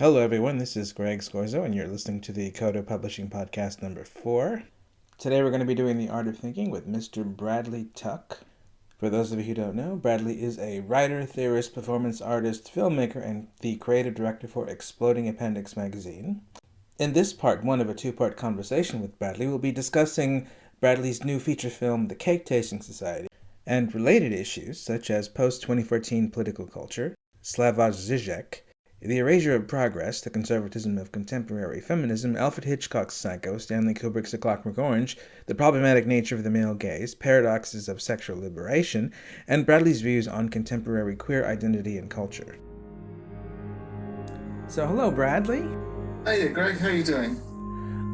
Hello everyone, this is Greg Scorzo and you're listening to the Coda Publishing Podcast number 4. Today we're going to be doing The Art of Thinking with Mr. Bradley Tuck. For those of you who don't know, Bradley is a writer, theorist, performance artist, filmmaker, and the creative director for Exploding Appendix magazine. In this part 1 of a 2-part conversation with Bradley, we'll be discussing Bradley's new feature film, The Cake Tasting Society, and related issues such as post-2014 political culture, Slavoj Zizek, the Erasure of Progress, the Conservatism of Contemporary Feminism, Alfred Hitchcock's Psycho, Stanley Kubrick's A Clockwork Orange, the problematic nature of the male gaze, paradoxes of sexual liberation, and Bradley's views on contemporary queer identity and culture. So hello, Bradley. Hey, Greg, how are you doing?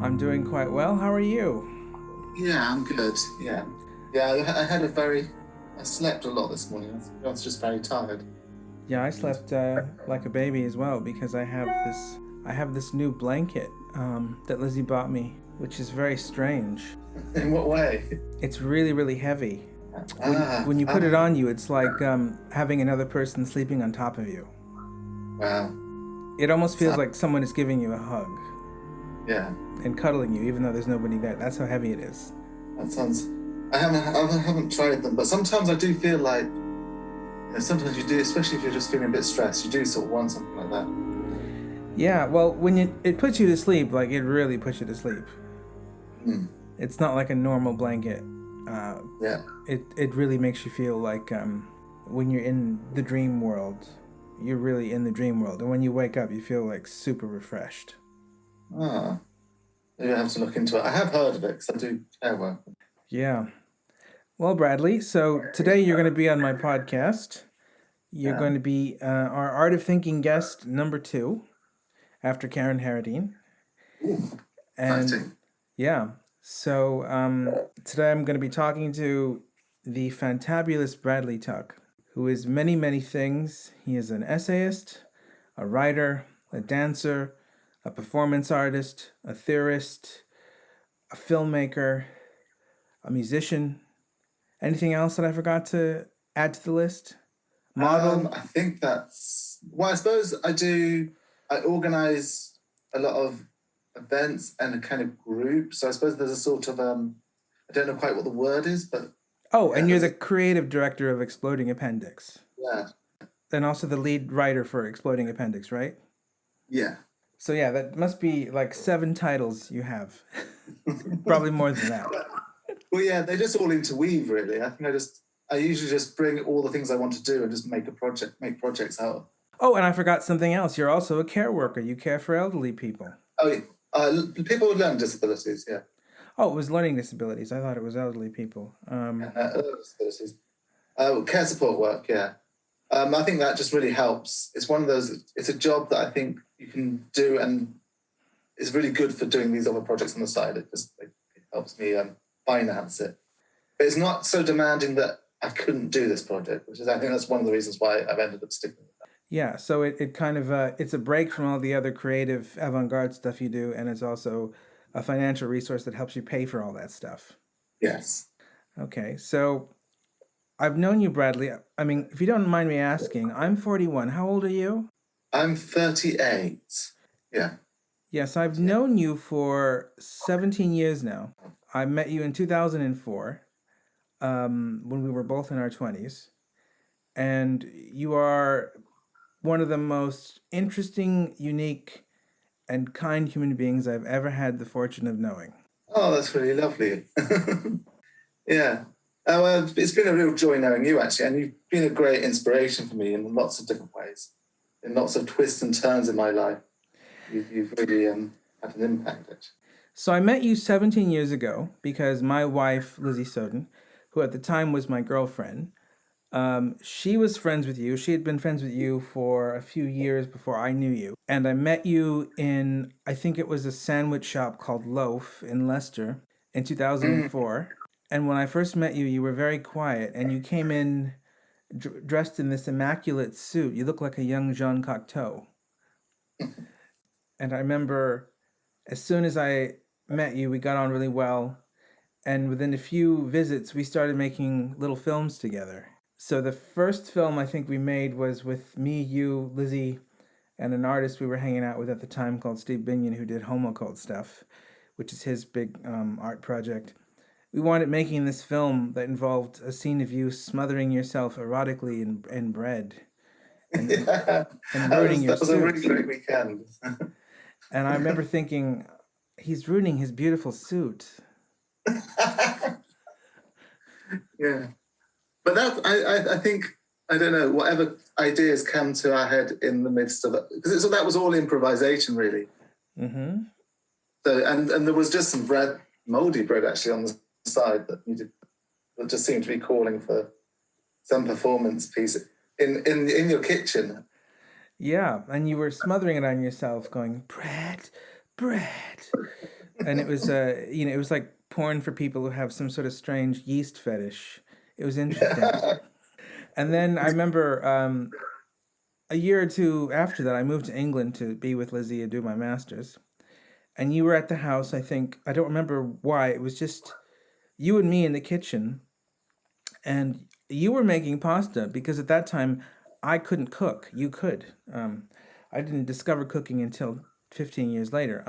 I'm doing quite well. How are you? Yeah, I'm good. Yeah, I slept a lot this morning. I was just very tired. Yeah, I slept like a baby as well because I have this new blanket that Lizzie bought me, which is very strange. In what way? It's really, really heavy. When you put it on you, it's like having another person sleeping on top of you. Wow. It almost feels like someone is giving you a hug. Yeah. And cuddling you, even though there's nobody there. That's how heavy it is. That sounds. I haven't tried them, but sometimes I do feel like. Sometimes you do, especially if you're just feeling a bit stressed, you do sort of want something like that. Yeah, well, when it puts you to sleep, like it really puts you to sleep. Mm. It's not like a normal blanket. Yeah. It really makes you feel like when you're in the dream world, you're really in the dream world. And when you wake up, you feel like super refreshed. Maybe I have to look into it. I have heard of it because I do care work. Yeah. Well, Bradley, so today you're going to be on my podcast. You're going to be our Art of Thinking guest number 2 after Karen Harradine. Ooh, and exciting. Yeah, so today I'm going to be talking to the fantabulous Bradley Tuck, who is many, many things. He is an essayist, a writer, a dancer, a performance artist, a theorist, a filmmaker, a musician. Anything else that I forgot to add to the list? Model? I think that's... Well, I suppose I organise a lot of events and a kind of group. So I suppose there's a sort of... I don't know quite what the word is, but... Oh, yeah, and you're the creative director of Exploding Appendix. Yeah. And also the lead writer for Exploding Appendix, right? Yeah. So yeah, that must be like 7 titles you have. Probably more than that. Well, yeah, they just all interweave, really. I think I usually just bring all the things I want to do and just make projects out of. Oh, and I forgot something else. You're also a care worker. You care for elderly people. Oh, yeah. People with learning disabilities, yeah. Oh, it was learning disabilities. I thought it was elderly people. Learning disabilities. Care support work, yeah. I think that just really helps. It's one of those, it's a job that I think you can do and is really good for doing these other projects on the side. It helps me finance it. But it's not so demanding that I couldn't do this project, which is, I think that's one of the reasons why I've ended up sticking with that. Yeah, so it kind of, it's a break from all the other creative avant-garde stuff you do, and it's also a financial resource that helps you pay for all that stuff. Yes. Okay, so I've known you, Bradley. I mean, if you don't mind me asking, I'm 41. How old are you? I'm 38. Yeah. Yes, I've known you for 17 years now. I met you in 2004 when we were both in our 20s. And you are one of the most interesting, unique, and kind human beings I've ever had the fortune of knowing. Oh, that's really lovely. Yeah. Well, it's been a real joy knowing you, actually. And you've been a great inspiration for me in lots of different ways, in lots of twists and turns in my life. You've really had an impact, actually. So I met you 17 years ago because my wife, Lizzie Soden, who at the time was my girlfriend, she was friends with you. She had been friends with you for a few years before I knew you. And I met you in, I think it was a sandwich shop called Loaf in Leicester in 2004. And when I first met you, you were very quiet and you came in dressed in this immaculate suit. You looked like a young Jean Cocteau. And I remember as soon as I met you, we got on really well. And within a few visits, we started making little films together. So the first film I think we made was with me, you, Lizzie, and an artist we were hanging out with at the time called Steve Binion, who did Homo Cult stuff, which is his big art project. We wanted making this film that involved a scene of you smothering yourself erotically in bread and, Yeah, and ruining your that was a really suit. great weekend. And I remember thinking, he's ruining his beautiful suit. Yeah, but that I think, I don't know, whatever ideas come to our head in the midst of it, because that was all improvisation, really. Mm-hmm. So and there was just some bread, moldy bread actually on the side that just seemed to be calling for some performance piece in your kitchen. Yeah, and you were smothering it on yourself, going bread, bread, and it was it was like porn for people who have some sort of strange yeast fetish. It was interesting. And then I remember a year or two after that, I moved to England to be with Lizzie and do my master's. And you were at the house, I think. I don't remember why. It was just you and me in the kitchen. And you were making pasta because at that time I couldn't cook. You could. I didn't discover cooking until 15 years later.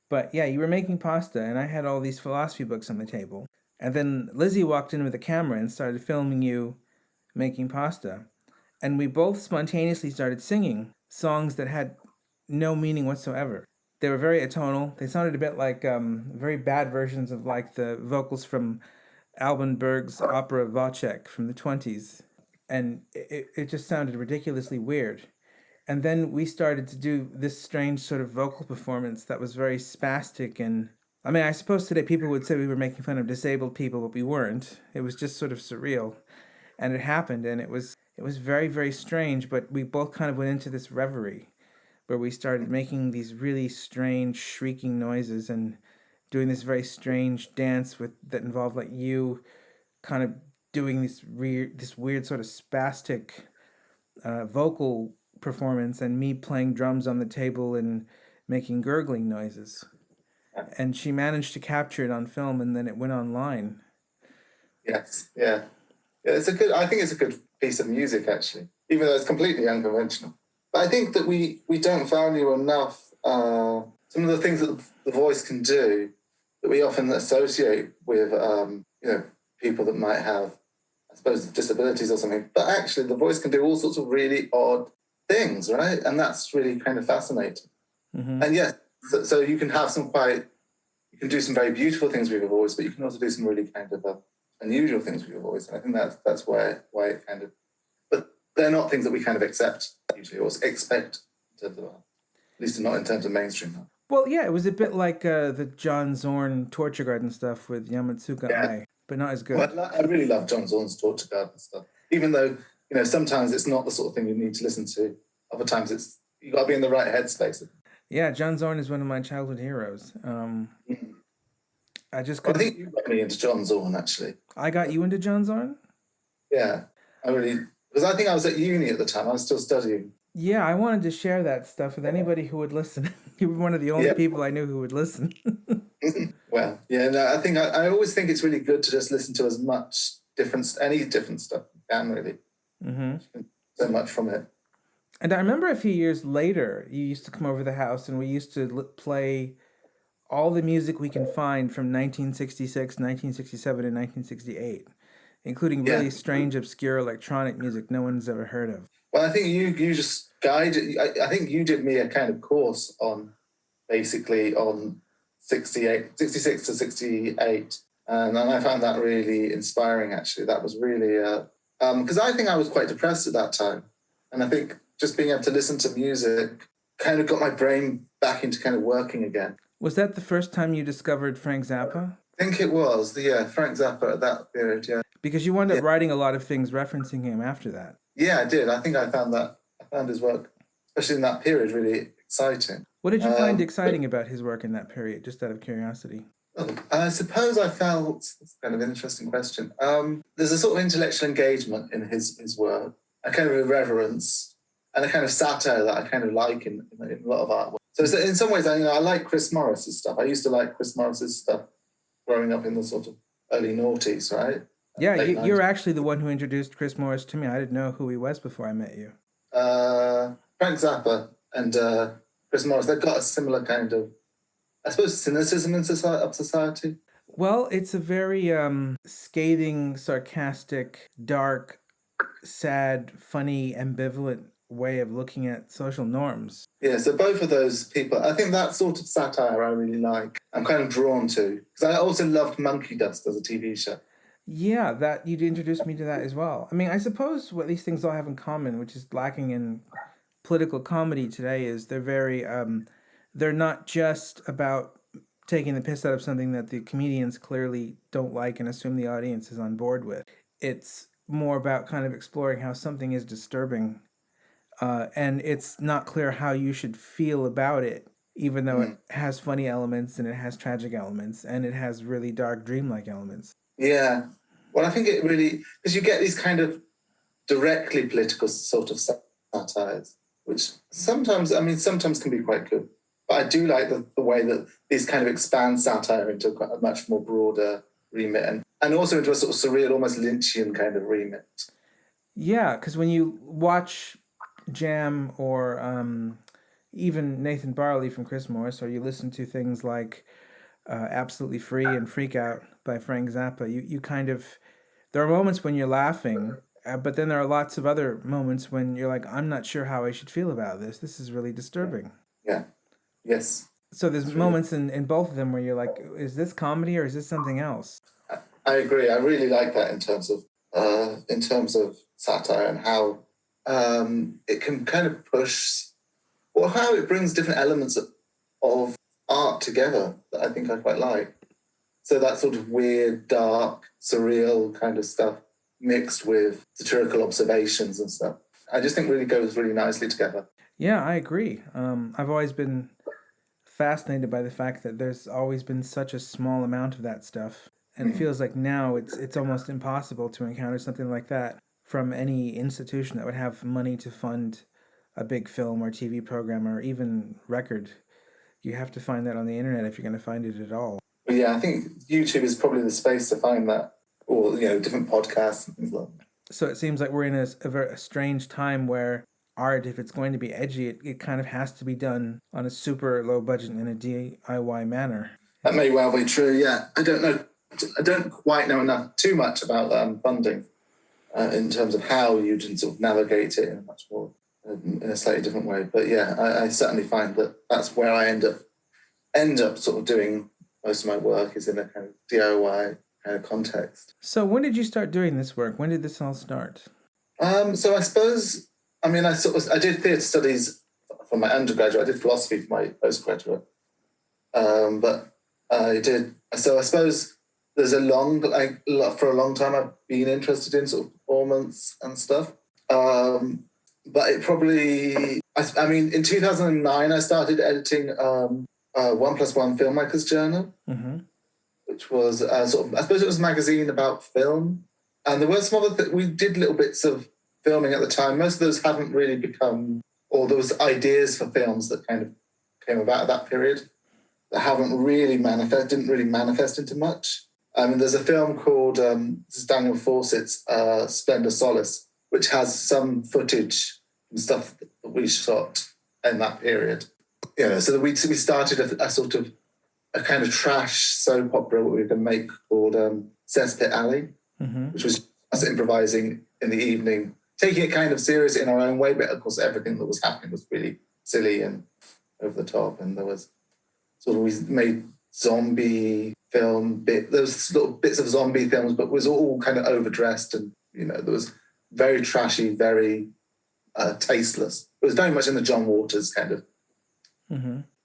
But yeah, you were making pasta, and I had all these philosophy books on the table. And then Lizzie walked in with a camera and started filming you making pasta. And we both spontaneously started singing songs that had no meaning whatsoever. They were very atonal. They sounded a bit like very bad versions of like the vocals from Alban Berg's opera Wojciech from the 20s. And it just sounded ridiculously weird. And then we started to do this strange sort of vocal performance that was very spastic. And I mean, I suppose today people would say we were making fun of disabled people, but we weren't. It was just sort of surreal. And it happened, and it was very, very strange, but we both kind of went into this reverie where we started making these really strange shrieking noises and doing this very strange dance that involved like you kind of doing this weird sort of spastic vocal performance and me playing drums on the table and making gurgling noises. And she managed to capture it on film, and then it went online. Yes, yeah. I think it's a good piece of music, actually, even though it's completely unconventional. But I think that we don't value enough some of the things that the voice can do that we often associate with people that might have, I suppose, disabilities or something. But actually, the voice can do all sorts of really odd things, right? And that's really kind of fascinating. Mm-hmm. And yes, so you can have you can do some very beautiful things with your voice, but you can also do some really kind of unusual things with your voice. And I think that's why it kind of, but they're not things that we kind of accept usually or expect in terms of, at least not in terms of mainstream. Well, yeah, it was a bit like the John Zorn Torture Garden stuff with Yamatsuka Ai, but not as good. Well, I really love John Zorn's Torture Garden stuff, even though, sometimes it's not the sort of thing you need to listen to. Other times you got to be in the right headspace. Yeah, John Zorn is one of my childhood heroes. I just I think you got me into John Zorn, actually. I got you into John Zorn? Yeah, because I think I was at uni at the time. I was still studying. Yeah, I wanted to share that stuff with anybody who would listen. You were one of the only people I knew who would listen. Well, yeah, no, I think I always think it's really good to just listen to as much any different stuff you can, really. Mm-hmm. So much from it. And I remember a few years later, you used to come over to the house and we used to play all the music we can find from 1966, 1967, and 1968, including really strange, obscure electronic music no one's ever heard of. Well, I think you just guided. I think you did me a kind of course on 66 to 68, and I found that really inspiring. Actually, that was really because I think I was quite depressed at that time, and I think just being able to listen to music kind of got my brain back into kind of working again. Was that the first time you discovered Frank Zappa? I think it was, Frank Zappa at that period, yeah. Because you wound up writing a lot of things referencing him after that. Yeah, I did. I think I found his work, especially in that period, really exciting. What did you find exciting about his work in that period, just out of curiosity? I suppose I felt, it's kind of an interesting question. There's a sort of intellectual engagement in his work, a kind of irreverence, and a kind of satire that I kind of like in a lot of artwork. So in some ways, I like Chris Morris's stuff. I used to like Chris Morris's stuff growing up in the sort of early noughties, right? Yeah, you're actually the one who introduced Chris Morris to me. I didn't know who he was before I met you. Frank Zappa and Chris Morris, they've got a similar kind of, I suppose, cynicism in society. Well, it's a very scathing, sarcastic, dark, sad, funny, ambivalent way of looking at social norms. Yeah, so both of those people, I think that sort of satire I really like. I'm kind of drawn to, because I also loved Monkey Dust as a TV show. Yeah, that you'd introduced me to that as well. I mean, I suppose what these things all have in common, which is lacking in political comedy today, is they're very they're not just about taking the piss out of something that the comedians clearly don't like and assume the audience is on board with. It's more about kind of exploring how something is disturbing, and it's not clear how you should feel about it, even though it has funny elements and it has tragic elements and it has really dark, dreamlike elements. Yeah. Well, I think it really, because you get these kind of directly political sort of satires, which sometimes can be quite good. But I do like the way that these kind of expand satire into a much more broader remit and also into a sort of surreal, almost Lynchian kind of remit. Yeah, because when you watch Jam or even Nathan Barley from Chris Morris, or you listen to things like Absolutely Free and Freak Out by Frank Zappa, you kind of, there are moments when you're laughing, but then there are lots of other moments when you're like, I'm not sure how I should feel about this. This is really disturbing. Yeah. Yes. So there's moments in both of them where you're like, is this comedy or is this something else? I agree. I really like that in terms of satire and how it can kind of push, or how it brings different elements of art together that I think I quite like. So that sort of weird, dark, surreal kind of stuff mixed with satirical observations and stuff, I just think really goes really nicely together. Yeah, I agree. I've always been fascinated by the fact that there's always been such a small amount of that stuff. And it feels like now it's almost impossible to encounter something like that from any institution that would have money to fund a big film or TV program or even record. You have to find that on the internet if you're going to find it at all. But yeah, I think YouTube is probably the space to find that, or different podcasts and things like that. So it seems like we're in a very strange time where art, if it's going to be edgy, it kind of has to be done on a super low budget in a DIY manner. That may well be true, yeah. I don't quite know too much about funding in terms of how you can sort of navigate it in a much more, in a slightly different way. But yeah, I certainly find that that's where I end up sort of doing most of my work, is in a kind of DIY kind of context. So when did you start doing this work? When did this all start? So I suppose, I did theatre studies for my undergraduate. I did philosophy for my postgraduate. But I suppose there's for a long time I've been interested in sort of performance and stuff. But it probably, in 2009 I started editing 1+1 Filmmakers Journal, which was sort of, I suppose it was a magazine about film. And there were some other we did little bits of filming at the time. Most of those haven't really become, or there was ideas for films that kind of came about at that period that haven't really didn't really manifest into much. There's a film called, this is Daniel Fawcett's Splendor Solace, which has some footage and stuff that we shot in that period. So we started a sort of a kind of trash soap opera we were going to make called Sesame Alley, which was us improvising in the evening, taking it kind of serious in our own way, but of course everything that was happening was really silly and over the top. And there was we made zombie film those little bits of zombie films, but it was all kind of overdressed, and there was very trashy, very tasteless. It was very much in the John Waters kind of.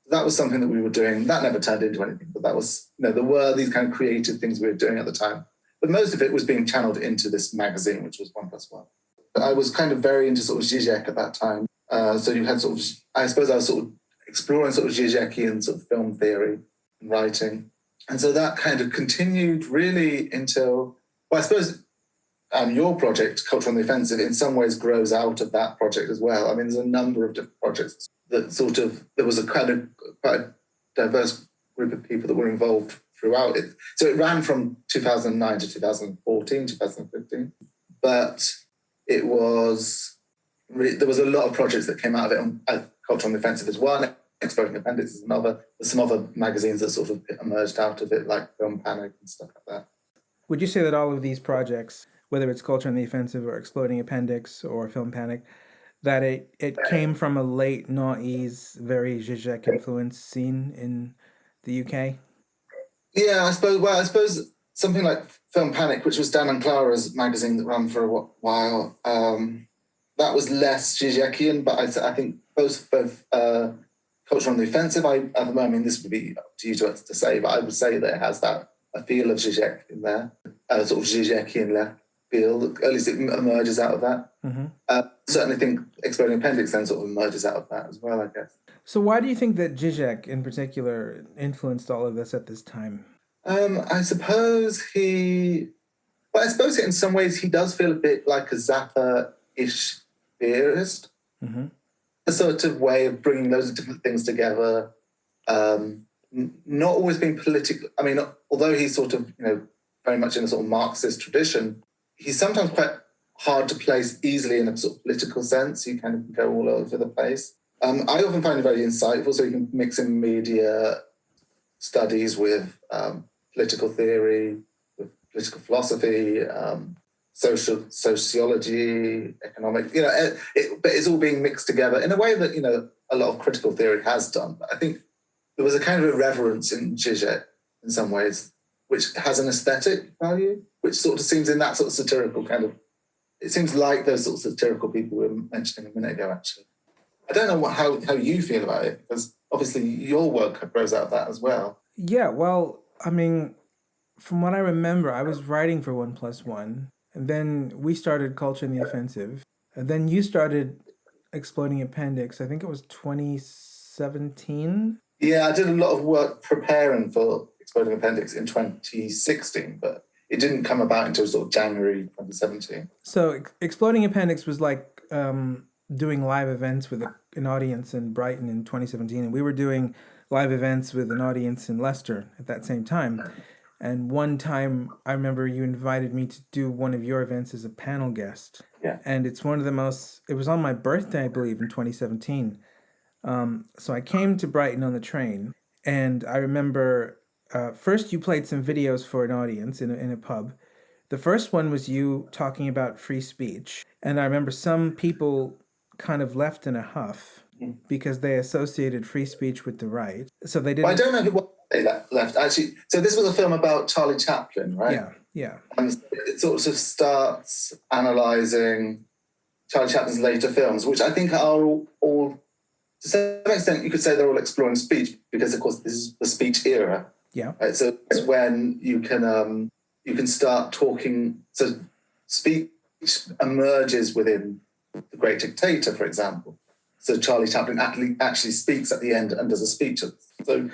That was something that we were doing. That never turned into anything, but that was, there were these kind of creative things we were doing at the time. But most of it was being channeled into this magazine, which was 1+1. But I was kind of very into sort of Zizek at that time. So you had sort of, I suppose I was sort of exploring sort of Zizekian sort of film theory and writing. And so that kind of continued really until, well, I suppose your project, Culture on the Offensive, in some ways grows out of that project as well. There's a number of different projects that sort of, there was a kind of quite a diverse group of people that were involved throughout it. So it ran from 2009 to 2014, 2015. But it was there was a lot of projects that came out of it. Culture on the Offensive is one, Exploding Appendix is another. There's some other magazines that sort of emerged out of it, like Film Panic and stuff like that. Would you say that all of these projects, whether it's Culture on the Offensive or Exploding Appendix or Film Panic, that it came from a late noughties, very Zizek influenced scene in the UK? Yeah, I suppose something like Film Panic, which was Dan and Clara's magazine that ran for a while, that was less Zizekian, but I think both Culture on the Offensive, I mean, this would be up to you to say, but I would say that it has a feel of Zizek in there, sort of Zizekian left feel, at least it emerges out of that. Mm-hmm. Certainly think Exploding Appendix then sort of emerges out of that as well, I guess. So why do you think that Zizek in particular influenced all of this at this time? I suppose in some ways he does feel a bit like a Zappa-ish theorist. Mm-hmm. A sort of way of bringing those different things together. Not always being political. I mean, although he's sort of, very much in a sort of Marxist tradition, he's sometimes quite hard to place easily in a sort of political sense. You kind of go all over the place. I often find it very insightful, so you can mix in media studies with political theory, with political philosophy, sociology, economic, but it's all being mixed together in a way that, a lot of critical theory has done. But I think there was a kind of irreverence in Zizek in some ways, which has an aesthetic value, which sort of seems in that sort of satirical kind of, it seems like those sorts of satirical people we were mentioning a minute ago, actually. I don't know how you feel about it, because obviously your work grows out of that as well. Yeah, well, I mean, from what I remember, I was writing for 1+1, and then we started Culture in the Offensive, and then you started Exploding Appendix. I think it was 2017. Yeah, I did a lot of work preparing for Exploding Appendix in 2016, but it didn't come about until sort of January 2017. So Exploding Appendix was like doing live events with an audience in Brighton in 2017, and we were doing live events with an audience in Leicester at that same time. And one time, I remember you invited me to do one of your events as a panel guest. Yeah. And it's one of the most, it was on my birthday, I believe, in 2017. So I came to Brighton on the train, and I remember first you played some videos for an audience in a pub. The first one was you talking about free speech. And I remember some people kind of left in a huff because they associated free speech with the right. So they didn't... Well, I don't know who they left, actually. So this was a film about Charlie Chaplin, right? Yeah. And it sort of starts analysing Charlie Chaplin's later films, which I think are all to some extent, you could say they're all exploring speech, because, of course, this is the speech era. Yeah. Right? So it's when you can start talking. So speech emerges within The Great Dictator, for example. So Charlie Chaplin actually speaks at the end and does a speech. So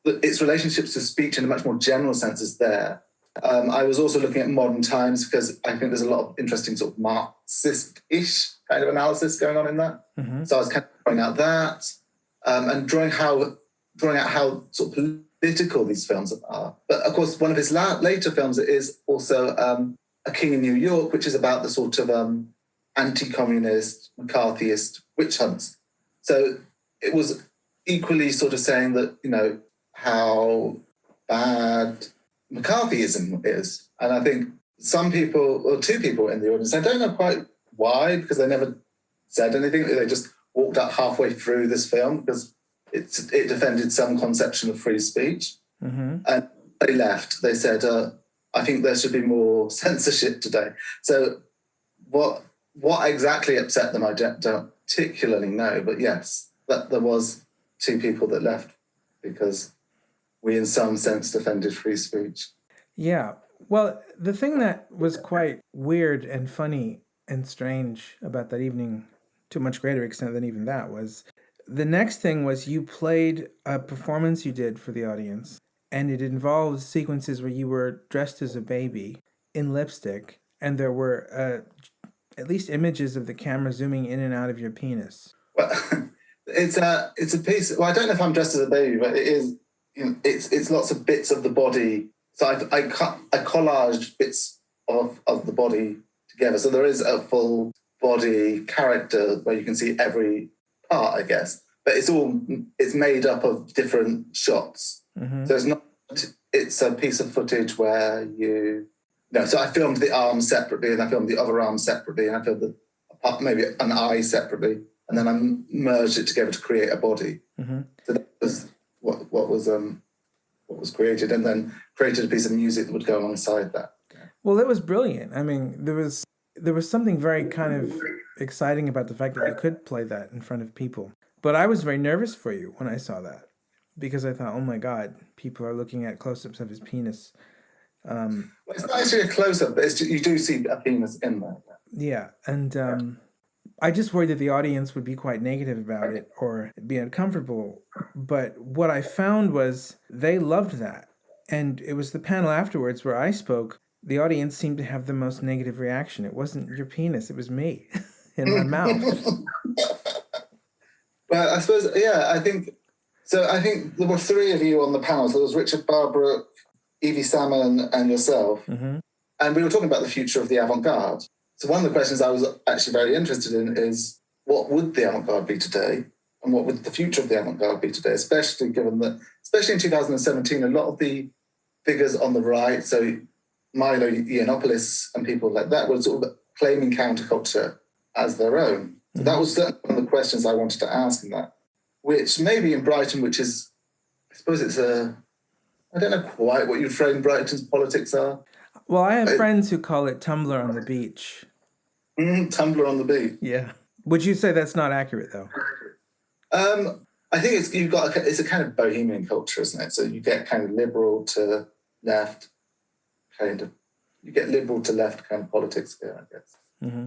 its relationships to speech in a much more general sense is there. I was also looking at modern times, because I think there's a lot of interesting sort of Marxist-ish kind of analysis going on in that. Mm-hmm. So I was kind of pointing out that and drawing out how sort of political these films are. But of course, one of his later films is also A King in New York, which is about the sort of anti-communist, McCarthyist witch hunts. So it was equally sort of saying that, how bad McCarthyism is. And I think some people, or two people in the audience, I don't know quite why, because they never said anything. They just walked out halfway through this film because it defended some conception of free speech. Mm-hmm. And they left. They said, I think there should be more censorship today. So what exactly upset them, I don't particularly know. But yes, that there was two people that left because we, in some sense, defended free speech. Yeah. Well, the thing that was quite weird and funny and strange about that evening, to a much greater extent than even that, was the next thing was you played a performance you did for the audience, and it involved sequences where you were dressed as a baby in lipstick, and there were at least images of the camera zooming in and out of your penis. Well, it's a piece. Well, I don't know if I'm dressed as a baby, but it is. It's lots of bits of the body. So I collaged bits of the body together. So there is a full body, character, where you can see every part, I guess. But it's made up of different shots. Mm-hmm. So it's a piece of footage where so I filmed the arm separately, and I filmed the other arm separately, and I filmed maybe an eye separately, and then I merged it together to create a body. Mm-hmm. So that was what was created, and then created a piece of music that would go alongside that. Well, it was brilliant. I mean, there was something very kind of exciting about the fact that you could play that in front of people. But I was very nervous for you when I saw that, because I thought, oh my God, people are looking at close-ups of his penis. Well, it's not actually a close-up, but you do see a penis in there. Yeah, and I just worried that the audience would be quite negative about it or be uncomfortable. But what I found was they loved that. And it was the panel afterwards where I spoke. The audience seemed to have the most negative reaction. It wasn't your penis, it was me in my mouth. Well, I suppose, I think there were three of you on the panel. So there was Richard Barbrook, Evie Salmon, and yourself. Mm-hmm. And we were talking about the future of the avant-garde. So one of the questions I was actually very interested in is, what would the avant-garde be today? And what would the future of the avant-garde be today? Especially in 2017, a lot of the figures on the right, so Milo Yiannopoulos and people like that, were sort of claiming counterculture as their own. So that was certainly one of the questions I wanted to ask in that, which maybe in Brighton, which is, I suppose I don't know quite what you frame Brighton's politics are. Well, I have friends who call it Tumblr on the beach. Tumblr on the beach. Yeah. Would you say that's not accurate, though? I think it's a kind of bohemian culture, isn't it? So you get kind of liberal to left, you get liberal to left kind of politics here, I guess. Mm-hmm.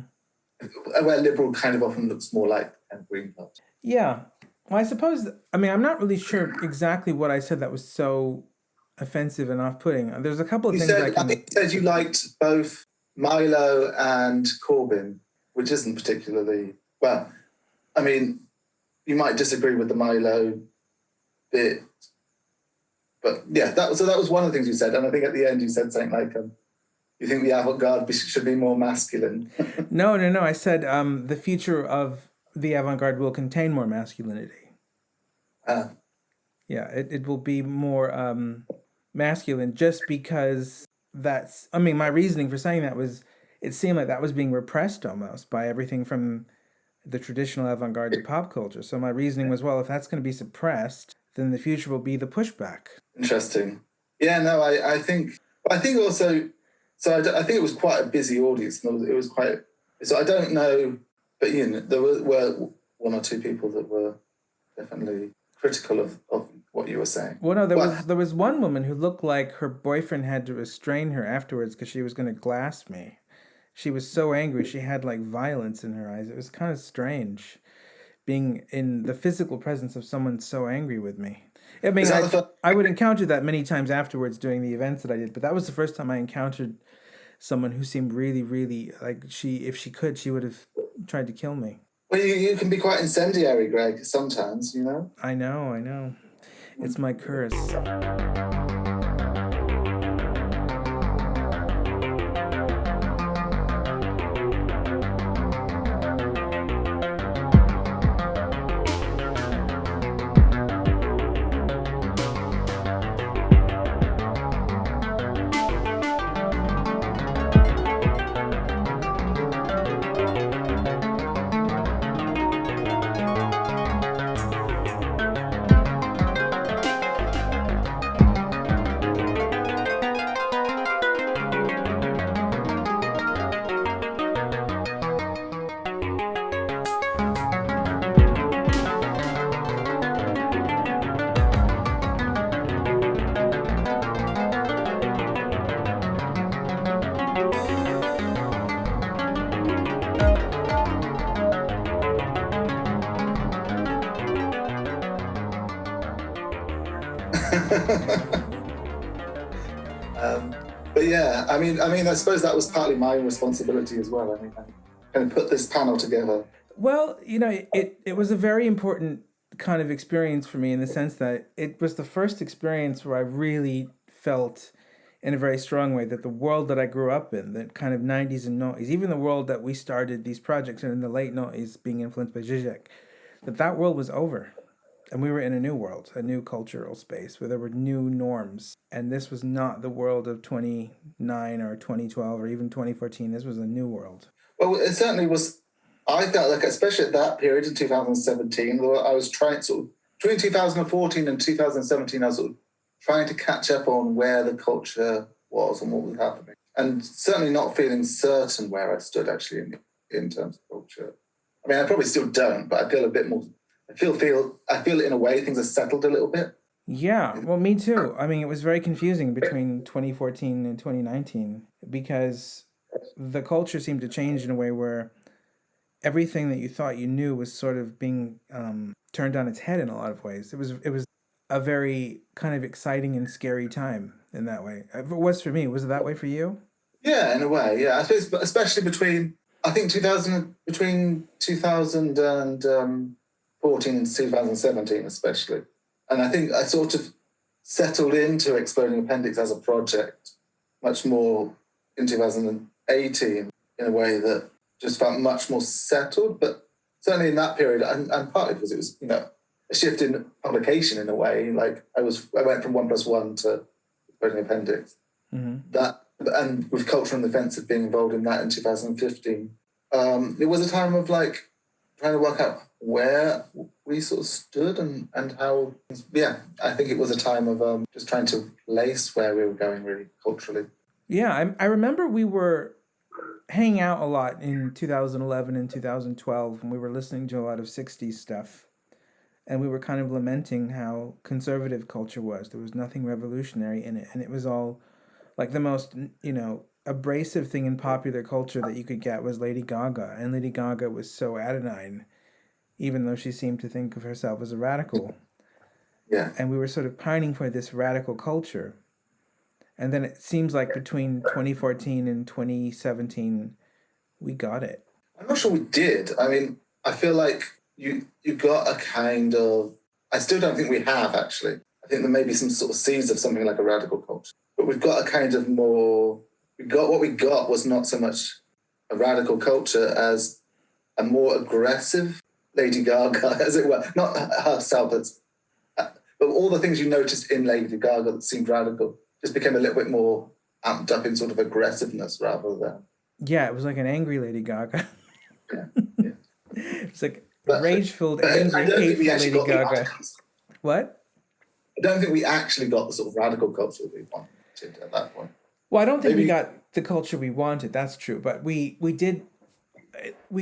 Where liberal kind of often looks more like kind of Green Party. Yeah. Well, I suppose, I'm not really sure exactly what I said that was so offensive and off-putting. There's a couple of things I think you said you liked both Milo and Corbyn, which isn't particularly... Well, I mean, you might disagree with the Milo bit, but yeah, that was one of the things you said. And I think at the end you said something like, you think the avant-garde should be more masculine. No. I said the future of the avant-garde will contain more masculinity. Yeah, it will be more masculine, just because that's... my reasoning for saying that was, it seemed like that was being repressed almost by everything from the traditional avant-garde to pop culture. So my reasoning was, well, if that's going to be suppressed, then the future will be the pushback. Interesting. Yeah, no, I think also... So I think it was quite a busy audience. It was quite... So I don't know, but there were one or two people that were definitely critical of what you were saying. Well, no, there was one woman who looked like her boyfriend had to restrain her afterwards because she was going to glass me. She was so angry. She had like violence in her eyes. It was kind of strange being in the physical presence of someone so angry with me. I would encounter that many times afterwards during the events that I did, but that was the first time I encountered someone who seemed really, really like if she could, she would have tried to kill me. Well, you can be quite incendiary, Greg, sometimes, I know. It's my curse. But yeah, I mean, I suppose that was partly my responsibility as well. I kind of put this panel together. Well, it was a very important kind of experience for me in the sense that it was the first experience where I really felt in a very strong way that the world that I grew up in, that kind of 90s and noughties, even the world that we started these projects in the late noughties being influenced by Zizek, that world was over. And we were in a new world, a new cultural space where there were new norms. And this was not the world of 29 or 2012 or even 2014. This was a new world. Well, it certainly was. I felt like, especially at that period in 2017, I was trying between 2014 and 2017, I was trying to catch up on where the culture was and what was happening. And certainly not feeling certain where I stood actually in terms of culture. I mean, I probably still don't, but I feel a bit more. I feel in a way things have settled a little bit. Yeah, well, me too. I mean, it was very confusing between 2014 and 2019 because the culture seemed to change in a way where everything that you thought you knew was sort of being turned on its head in a lot of ways. It was a very kind of exciting and scary time in that way. It was for me. Was it that way for you? Yeah, in a way. Yeah, I suppose, especially between 2014 and 2017, especially. And I think I sort of settled into Exploding Appendix as a project much more in 2018 in a way that just felt much more settled. But certainly in that period, and partly because it was, a shift in publication in a way. Like I went from 1+1 to Exploding Appendix. Mm-hmm. And with Culture on the Offensive being involved in that in 2015, it was a time of trying to work out where we sort of stood and how. Yeah, I think it was a time of just trying to lace where we were going really culturally. Yeah, I remember we were hanging out a lot in 2011 and 2012 when we were listening to a lot of 60s stuff. And we were kind of lamenting how conservative culture was. There was nothing revolutionary in it. And it was all like the most, abrasive thing in popular culture that you could get was Lady Gaga. And Lady Gaga was so anodyne, even though she seemed to think of herself as a radical. Yeah. And we were sort of pining for this radical culture. And then it seems like between 2014 and 2017, we got it. I'm not sure we did. I mean, I feel like you got a kind of... I still don't think we have, actually. I think there may be some sort of seeds of something like a radical culture. But we've got a kind of more... What we got was not so much a radical culture as a more aggressive Lady Gaga, as it were. Not herself, but all the things you noticed in Lady Gaga that seemed radical just became a little bit more amped up in sort of aggressiveness rather than... Yeah, it was like an angry Lady Gaga. Yeah. It's like rage-filled, angry, hateful Lady Gaga. What? I don't think we actually got the sort of radical culture we wanted at that point. Well, I don't think we got the culture we wanted, that's true. But we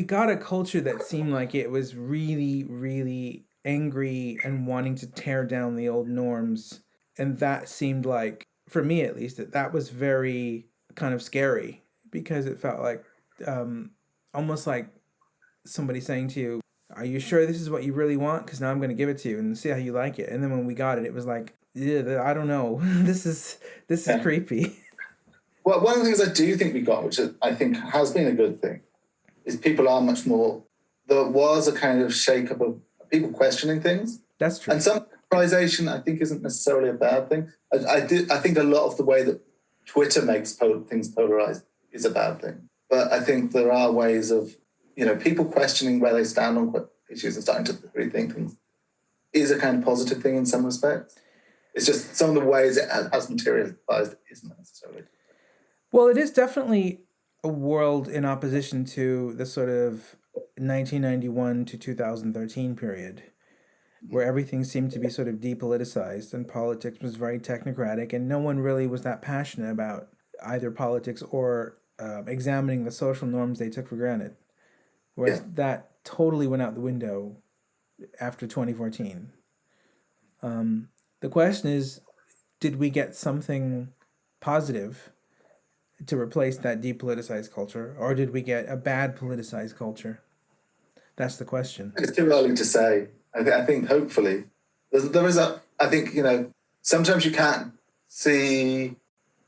got a culture that seemed like it was really, really angry and wanting to tear down the old norms. And that seemed like, for me at least, that was very kind of scary because it felt like almost like somebody saying to you, are you sure this is what you really want? Because now I'm going to give it to you and see how you like it. And then when we got it, it was like, yeah, I don't know. This is creepy. Well, one of the things I do think we got, which I think has been a good thing, is people are much more... There was a kind of shake-up of people questioning things. That's true. And some polarization, I think, isn't necessarily a bad thing. I think a lot of the way that Twitter makes things polarized is a bad thing. But I think there are ways of, people questioning where they stand on issues and starting to rethink things is a kind of positive thing in some respects. It's just some of the ways it has materialized isn't necessarily. Well, it is definitely a world in opposition to the sort of 1991 to 2013 period, where everything seemed to be sort of depoliticized and politics was very technocratic, and no one really was that passionate about either politics or examining the social norms they took for granted. Whereas that totally went out the window after 2014. The question is, did we get something positive to replace that depoliticized culture, or did we get a bad politicized culture? That's the question. It's too early to say. I think hopefully there is I think, sometimes you can't see,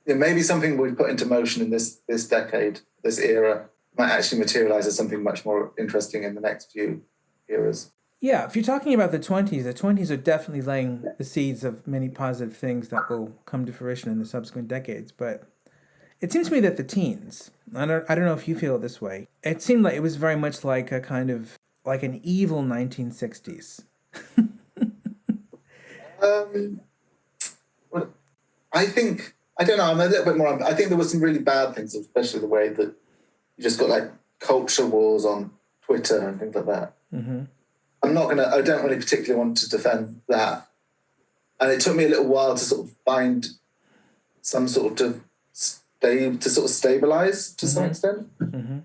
maybe something we've put into motion in this decade, this era, might actually materialize as something much more interesting in the next few eras. Yeah, if you're talking about the 20s are definitely laying the seeds of many positive things that will come to fruition in the subsequent decades. But it seems to me that the teens, I don't know if you feel this way, it seemed like it was very much like a kind of, like an evil 1960s. Um, well, I think I don't know. I'm a little bit more. I think there were some really bad things, especially the way that you just got like culture wars on Twitter and things like that. Mm-hmm. I don't really particularly want to defend that. And it took me a little while to sort of find some sort of stabilize to some extent. Mm-hmm.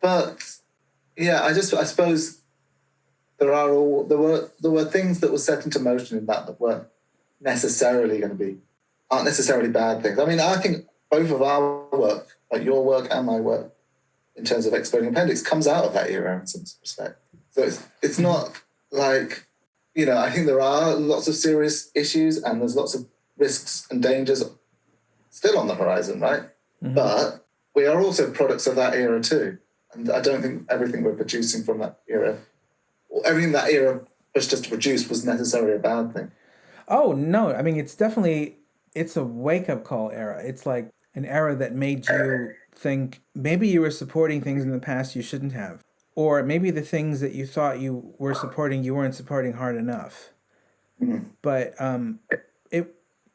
But yeah, I suppose there were things that were set into motion in that weren't necessarily aren't necessarily bad things. I mean, I think both of our work, like your work and my work, in terms of Exploding Appendix, comes out of that era in some respect. So it's not like, I think there are lots of serious issues and there's lots of risks and dangers still on the horizon, right? Mm-hmm. But we are also products of that era too. And I don't think everything we're producing from that era, or everything that era pushed us to produce, was necessarily a bad thing. Oh, no. I mean, it's a wake-up call era. It's like an era that made you think maybe you were supporting things in the past you shouldn't have. Or maybe the things that you thought you were supporting, you weren't supporting hard enough. Mm-hmm. But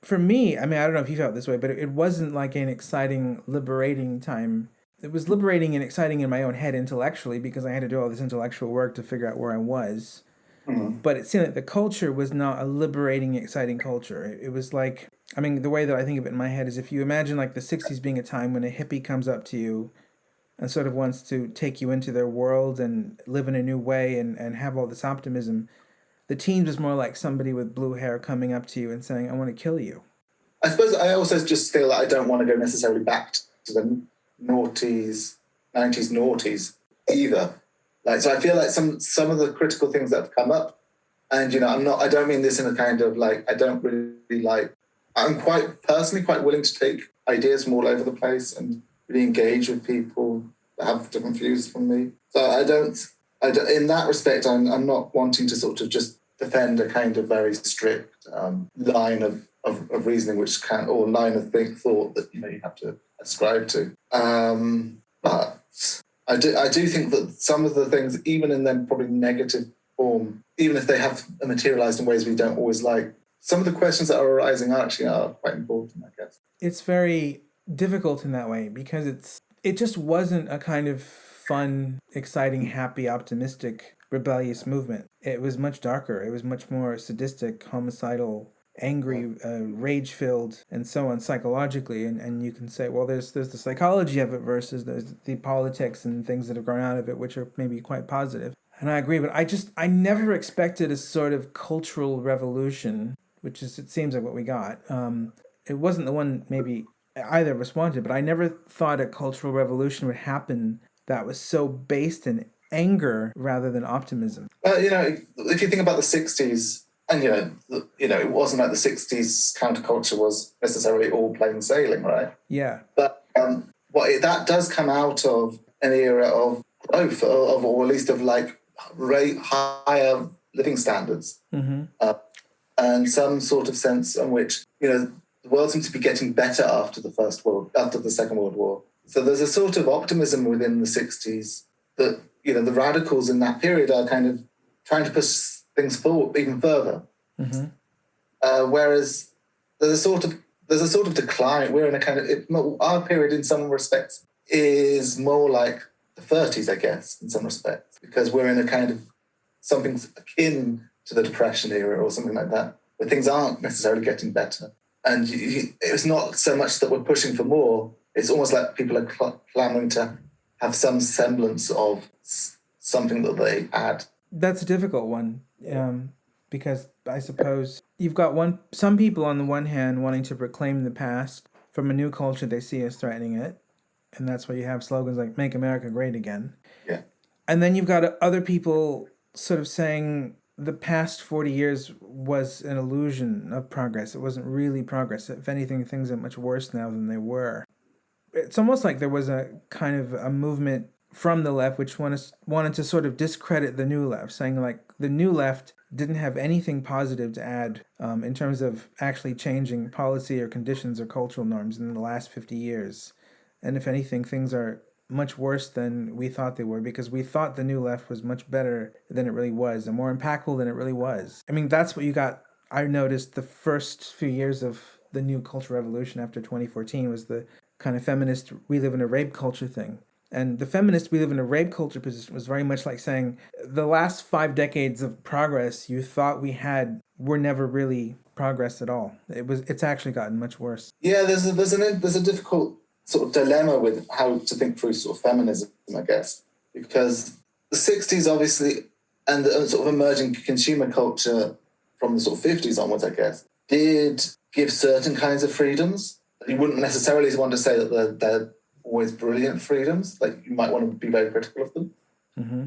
for me, I mean, I don't know if you felt this way, but it wasn't like an exciting, liberating time. It was liberating and exciting in my own head intellectually because I had to do all this intellectual work to figure out where I was. Mm-hmm. But it seemed like the culture was not a liberating, exciting culture. It was like, I mean, the way that I think of it in my head is if you imagine like the 60s being a time when a hippie comes up to you and sort of wants to take you into their world and live in a new way and have all this optimism. The teens was more like somebody with blue hair coming up to you and saying, I want to kill you. I suppose I also just feel that I don't want to go necessarily back to the 90s noughties either. Like, so I feel like some of the critical things that have come up, and I don't mean this in a kind of like, I don't really like, I'm personally quite willing to take ideas from all over the place and really engage with people that have different views from me. So I don't in that respect, I'm not wanting to sort of just defend a kind of very strict line of reasoning, or line of thought that you have to ascribe to. But I do think that some of the things, even in them probably negative form, even if they have materialized in ways we don't always like, some of the questions that are arising are quite important, I guess. It's very difficult in that way because it just wasn't a kind of fun, exciting, happy, optimistic, rebellious movement. It was much darker. It was much more sadistic, homicidal, angry, rage-filled, and so on psychologically. And you can say, well, there's the psychology of it versus there's the politics and things that have grown out of it, which are maybe quite positive. And I agree, but I never expected a sort of cultural revolution, which is, it seems like what we got. It wasn't the one maybe either of us wanted, but I never thought a cultural revolution would happen that was so based in anger rather than optimism. If you think about the 60s, and it wasn't like the 60s counterculture was necessarily all plain sailing, right? Yeah. But that does come out of an era of growth, or at least of like higher living standards, mm-hmm. And some sort of sense in which the world seems to be getting better after the Second World War. So there's a sort of optimism within the 60s that the radicals in that period are kind of trying to push things forward even further. Mm-hmm. Whereas there's a sort of decline. We're in a kind of our period in some respects is more like the 30s, I guess, in some respects, because we're in a kind of something akin to the Depression era or something like that, where things aren't necessarily getting better. And it's not so much that we're pushing for more. It's almost like people are clamoring to have some semblance of something that they add. That's a difficult one, because I suppose you've got some people on the one hand wanting to reclaim the past from a new culture they see as threatening it, and that's why you have slogans like "Make America Great Again." Yeah. And then you've got other people sort of saying the past 40 years was an illusion of progress. It wasn't really progress. If anything, things are much worse now than they were. It's almost like there was a kind of a movement from the left, which wanted to sort of discredit the new left, saying like the new left didn't have anything positive to add in terms of actually changing policy or conditions or cultural norms in the last 50 years. And if anything, things are much worse than we thought they were, because we thought the new left was much better than it really was and more impactful than it really was. I mean, that's what you got. I noticed the first few years of the new cultural revolution after 2014 was the kind of feminist we live in a rape culture thing. And the feminist we live in a rape culture position was very much like saying the last 5 decades of progress you thought we had were never really progress at all. It's actually gotten much worse. Yeah, there's a difficult sort of dilemma with how to think through sort of feminism, I guess, because the 60s obviously and the sort of emerging consumer culture from the sort of 50s onwards, I guess, did give certain kinds of freedoms. You wouldn't necessarily want to say that they're always brilliant freedoms. Like, you might want to be very critical of them. Mm-hmm.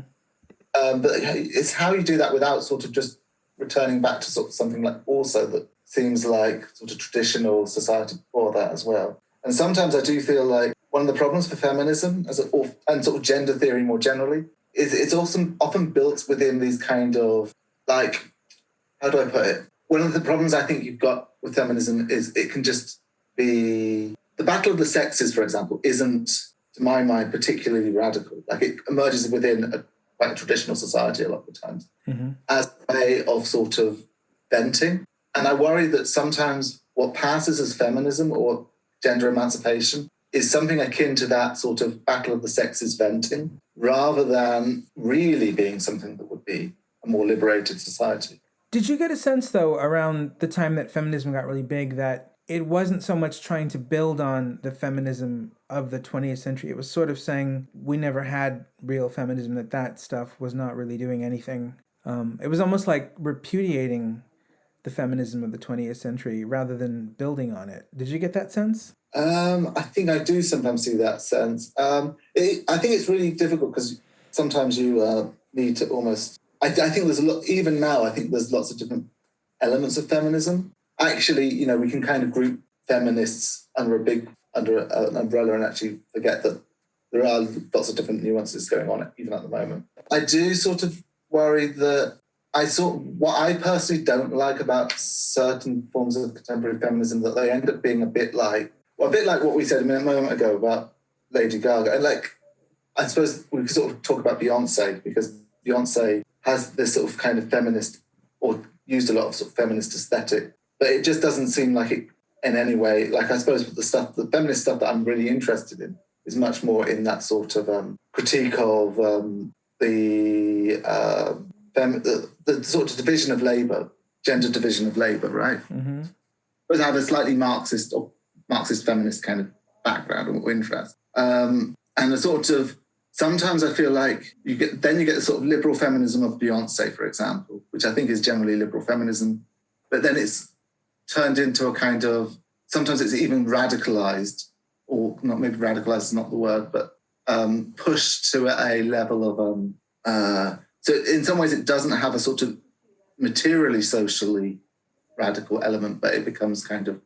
But it's how you do that without sort of just returning back to sort of something like also that seems like sort of traditional society before that as well. And sometimes I do feel like one of the problems for feminism and sort of gender theory more generally is it's also often built within these kind of like, how do I put it? One of the problems I think you've got with feminism is it can just be... The battle of the sexes, for example, isn't, to my mind, particularly radical. Like, it emerges within quite a traditional society a lot of the times as a way of sort of venting. And I worry that sometimes what passes as feminism or gender emancipation is something akin to that sort of battle of the sexes venting, rather than really being something that would be a more liberated society. Did you get a sense, though, around the time that feminism got really big, that it wasn't so much trying to build on the feminism of the 20th century? It was sort of saying we never had real feminism, that stuff was not really doing anything. It was almost like repudiating the feminism of the 20th century rather than building on it. Did you get that sense? I think I do sometimes see that sense. I think it's really difficult because sometimes you need to almost... I think there's a lot, even now, I think there's lots of different elements of feminism. Actually, you know, we can kind of group feminists under an umbrella and actually forget that there are lots of different nuances going on even at the moment. I do sort of worry that what I personally don't like about certain forms of contemporary feminism, that they end up being a bit like what we said a moment ago about Lady Gaga. And like, I suppose we could sort of talk about Beyonce, because Beyonce has this sort of kind of feminist, or used a lot of sort of feminist aesthetic, but it just doesn't seem like it in any way. Like, I suppose the feminist stuff that I'm really interested in is much more in that sort of critique of the sort of division of labour, gender division of labour, right? Mm-hmm. But I have a slightly Marxist feminist kind of background or interest, and a sort of... Sometimes I feel like you get the sort of liberal feminism of Beyonce, for example, which I think is generally liberal feminism, but then it's turned into a kind of... Sometimes it's even radicalised, or not, maybe radicalised is not the word, but pushed to a level of... so in some ways it doesn't have a sort of materially, socially radical element, but it becomes kind of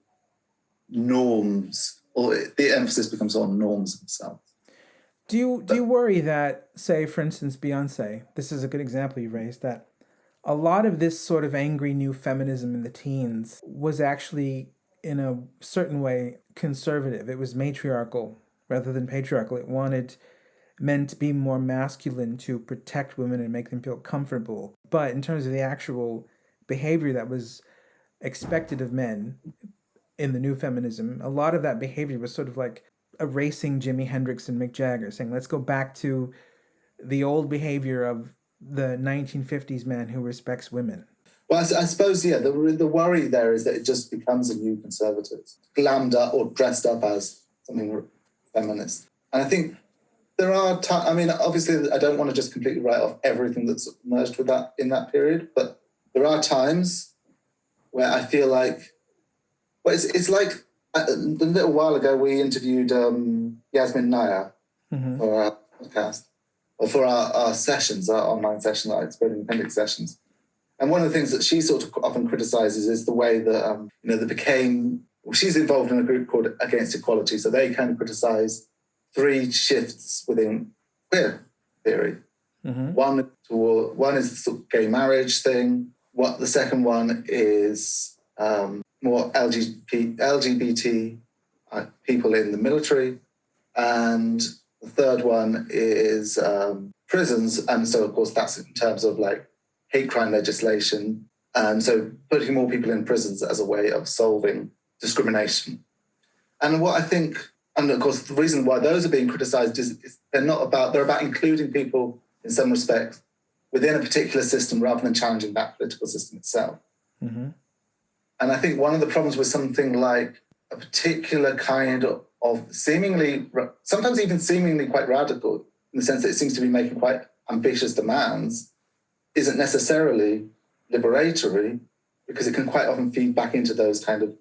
norms, or the emphasis becomes on norms themselves. Do you worry that, say, for instance, Beyonce, this is a good example you raised, that a lot of this sort of angry new feminism in the teens was actually, in a certain way, conservative. It was matriarchal rather than patriarchal. It wanted men to be more masculine to protect women and make them feel comfortable. But in terms of the actual behavior that was expected of men in the new feminism, a lot of that behavior was sort of like erasing Jimi Hendrix and Mick Jagger, saying, let's go back to the old behavior of the 1950s man who respects women. Well, I suppose, yeah, the worry there is that it just becomes a new conservative, glammed up or dressed up as something feminist. And I think there are I mean, obviously, I don't want to just completely write off everything that's merged with that in that period, but there are times where I feel like... Well, it's like... A little while ago, we interviewed Yasmin Naya for our podcast, or for our sessions, our online session, our Exploding Appendix sessions. And one of the things that she sort of often criticises is the way that, she's involved in a group called Against Equality, so they kind of criticise 3 shifts within queer theory. Mm-hmm. One is the sort of gay marriage thing. The second one is more LGBT people in the military. And the third one is prisons. And so, of course, that's in terms of like hate crime legislation. And so putting more people in prisons as a way of solving discrimination. And what I think, and of course, the reason why those are being criticised is they're about including people in some respects within a particular system rather than challenging that political system itself. Mm-hmm. And I think one of the problems with something like a particular kind of sometimes even seemingly quite radical, in the sense that it seems to be making quite ambitious demands, isn't necessarily liberatory, because it can quite often feed back into those kind of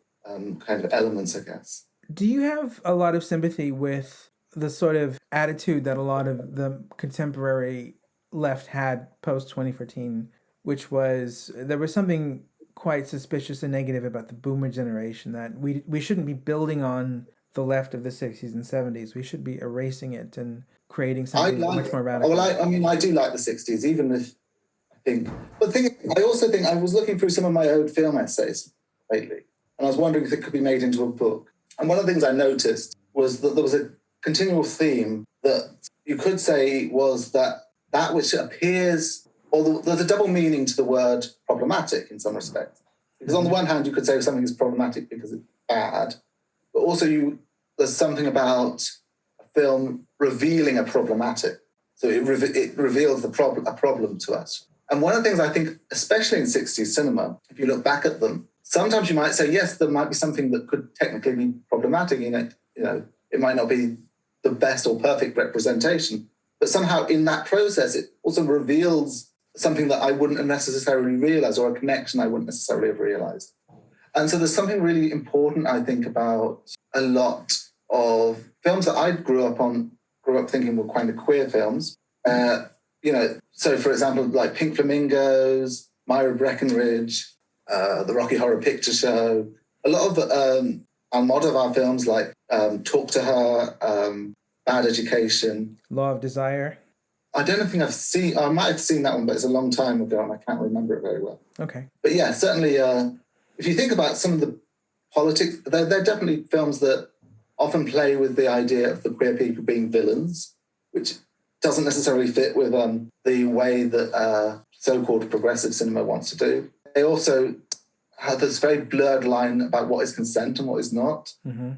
elements, I guess. Do you have a lot of sympathy with the sort of attitude that a lot of the contemporary left had post-2014, which was there was something quite suspicious and negative about the boomer generation, that we shouldn't be building on the left of the 60s and 70s. We should be erasing it and creating something much more radical. Well, I do like the 60s, even if I think... But I also think I was looking through some of my old film essays lately, and I was wondering if it could be made into a book. And one of the things I noticed was that there was a continual theme that you could say was that which appears, or there's a double meaning to the word problematic in some respects. Because on the one hand, you could say something is problematic because it's bad, but also there's something about a film revealing a problematic. So it reveals a problem to us. And one of the things I think, especially in 60s cinema, if you look back at them, sometimes you might say, yes, there might be something that could technically be problematic in it. It might not be the best or perfect representation, but somehow in that process, it also reveals something that I wouldn't have necessarily realized, or a connection I wouldn't necessarily have realized. And so there's something really important, I think, about a lot of films that I grew up thinking were kind of queer films. So for example, like Pink Flamingos, Myra Breckenridge, the Rocky Horror Picture Show, a lot of Almodovar films like Talk to Her, Bad Education. Law of Desire. I don't think I've seen... I might have seen that one, but it's a long time ago and I can't remember it very well. Okay. But yeah, certainly, if you think about some of the politics, they're definitely films that often play with the idea of the queer people being villains, which doesn't necessarily fit with the way that so-called progressive cinema wants to do. They also have this very blurred line about what is consent and what is not. Mm-hmm.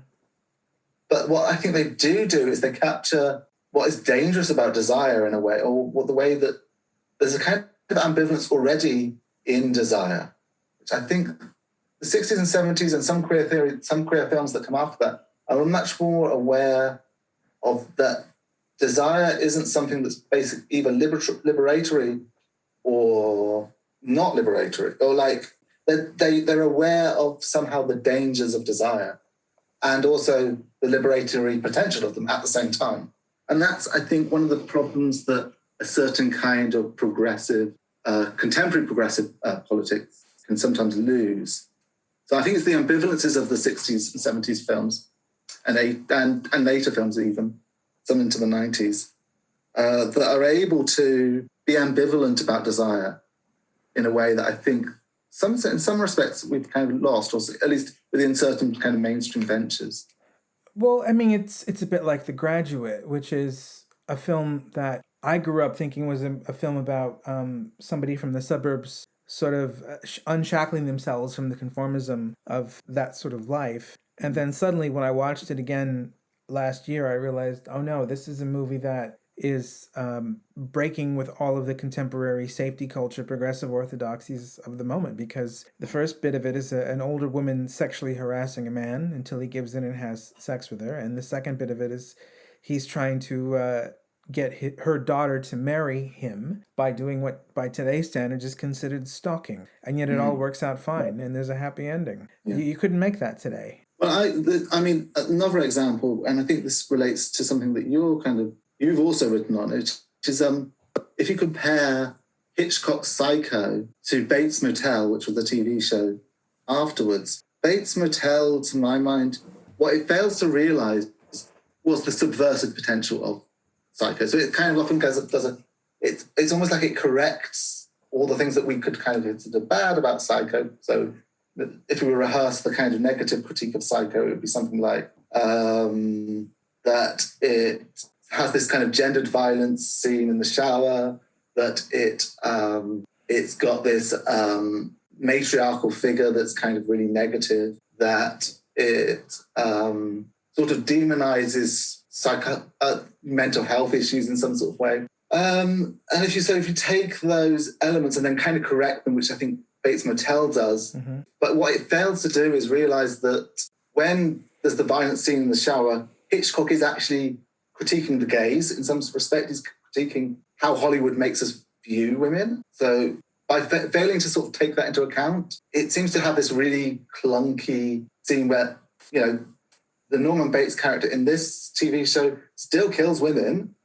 But what I think they do is they capture what is dangerous about desire in a way, or the way that there's a kind of ambivalence already in desire, which I think the 60s and 70s and some queer films that come after that are much more aware of that desire isn't something that's basically either liberatory or not liberatory, or like they're aware of somehow the dangers of desire and also the liberatory potential of them at the same time. And that's, I think, one of the problems that a certain kind of progressive, contemporary progressive politics can sometimes lose. So I think it's the ambivalences of the 60s and 70s films and later films even, some into the 90s, that are able to be ambivalent about desire in a way that I think in some respects we've kind of lost, or at least within certain kind of mainstream ventures. Well, I mean, it's a bit like The Graduate, which is a film that I grew up thinking was a film about somebody from the suburbs sort of unshackling themselves from the conformism of that sort of life. And then suddenly when I watched it again last year, I realized, oh no, this is a movie that is breaking with all of the contemporary safety culture, progressive orthodoxies of the moment, because the first bit of it is an older woman sexually harassing a man until he gives in and has sex with her. And the second bit of it is he's trying to get her daughter to marry him by doing what by today's standards is considered stalking. And yet it all works out fine and there's a happy ending. Yeah. You couldn't make that today. Well, I mean, another example, and I think this relates to something that you've also written on, which is if you compare Hitchcock's Psycho to Bates Motel, which was the TV show afterwards, Bates Motel, to my mind, what it fails to realise was the subversive potential of Psycho. So it kind of often it's almost like it corrects all the things that we could kind of consider bad about Psycho. So if we were to rehearse the kind of negative critique of Psycho, it would be something like that it has this kind of gendered violence scene in the shower, that it's got this matriarchal figure that's kind of really negative, that it sort of demonizes mental health issues in some sort of way. And if you take those elements and then kind of correct them, which I think Bates Motel does, but what it fails to do is realize that when there's the violent scene in the shower, Hitchcock is actually critiquing the gaze. In some respect, he's critiquing how Hollywood makes us view women. So by failing to sort of take that into account, it seems to have this really clunky scene where, the Norman Bates character in this TV show still kills women,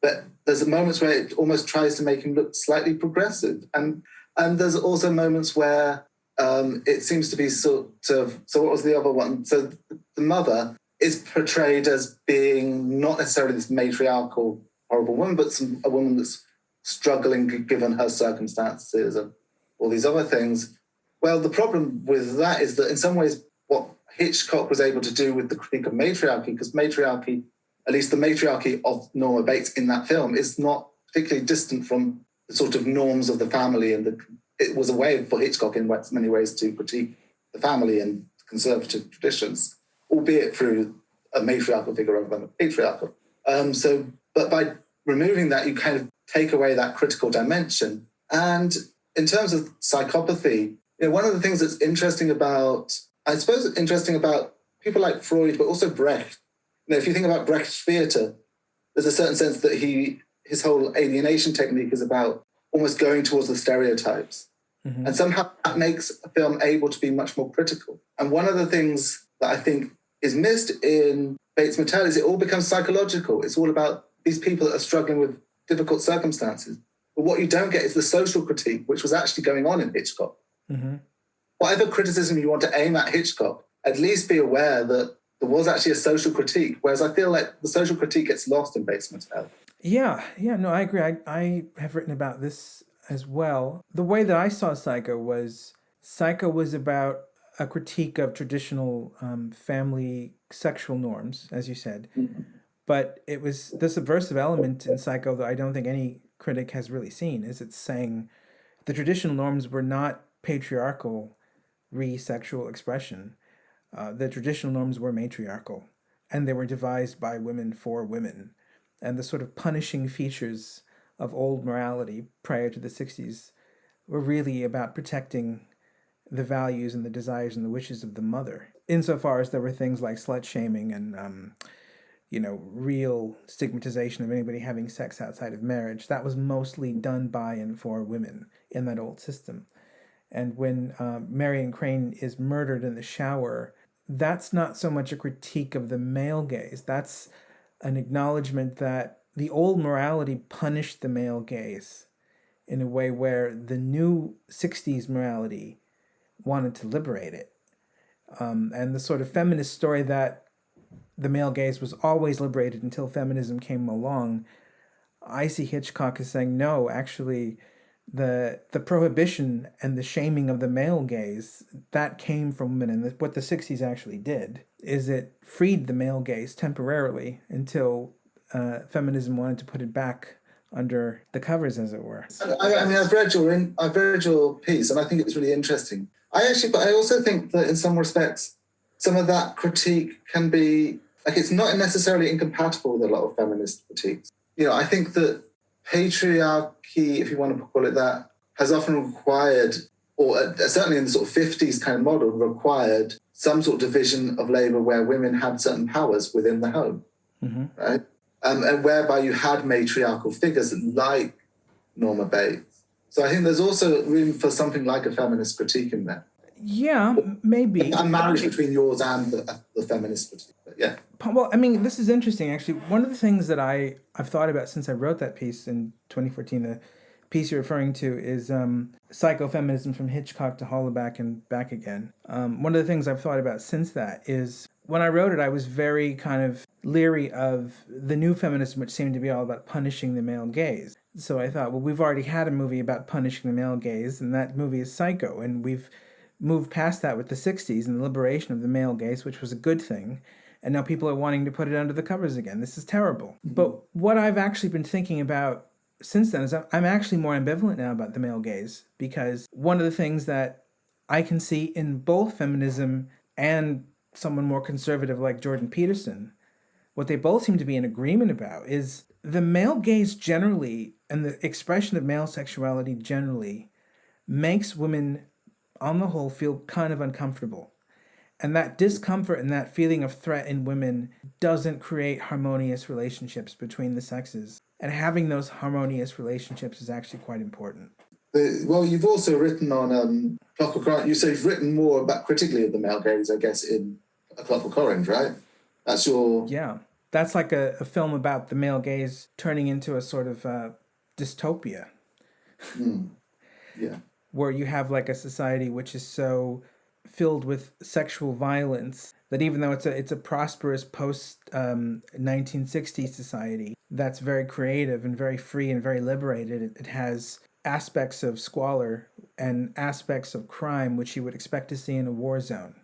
but there's moments where it almost tries to make him look slightly progressive. And there's also moments where it seems to be sort of... So what was the other one? So the mother is portrayed as being not necessarily this matriarchal, horrible woman, but a woman that's struggling given her circumstances and all these other things. Well, the problem with that is that in some ways what Hitchcock was able to do with the critique of matriarchy, because matriarchy, at least the matriarchy of Norma Bates in that film, is not particularly distant from the sort of norms of the family, and it was a way for Hitchcock in many ways to critique the family and conservative traditions, albeit through a matriarchal figure rather than a patriarchal. But by removing that, you kind of take away that critical dimension. And in terms of psychopathy, one of the things that's interesting about people like Freud, but also Brecht. If you think about Brecht's theatre, there's a certain sense that his whole alienation technique is about almost going towards the stereotypes. Mm-hmm. And somehow that makes a film able to be much more critical. And one of the things that I think is missed in Bates Motel is it all becomes psychological. It's all about these people that are struggling with difficult circumstances. But what you don't get is the social critique, which was actually going on in Hitchcock. Mm-hmm. Whatever criticism you want to aim at Hitchcock, at least be aware that there was actually a social critique, whereas I feel like the social critique gets lost in Bates Motel. Yeah, no, I agree. I have written about this as well. The way that I saw Psycho was about a critique of traditional family sexual norms, as you said. Mm-hmm. But it was the subversive element in Psycho that I don't think any critic has really seen, is it's saying the traditional norms were not patriarchal re-sexual expression. The traditional norms were matriarchal, and they were devised by women for women. And the sort of punishing features of old morality prior to the 60s were really about protecting the values and the desires and the wishes of the mother. Insofar as there were things like slut-shaming and, real stigmatization of anybody having sex outside of marriage, that was mostly done by and for women in that old system. And when Marion Crane is murdered in the shower, that's not so much a critique of the male gaze. That's an acknowledgement that the old morality punished the male gaze in a way where the new 60s morality wanted to liberate it. And the sort of feminist story that the male gaze was always liberated until feminism came along, I see Hitchcock as saying, no, actually, the prohibition and the shaming of the male gaze, that came from women. And what the 60s actually did is it freed the male gaze temporarily until feminism wanted to put it back under the covers, as it were. I've read your piece, and I think it's really interesting. But I also think that in some respects, some of that critique can be, it's not necessarily incompatible with a lot of feminist critiques. I think that patriarchy, if you want to call it that, has often required, or certainly in the sort of 50s kind of model, required some sort of division of labour where women had certain powers within the home, mm-hmm. right? And whereby you had matriarchal figures like Norma Bates. So I think there's also room for something like a feminist critique in there. Yeah, maybe. A marriage between yours and the feminist critique. But yeah. Well, this is interesting, actually. One of the things that I've thought about since I wrote that piece in 2014, the piece you're referring to is Psychofeminism from Hitchcock to Hollaback and Back Again. One of the things I've thought about since that is when I wrote it, I was very kind of leery of the new feminism, which seemed to be all about punishing the male gaze. So I thought, well, we've already had a movie about punishing the male gaze, and that movie is Psycho, and we've moved past that with the 60s and the liberation of the male gaze, which was a good thing. And now people are wanting to put it under the covers again. This is terrible. But what I've actually been thinking about since then is I'm actually more ambivalent now about the male gaze, because one of the things that I can see in both feminism and someone more conservative like Jordan Peterson, what they both seem to be in agreement about is the male gaze generally and the expression of male sexuality generally makes women, on the whole, feel kind of uncomfortable. And that discomfort and that feeling of threat in women doesn't create harmonious relationships between the sexes. And having those harmonious relationships is actually quite important. Well, you've also written on Clockwork. You say you've written more about critically of the male gaze, I guess, in A Clockwork Orange, right? That's your... Yeah. That's like a film about the male gaze turning into a sort of dystopia. Yeah. Where you have like a society which is so filled with sexual violence that even though it's a prosperous post 1960s society that's very creative and very free and very liberated, it has aspects of squalor and aspects of crime which you would expect to see in a war zone.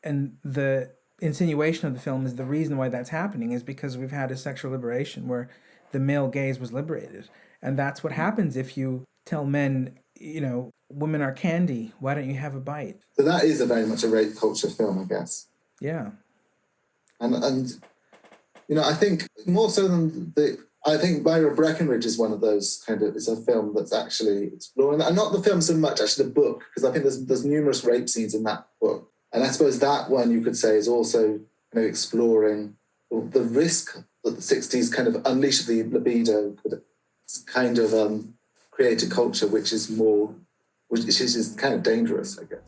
And the insinuation of the film is the reason why that's happening is because we've had a sexual liberation where the male gaze was liberated. And that's what happens if you tell men, women are candy, why don't you have a bite? So that is very much a rape culture film, I guess. Yeah. And I think more so than I think Myra Breckenridge is one of those it's a film that's actually exploring that. And not the film so much, actually the book, because I think there's numerous rape scenes in that book. And I suppose that one you could say is also exploring the risk that the 60s kind of unleashed the libido could kind of create a culture which is kind of dangerous, I guess.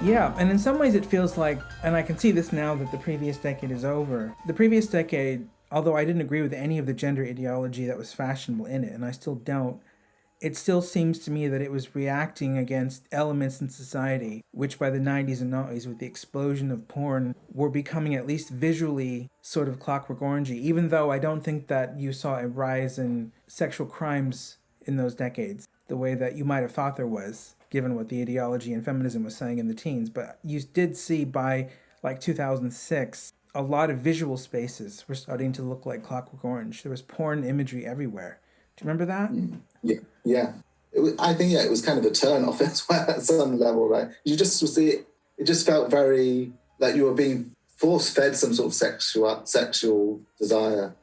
Yeah, and in some ways it feels like, and I can see this now that the previous decade is over, the previous decade, although I didn't agree with any of the gender ideology that was fashionable in it, and I still don't, it still seems to me that it was reacting against elements in society, which by the 90s and 90s, with the explosion of porn, were becoming at least visually sort of Clockwork Orangey, even though I don't think that you saw a rise in sexual crimes in those decades, the way that you might have thought there was, given what the ideology and feminism was saying in the teens. But you did see by like 2006, a lot of visual spaces were starting to look like Clockwork Orange. There was porn imagery everywhere. Do you remember that? Yeah. I think it was kind of a turn off as well at some level, right? You just see it just felt very like you were being force fed some sort of sexual desire,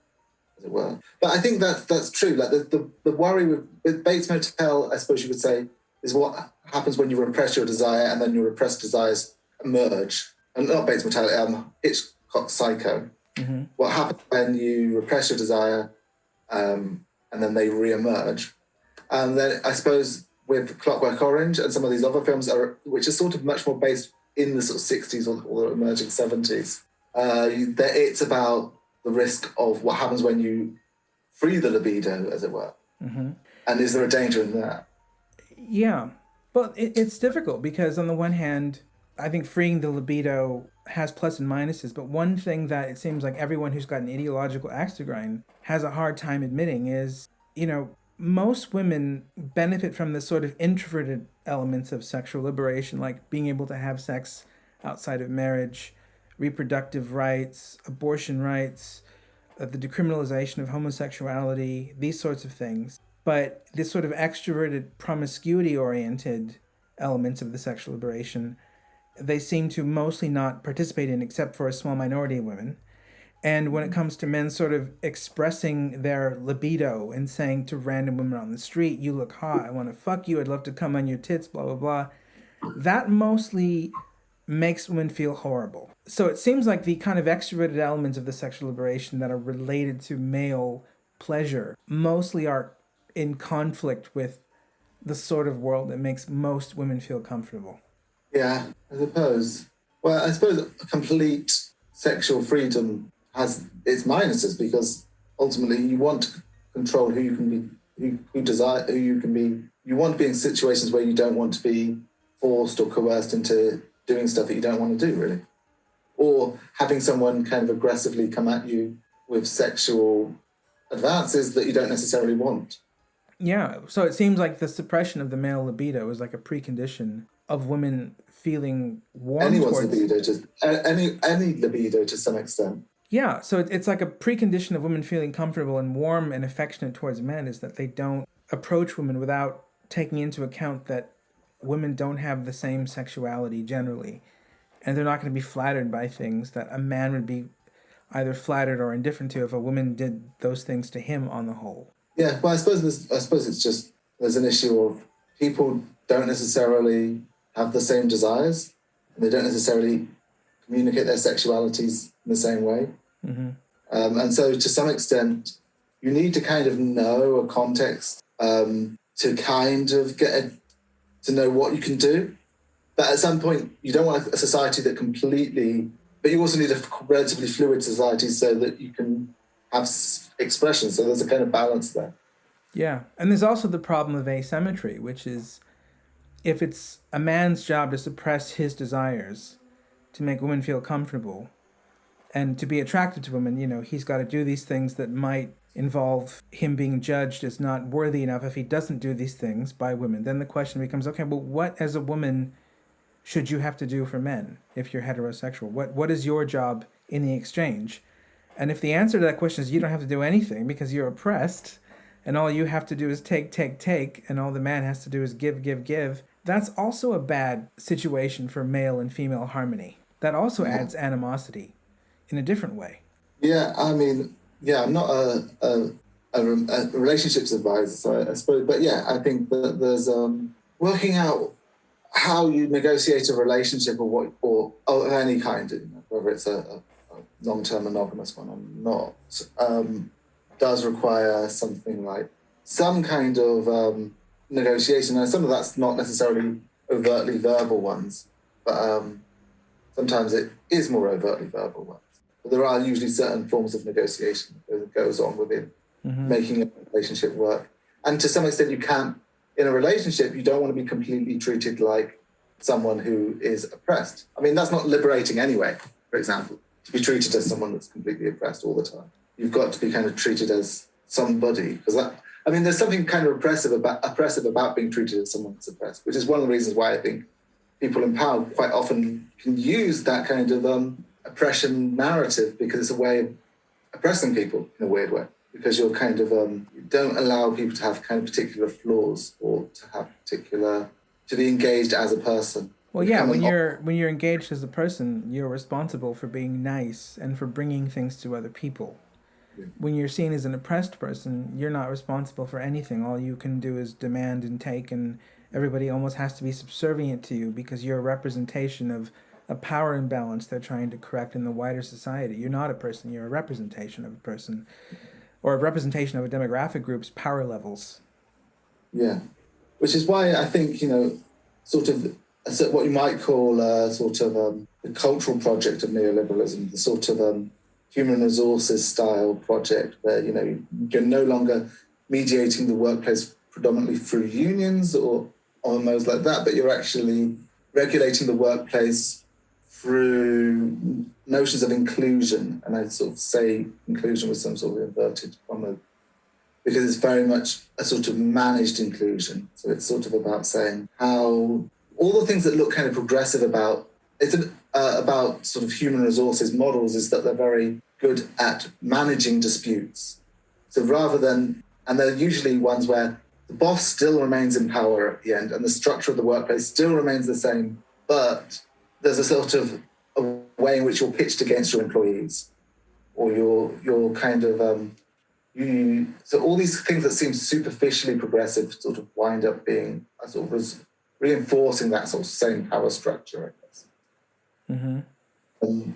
as it were. But I think that's true. Like the worry with Bates Motel, I suppose you could say, is what happens when you repress your desire and then your repressed desires emerge. And not Bates Motel, Hitchcock Psycho. Mm-hmm. What happens when you repress your desire and then they re-emerge? And then I suppose with Clockwork Orange and some of these other films, which are sort of much more based in the sort of 60s or the emerging 70s. It's about the risk of what happens when you free the libido, as it were. Mm-hmm. And is there a danger in that? Yeah. But it's difficult because on the one hand, I think freeing the libido has plus and minuses. But one thing that it seems like everyone who's got an ideological axe to grind has a hard time admitting is, most women benefit from the sort of introverted elements of sexual liberation, like being able to have sex outside of marriage, reproductive rights, abortion rights, the decriminalization of homosexuality, these sorts of things. But this sort of extroverted, promiscuity-oriented elements of the sexual liberation, they seem to mostly not participate in except for a small minority of women. And when it comes to men sort of expressing their libido and saying to random women on the street, you look hot, I want to fuck you, I'd love to come on your tits, blah, blah, blah, that mostly makes women feel horrible. So it seems like the kind of extroverted elements of the sexual liberation that are related to male pleasure mostly are in conflict with the sort of world that makes most women feel comfortable. Yeah, I suppose. Well, I suppose complete sexual freedom has its minuses because ultimately you want to control who you can be, who you can be. You want to be in situations where you don't want to be forced or coerced into doing stuff that you don't want to do, really. Or having someone kind of aggressively come at you with sexual advances that you don't necessarily want. Yeah, so it seems like the suppression of the male libido is like a precondition of women feeling warm Anyone's towards... libido, just any libido to some extent. Yeah, so it's like a precondition of women feeling comfortable and warm and affectionate towards men is that they don't approach women without taking into account that women don't have the same sexuality generally. And they're not going to be flattered by things that a man would be either flattered or indifferent to if a woman did those things to him on the whole. Yeah, well, I suppose it's just there's an issue of people don't necessarily have the same desires, and they don't necessarily communicate their sexualities in the same way. Mm-hmm. And so, to some extent, you need to kind of know a context to kind of to know what you can do. But at some point, you don't want a society that completely... But you also need a relatively fluid society so that you can have expression. So there's a kind of balance there. Yeah. And there's also the problem of asymmetry, which is if it's a man's job to suppress his desires to make women feel comfortable and to be attracted to women, he's got to do these things that might involve him being judged as not worthy enough if he doesn't do these things by women. Then the question becomes, okay, well, what as a woman should you have to do for men if you're heterosexual? What is your job in the exchange? And if the answer to that question is you don't have to do anything because you're oppressed and all you have to do is take, and all the man has to do is give, that's also a bad situation for male and female harmony. That also adds animosity in a different way. Yeah, I mean, I'm not a relationships advisor, so I suppose, but yeah, I think that there's working out how you negotiate a relationship or of any kind, whether it's a long-term monogamous one or not, does require something like some kind of negotiation. And some of that's not necessarily overtly verbal ones, but sometimes it is more overtly verbal ones. But there are usually certain forms of negotiation that goes on within making a relationship work. And to some extent, you can't, in a relationship, you don't want to be completely treated like someone who is oppressed. I mean, that's not liberating anyway, for example, to be treated as someone that's completely oppressed all the time. You've got to be kind of treated as somebody, because there's something kind of oppressive about being treated as someone that's oppressed, which is one of the reasons why I think people in power quite often can use that kind of oppression narrative, because it's a way of oppressing people in a weird way, because you're kind of you don't allow people to have kind of particular flaws or to be engaged as a person. Well, yeah, when you're engaged as a person, you're responsible for being nice and for bringing things to other people. Yeah. When you're seen as an oppressed person, you're not responsible for anything. All you can do is demand and take, and everybody almost has to be subservient to you because you're a representation of a power imbalance they're trying to correct in the wider society. You're not a person, you're a representation of a person, or a representation of a demographic group's power levels. Yeah. which is why I think, sort of what you might call the cultural project of neoliberalism, the sort of human resources style project where, you're no longer mediating the workplace predominantly through unions or almost like that, but you're actually regulating the workplace through notions of inclusion. And I sort of say inclusion with some sort of inverted comma, because it's very much a sort of managed inclusion. So it's sort of about saying how all the things that look kind of progressive about sort of human resources models is that they're very good at managing disputes. So and they're usually ones where the boss still remains in power at the end and the structure of the workplace still remains the same, but there's a sort of a way in which you're pitched against your employees, or you're kind of so all these things that seem superficially progressive sort of wind up being sort of reinforcing that sort of same power structure, I guess. Mm-hmm.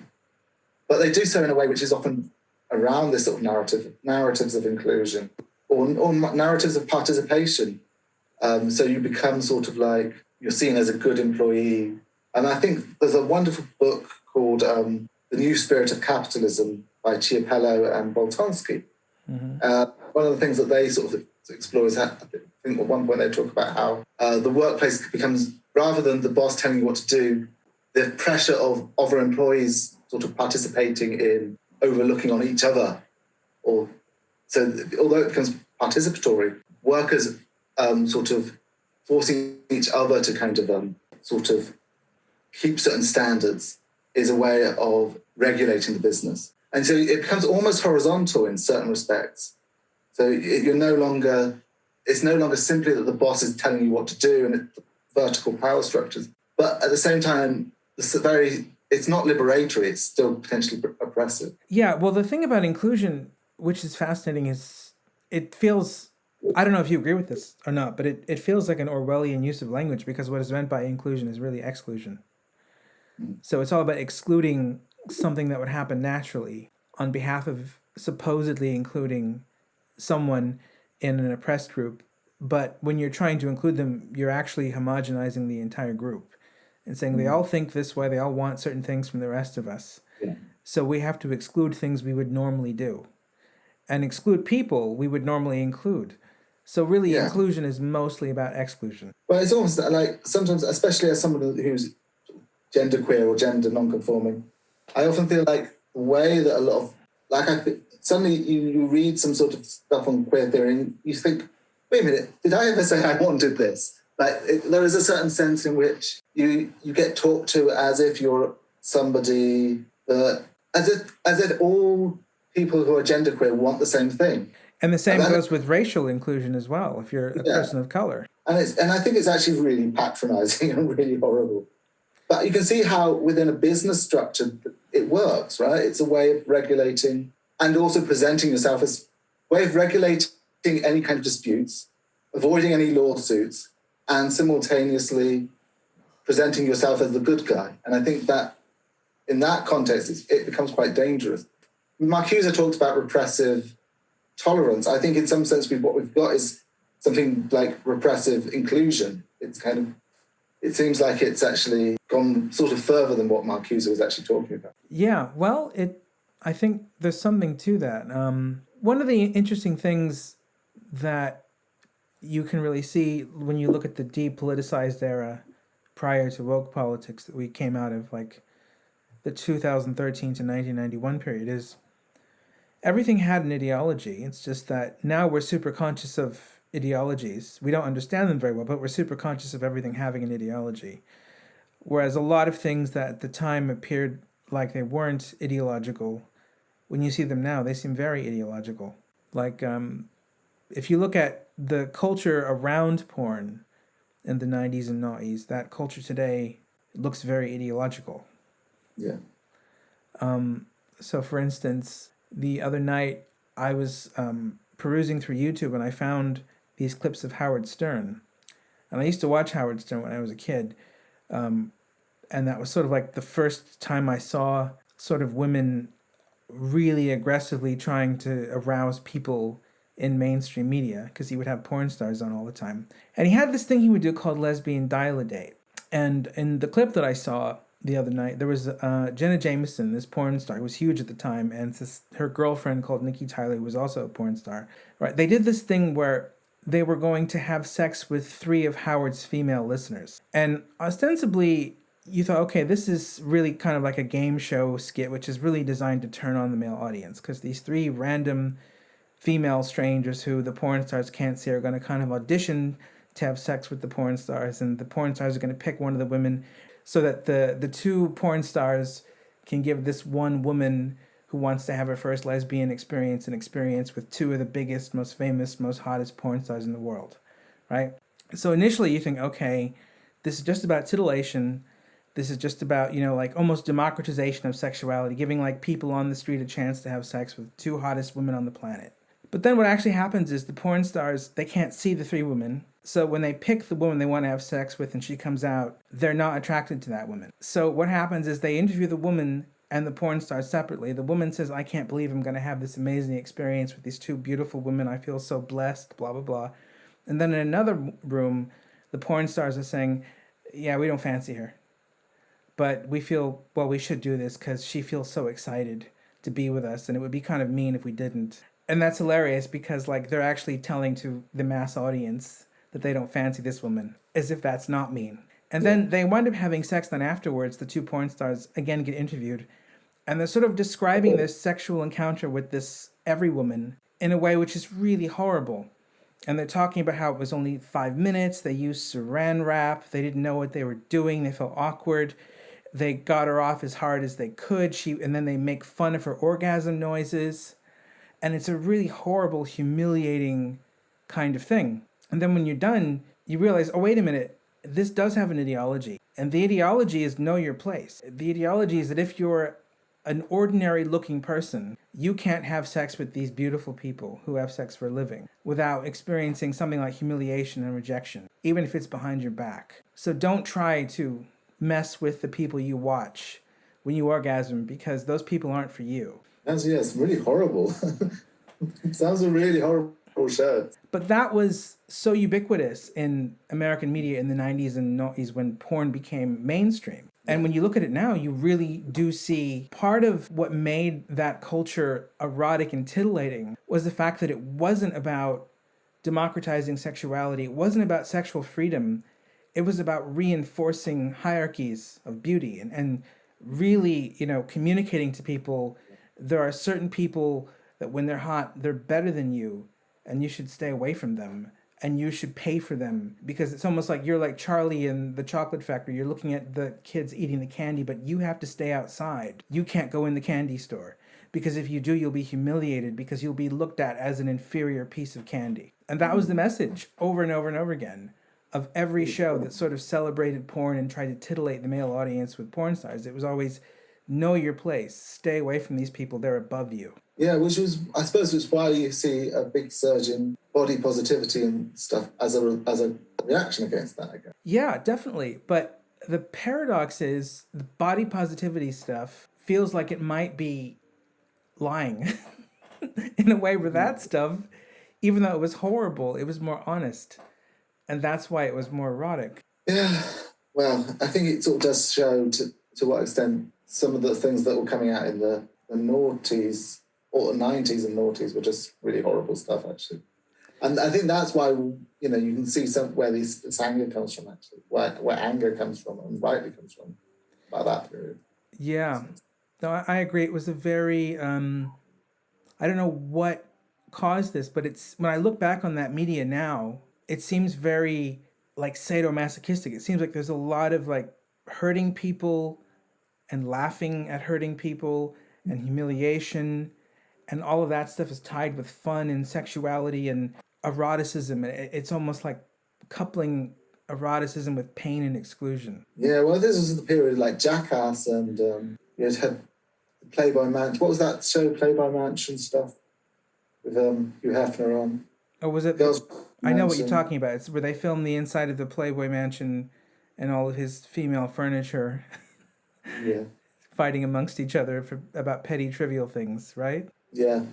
But they do so in a way which is often around this sort of narratives of inclusion or narratives of participation. So you become sort of like, you're seen as a good employee. And I think there's a wonderful book called The New Spirit of Capitalism by Chiapello and Boltanski. Mm-hmm. One of the things that they sort of explore is how, I think at one point they talk about how the workplace becomes, rather than the boss telling you what to do, the pressure of other employees sort of participating in overlooking on each other. So although it becomes participatory, workers sort of forcing each other to kind of sort of keep certain standards is a way of regulating the business. And so it becomes almost horizontal in certain respects. So it's no longer simply that the boss is telling you what to do and it's vertical power structures. But at the same time, it's not liberatory, it's still potentially oppressive. Yeah, well, the thing about inclusion, which is fascinating, is it feels, I don't know if you agree with this or not, but it feels like an Orwellian use of language, because what is meant by inclusion is really exclusion. So it's all about excluding something that would happen naturally on behalf of supposedly including someone in an oppressed group. But when you're trying to include them, you're actually homogenizing the entire group and saying they all think this way, they all want certain things from the rest of us. Yeah. So we have to exclude things we would normally do. And exclude people we would normally include. So really, inclusion is mostly about exclusion. Well, it's almost like sometimes, especially as someone who's genderqueer or gender non-conforming, I often feel like the way that a lot of, suddenly you read some sort of stuff on queer theory and you think, wait a minute, did I ever say I wanted this? There is a certain sense in which you get talked to as if you're somebody that, as if all people who are genderqueer want the same thing. And the same goes with racial inclusion as well, if you're a person of color. And I think it's actually really patronizing and really horrible. But you can see how within a business structure it works, right? It's a way of regulating and also presenting yourself as a way of regulating any kind of disputes, avoiding any lawsuits, and simultaneously presenting yourself as the good guy. And I think that in that context, it becomes quite dangerous. Marcuse talked about repressive tolerance. I think in some sense what we've got is something like repressive inclusion. It seems like it's actually gone sort of further than what Marcuse was actually talking about. Yeah, well, I think there's something to that. One of the interesting things that you can really see when you look at the depoliticized era prior to woke politics that we came out of, like the 2013 to 1991 period, is everything had an ideology. It's just that now we're super conscious of ideologies. We don't understand them very well, but we're super conscious of everything having an ideology. Whereas a lot of things that at the time appeared like they weren't ideological, when you see them now, they seem very ideological. Like, if you look at the culture around porn in the 90s and noughties, that culture today looks very ideological. Yeah. So, for instance, the other night I was perusing through YouTube and I found these clips of Howard Stern. And I used to watch Howard Stern when I was a kid. And that was sort of like the first time I saw sort of women really aggressively trying to arouse people in mainstream media because he would have porn stars on all the time. And he had this thing he would do called lesbian dial-a-date. And in the clip that I saw the other night, there was Jenna Jameson, this porn star, who was huge at the time, and her girlfriend called Nikki Tyler, who was also a porn star. Right? They did this thing where they were going to have sex with 3 of Howard's female listeners. And ostensibly, you thought, okay, this is really kind of like a game show skit, which is really designed to turn on the male audience, because these 3 random female strangers who the porn stars can't see are going to kind of audition to have sex with the porn stars, and the porn stars are going to pick one of the women so that the 2 porn stars can give this one woman who wants to have her first lesbian experience an experience with 2 of the biggest, most famous, most hottest porn stars in the world, right? So initially you think, okay, this is just about titillation. This is just about, like almost democratization of sexuality, giving like people on the street a chance to have sex with 2 hottest women on the planet. But then what actually happens is the porn stars, they can't see the 3 women. So when they pick the woman they want to have sex with and she comes out, they're not attracted to that woman. So what happens is they interview the woman and the porn star separately. The woman says, I can't believe I'm going to have this amazing experience with these 2 beautiful women. I feel so blessed, blah, blah, blah. And then in another room, the porn stars are saying, yeah, we don't fancy her. But we feel, well, we should do this because she feels so excited to be with us. And it would be kind of mean if we didn't. And that's hilarious because like they're actually telling to the mass audience that they don't fancy this woman, as if that's not mean. And then they wind up having sex. Then afterwards, the 2 porn stars again get interviewed. And they're sort of describing this sexual encounter with this every woman in a way which is really horrible. And they're talking about how it was only 5 minutes. They used saran wrap. They didn't know what they were doing. They felt awkward. They got her off as hard as they could. And then they make fun of her orgasm noises. And it's a really horrible, humiliating kind of thing. And then when you're done, you realize, oh, wait a minute, this does have an ideology. And the ideology is know your place. The ideology is that if you're an ordinary looking person, you can't have sex with these beautiful people who have sex for a living without experiencing something like humiliation and rejection, even if it's behind your back. So don't try to mess with the people you watch when you orgasm, because those people aren't for you. It's really horrible. Sounds a really horrible show. But that was so ubiquitous in American media in the 90s and 90s when porn became mainstream. And when you look at it now, you really do see part of what made that culture erotic and titillating was the fact that it wasn't about democratizing sexuality. It wasn't about sexual freedom. It was about reinforcing hierarchies of beauty and really, communicating to people there are certain people that when they're hot, they're better than you, and you should stay away from them, and you should pay for them, because it's almost like you're like Charlie in the chocolate factory. You're looking at the kids eating the candy, but you have to stay outside. You can't go in the candy store, because if you do, you'll be humiliated, because you'll be looked at as an inferior piece of candy. And that was the message over and over and over again of every show that sort of celebrated porn and tried to titillate the male audience with porn stars. It was always, know your place. Stay away from these people. They're above you. Yeah, which was, I suppose, was why you see a big surge in body positivity and stuff as a reaction against that, I guess. Yeah, definitely. But the paradox is the body positivity stuff feels like it might be lying in a way where that stuff, even though it was horrible, it was more honest. And that's why it was more erotic. Yeah, well, I think it sort of does show to what extent some of the things that were coming out in the noughties, or the 90s and noughties, were just really horrible stuff, actually. And I think that's why, you can see where this anger comes from, actually, where anger comes from, and rightly comes from, by that period. Yeah. No, I agree. It was a very, I don't know what caused this, but it's, when I look back on that media now, it seems very, like, sadomasochistic. It seems like there's a lot of, like, hurting people and laughing at hurting people and humiliation, and all of that stuff is tied with fun and sexuality and eroticism. It's almost like coupling eroticism with pain and exclusion. Yeah, well, this was the period like Jackass, and you had Playboy Mansion. What was that show, Playboy Mansion stuff, with Hugh Hefner on? Oh, was it? I know what you're talking about. It's where they filmed the inside of the Playboy Mansion and all of his female furniture. Yeah. Fighting amongst each other about petty, trivial things, right? Yeah.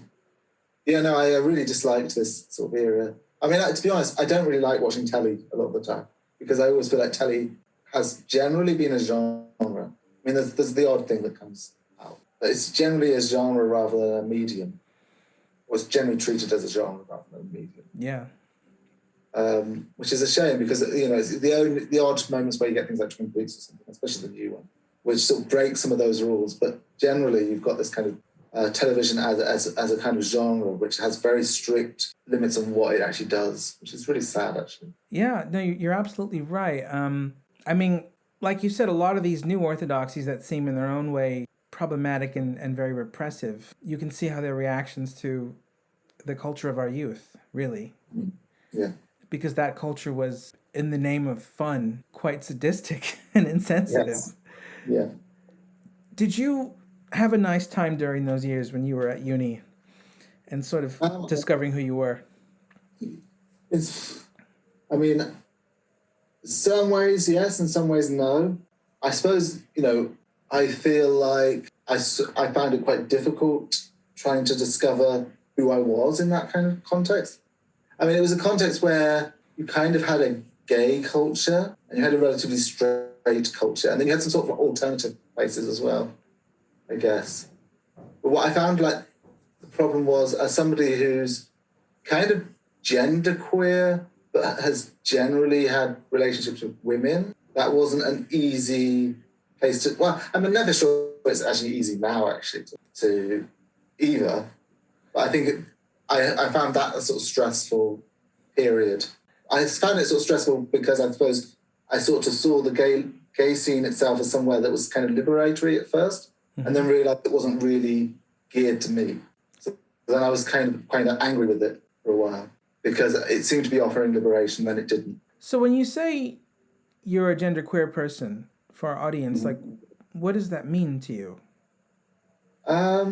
Yeah, no, I really disliked this sort of era. I mean, to be honest, I don't really like watching telly a lot of the time because I always feel like telly has generally been a genre. I mean, there's the odd thing that comes out, but it's generally a genre rather than a medium. Or it's generally treated as a genre rather than a medium. Yeah. Which is a shame because, you know, it's the odd moments where you get things like Twin Peaks or something, especially the new one, which sort of breaks some of those rules. But generally, you've got this kind of television as a kind of genre, which has very strict limits on what it actually does, which is really sad, actually. Yeah, no, you're absolutely right. I mean, like you said, a lot of these new orthodoxies that seem in their own way problematic and very repressive, you can see how they're reactions to the culture of our youth, really. Yeah. Because that culture was, in the name of fun, quite sadistic and insensitive. Yes. Yeah. Did you have a nice time during those years when you were at uni and sort of discovering who you were? I mean, some ways yes, in some ways no. I suppose, you know, I feel like I found it quite difficult trying to discover who I was in that kind of context. I mean, it was a context where you kind of had a gay culture and you had a relatively straight culture, and then you had some sort of alternative places as well, I guess. But what I found, like, the problem was, as somebody who's kind of genderqueer but has generally had relationships with women, that wasn't an easy place to... Well, I'm never sure it's actually easy now, actually, to either. But I think I found that a sort of stressful period. I found it sort of stressful because I suppose I sort of saw the gay scene itself as somewhere that was kind of liberatory at first, and then realised it wasn't really geared to me. So then I was kind of angry with it for a while because it seemed to be offering liberation, then it didn't. So when you say you're a genderqueer person, for our audience, like, what does that mean to you? I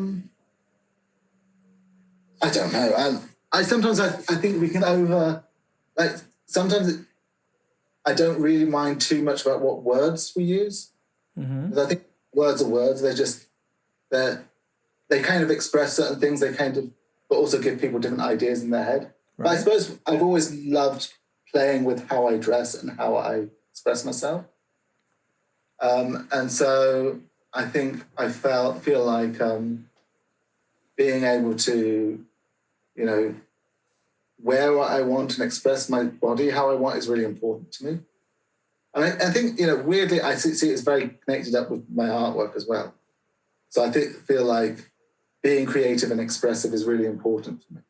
don't know. I sometimes I think we can sometimes I don't really mind too much about what words we use. Because I think words are words. They kind of express certain things. But also give people different ideas in their head. Right. But I suppose I've always loved playing with how I dress and how I express myself. And so I think I feel like being able to, you know, wear what I want and express my body how I want is really important to me. And I think, you know, weirdly, I see it's very connected up with my artwork as well. So I feel like being creative and expressive is really important for me.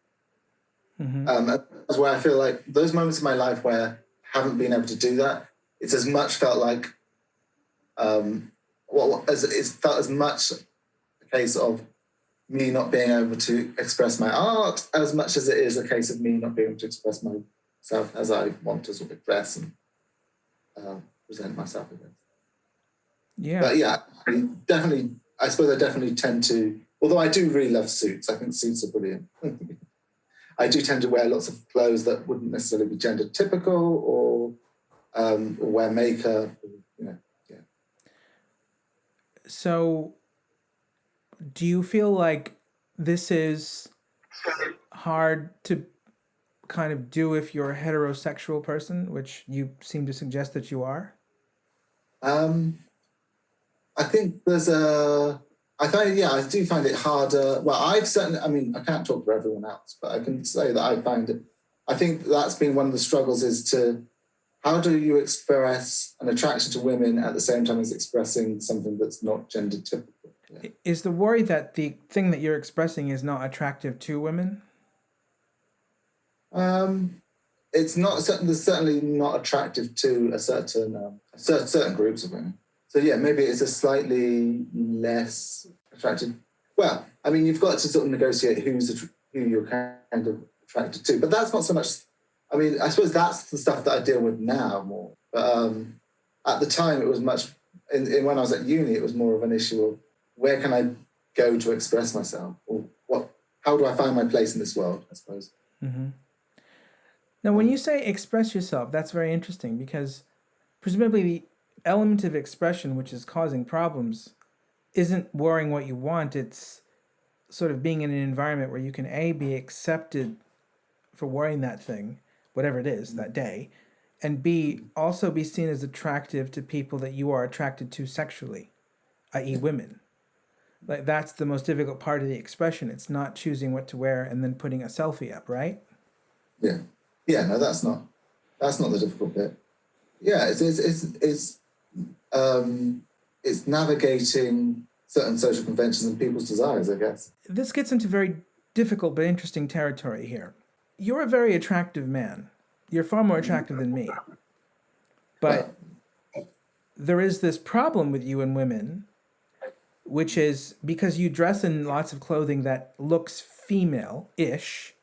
That's why I feel like those moments in my life where I haven't been able to do that, it's as much felt like, it's felt as much a case of me not being able to express my art as much as it is a case of me not being able to express myself as I want to sort of dress and present myself against. Yeah. But yeah, I suppose I definitely tend to, although I do really love suits, I think suits are brilliant. I do tend to wear lots of clothes that wouldn't necessarily be gender typical or wear makeup, you know, yeah. So do you feel like this is hard to kind of do if you're a heterosexual person, which you seem to suggest that you are? I think I do find it harder. Well, I can't talk for everyone else, but I can say that I find it, I think that's been one of the struggles is to, how do you express an attraction to women at the same time as expressing something that's not gender typical? Yeah. Is the worry that the thing that you're expressing is not attractive to women? It's not, there's certainly not attractive to a certain groups of women. So yeah, maybe it's a slightly less attractive. Well, I mean, you've got to sort of negotiate who you're kind of attracted to, but that's not so much. I mean, I suppose that's the stuff that I deal with now more. But at the time, it was much. When I was at uni, it was more of an issue of where can I go to express myself, or how do I find my place in this world? I suppose. Mm-hmm. Now, when you say express yourself, that's very interesting because presumably the element of expression which is causing problems isn't wearing what you want, it's sort of being in an environment where you can A, be accepted for wearing that thing, whatever it is, that day, and B, also be seen as attractive to people that you are attracted to sexually, i.e. women. Like, that's the most difficult part of the expression. It's not choosing what to wear and then putting a selfie up, right? Yeah. Yeah, no, that's not the difficult bit. Yeah, it's navigating certain social conventions and people's desires, I guess. This gets into very difficult but interesting territory here. You're a very attractive man. You're far more attractive than me. But there is this problem with you and women, which is because you dress in lots of clothing that looks female-ish,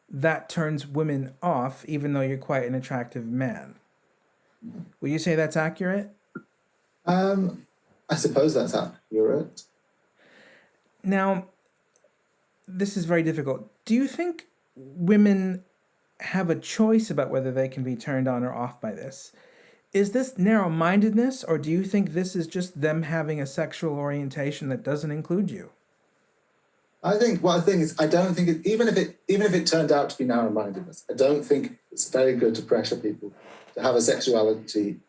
that turns women off, even though you're quite an attractive man. Will you say that's accurate? I suppose that's accurate. Now, this is very difficult. Do you think women have a choice about whether they can be turned on or off by this? Is this narrow-mindedness, or do you think this is just them having a sexual orientation that doesn't include you? I think is I don't think it, even if it turned out to be narrow-mindedness, I don't think it's very good to pressure people to have a sexuality.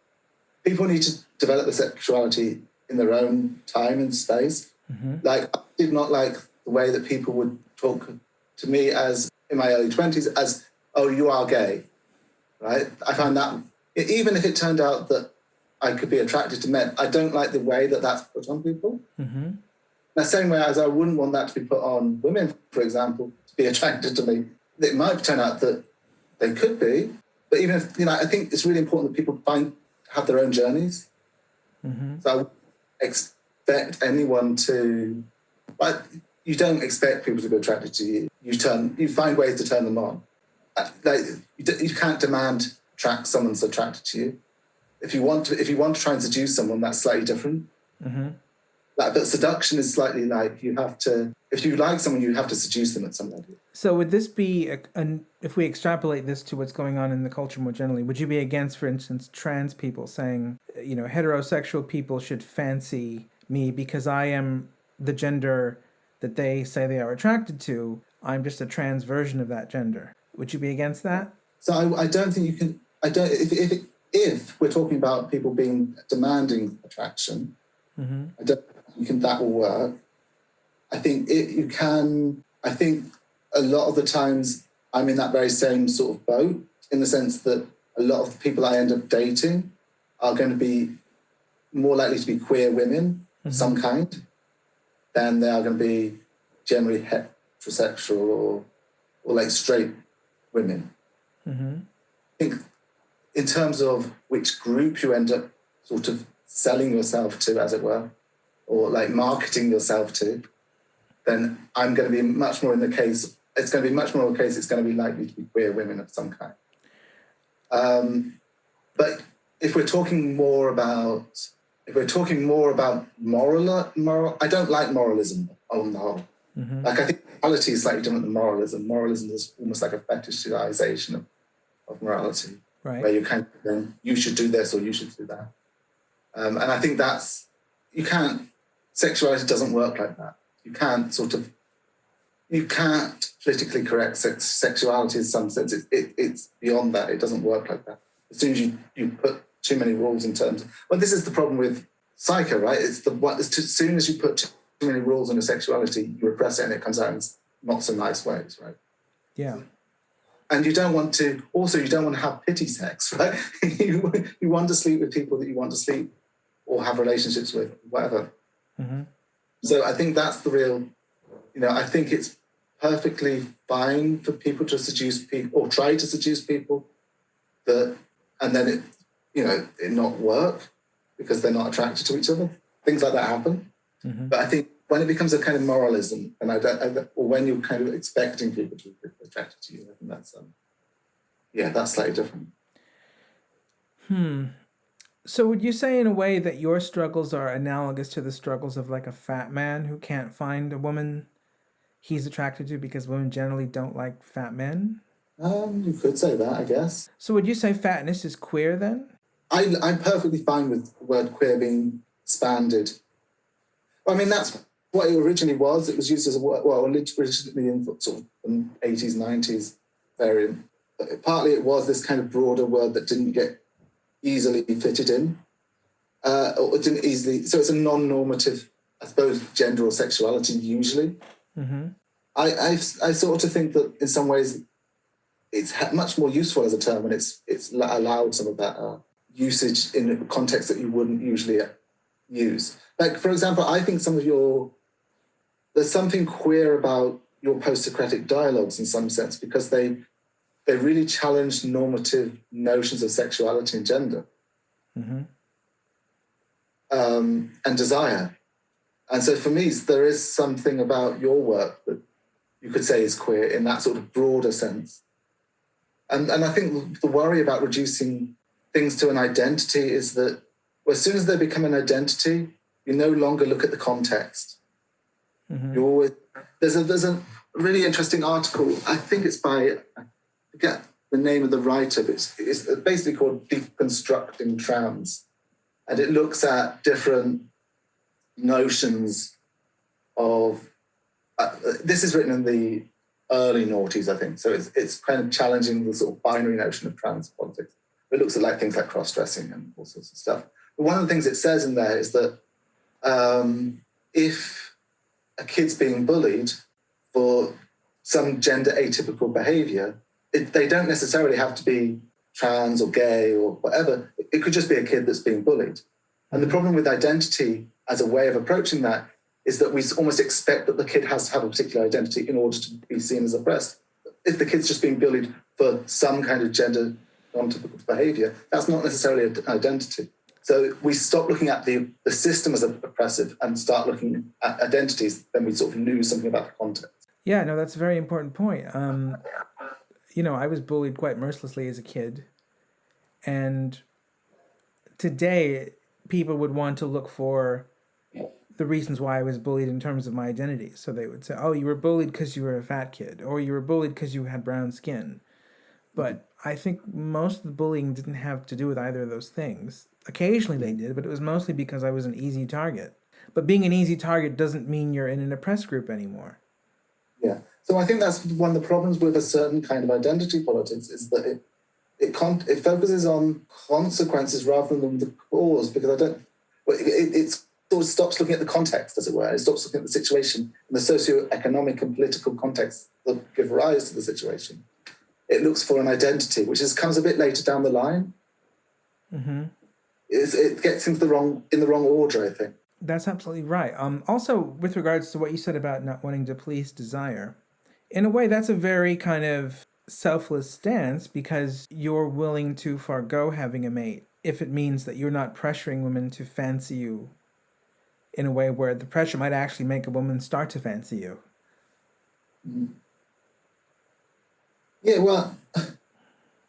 People need to develop the sexuality in their own time and space. Mm-hmm. Like, I did not like the way that people would talk to me as in my early 20s as, oh, you are gay, right? I find that, even if it turned out that I could be attracted to men, I don't like the way that that's put on people. Mm-hmm. The same way as I wouldn't want that to be put on women, for example, to be attracted to me. It might turn out that they could be, but even if, I think it's really important that people have their own journeys. Mm-hmm. So I wouldn't expect anyone to, but you don't expect people to be attracted to you. You find ways to turn them on. You can't demand someone's attracted to you. If you want to try and seduce someone, that's slightly different. Mm-hmm. But seduction is slightly like if you like someone, you have to seduce them at some level. So would this be, if we extrapolate this to what's going on in the culture more generally, would you be against, for instance, trans people saying, heterosexual people should fancy me because I am the gender that they say they are attracted to? I'm just a trans version of that gender. Would you be against that? So I don't think you can. I don't. If we're talking about people demanding attraction, mm-hmm. I don't think that will work. I think you can. I think a lot of the times I'm in that very same sort of boat, in the sense that a lot of the people I end up dating are going to be more likely to be queer women of some kind than they are going to be generally heterosexual or like straight women. Mm-hmm. I think in terms of which group you end up sort of selling yourself to, as it were, or like marketing yourself to, then I'm going to be much more in the case. It's going to be much more of a case. It's going to be likely to be queer women of some kind. But if we're talking more about moral, I don't like moralism on the whole. Mm-hmm. Like, I think morality is slightly different than moralism. Moralism is almost like a fetishization of morality, right? Where you kind of go, you should do this or you should do that. And I think sexuality doesn't work like that. You can't politically correct sexuality in some sense. It's beyond that. It doesn't work like that. As soon as you put too many rules in terms of, well, this is the problem with psycho, right? As soon as you put too many rules on your sexuality, you repress it and it comes out in not so nice ways, right? Yeah. And you don't want to have pity sex, right? you want to sleep with people that you want to sleep or have relationships with, whatever. Mm-hmm. So I think that's the real, I think it's perfectly fine for people to seduce people or try to seduce people and then it not work because they're not attracted to each other. Things like that happen. Mm-hmm. But I think when it becomes a kind of moralism, or when you're kind of expecting people to be attracted to you, I think that's slightly different. So would you say in a way that your struggles are analogous to the struggles of like a fat man who can't find a woman he's attracted to because women generally don't like fat men? You could say that, I guess. So would you say fatness is queer then? I'm perfectly fine with the word queer being expanded. I mean, that's what it originally was. It was used as a word, well, originally in sort of an 80s, 90s variant. But partly it was this kind of broader word that didn't get easily fitted in, or it didn't easily. So it's a non-normative, I suppose, gender or sexuality usually. Mm-hmm. I sort of think that in some ways it's much more useful as a term when it's allowed some of that usage in a context that you wouldn't usually use. Like, for example, I think there's something queer about your post-Socratic dialogues in some sense, because they really challenge normative notions of sexuality and gender, mm-hmm. And desire. And so for me, there is something about your work that you could say is queer in that sort of broader sense. And I think the worry about reducing things to an identity is that as soon as they become an identity, you no longer look at the context. Mm-hmm. You always there's a really interesting article. I think it's by, I forget the name of the writer, but it's basically called Deconstructing Trans, and it looks at different notions of. This is written in the early noughties, I think. So it's kind of challenging the sort of binary notion of trans politics. It looks at things like cross-dressing and all sorts of stuff. But one of the things it says in there is that if a kid's being bullied for some gender atypical behaviour, they don't necessarily have to be trans or gay or whatever. It could just be a kid that's being bullied. And the problem with identity as a way of approaching that is that we almost expect that the kid has to have a particular identity in order to be seen as oppressed. If the kid's just being bullied for some kind of gender non-typical behaviour, that's not necessarily an identity. So we stop looking at the system as oppressive and start looking at identities, then we sort of lose something about the context. Yeah, no, that's a very important point. I was bullied quite mercilessly as a kid. And today, people would want to look for the reasons why I was bullied in terms of my identity. So they would say, oh, you were bullied because you were a fat kid, or you were bullied because you had brown skin. But I think most of the bullying didn't have to do with either of those things. Occasionally they did, but it was mostly because I was an easy target. But being an easy target doesn't mean you're in an oppressed group anymore. Yeah. So I think that's one of the problems with a certain kind of identity politics, is that it focuses on consequences rather than the cause, because it sort of stops looking at the context, as it were. It stops looking at the situation and the socio-economic and political context that give rise to the situation. It looks for an identity, which comes a bit later down the line. Mm-hmm. It gets in the wrong order, I think. That's absolutely right. Also, with regards to what you said about not wanting to please desire, in a way, that's a very kind of selfless stance, because you're willing to forego having a mate if it means that you're not pressuring women to fancy you in a way where the pressure might actually make a woman start to fancy you. Mm. Yeah, well,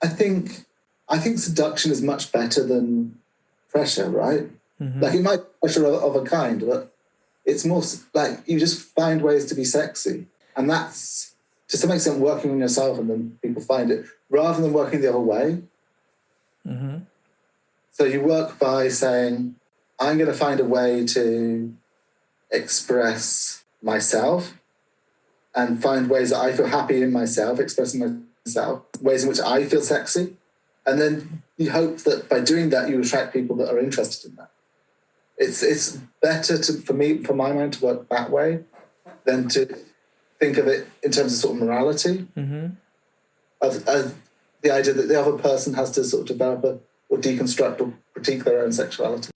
I think seduction is much better than pressure, right? Mm-hmm. Like, it might be pressure of a kind, but it's more like you just find ways to be sexy. And that's, to some extent, working on yourself, and then people find it, rather than working the other way. Mm-hmm. So you work by saying, I'm going to find a way to express myself and find ways that I feel happy in myself, expressing myself, ways in which I feel sexy. And then you hope that by doing that, you attract people that are interested in that. It's better for my mind, to work that way than to think of it in terms of sort of morality. Mm-hmm. Of the idea that the other person has to sort of develop or deconstruct or critique their own sexuality.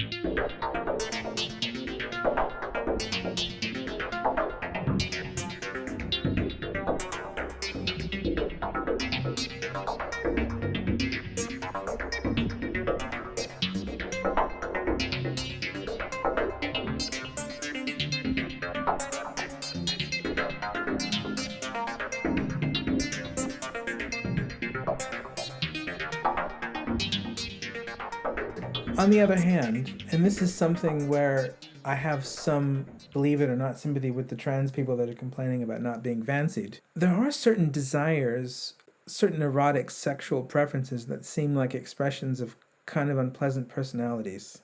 On the other hand, and this is something where I have some, believe it or not, sympathy with the trans people that are complaining about not being fancied, there are certain desires, certain erotic sexual preferences that seem like expressions of kind of unpleasant personalities.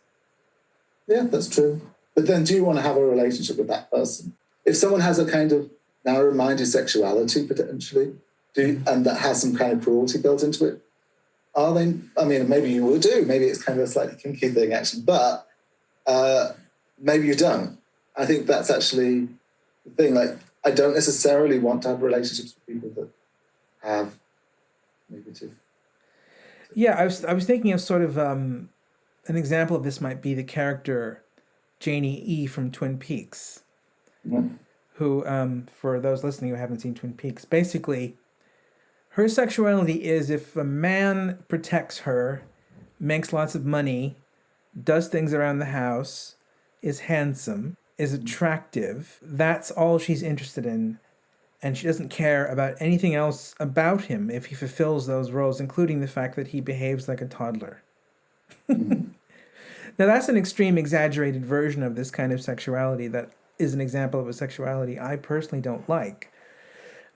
Yeah, that's true. But then do you want to have a relationship with that person? If someone has a kind of narrow-minded sexuality, potentially, and that has some kind of cruelty built into it, are they, I mean, maybe you will do. Maybe it's kind of a slightly kinky thing, actually. But maybe you don't. I think that's actually the thing. Like, I don't necessarily want to have relationships with people that have negative. Yeah, I was thinking of sort of an example of this might be the character Janie E. from Twin Peaks, who, for those listening who haven't seen Twin Peaks, basically her sexuality is if a man protects her, makes lots of money, does things around the house, is handsome, is attractive, that's all she's interested in. And she doesn't care about anything else about him if he fulfills those roles, including the fact that he behaves like a toddler. Now, that's an extreme, exaggerated version of this kind of sexuality that is an example of a sexuality I personally don't like.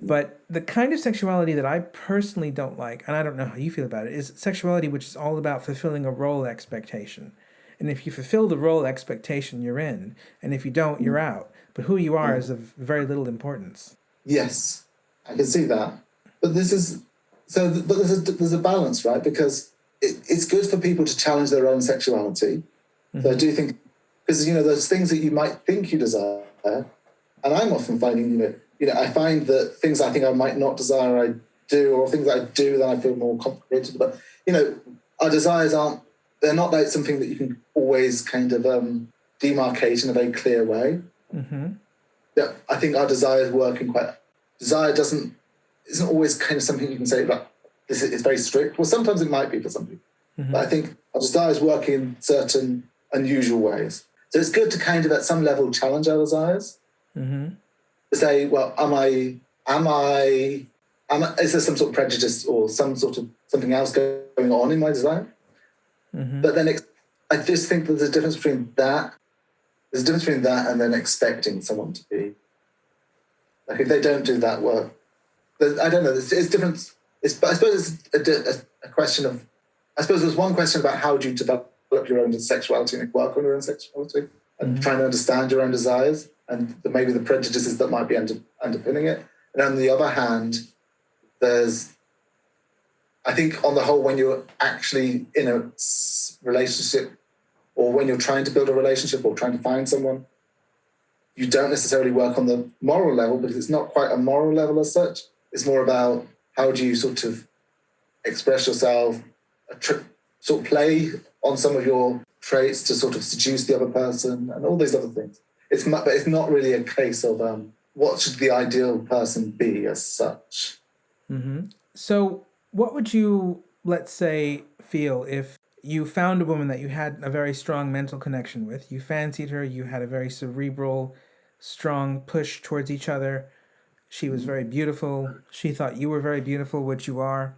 But the kind of sexuality that I personally don't like, and I don't know how you feel about it, is sexuality which is all about fulfilling a role expectation. And if you fulfill the role expectation, you're in. And if you don't, you're out. But who you are is of very little importance. Yes, I can see that. But there's a balance, right? Because it's good for people to challenge their own sexuality. Mm-hmm. So I do think, because, those things that you might think you desire, and I'm often finding, I find that things I think I might not desire, I do, or things I do, then I feel more complicated. But, our desires they're not like something that you can always kind of demarcate in a very clear way. Mm-hmm. Yeah, I think our desires work in desire isn't always kind of something you can say, like, this is very strict. Well, sometimes it might be for some people. Mm-hmm. But I think our desires work in certain unusual ways. So it's good to kind of at some level challenge our desires. Mm-hmm. To say, well, is there some sort of prejudice or some sort of something else going on in my desire? Mm-hmm. But then I just think there's a difference between that. There's a difference between that and then expecting someone to be. Like, if they don't do that work, I don't know. It's different. But I suppose it's a question of. I suppose there's one question about how do you develop your own sexuality and work on your own sexuality and trying to understand your own desires and maybe the prejudices that might be underpinning it. And on the other hand, I think on the whole, when you're actually in a relationship or when you're trying to build a relationship or trying to find someone, you don't necessarily work on the moral level because it's not quite a moral level as such. It's more about how do you sort of express yourself, sort of play on some of your traits to sort of seduce the other person and all these other things. But it's not really a case of what should the ideal person be as such. Mm-hmm. So what would you, let's say, feel if you found a woman that you had a very strong mental connection with, you fancied her, you had a very cerebral, strong push towards each other, she was very beautiful, she thought you were very beautiful, which you are,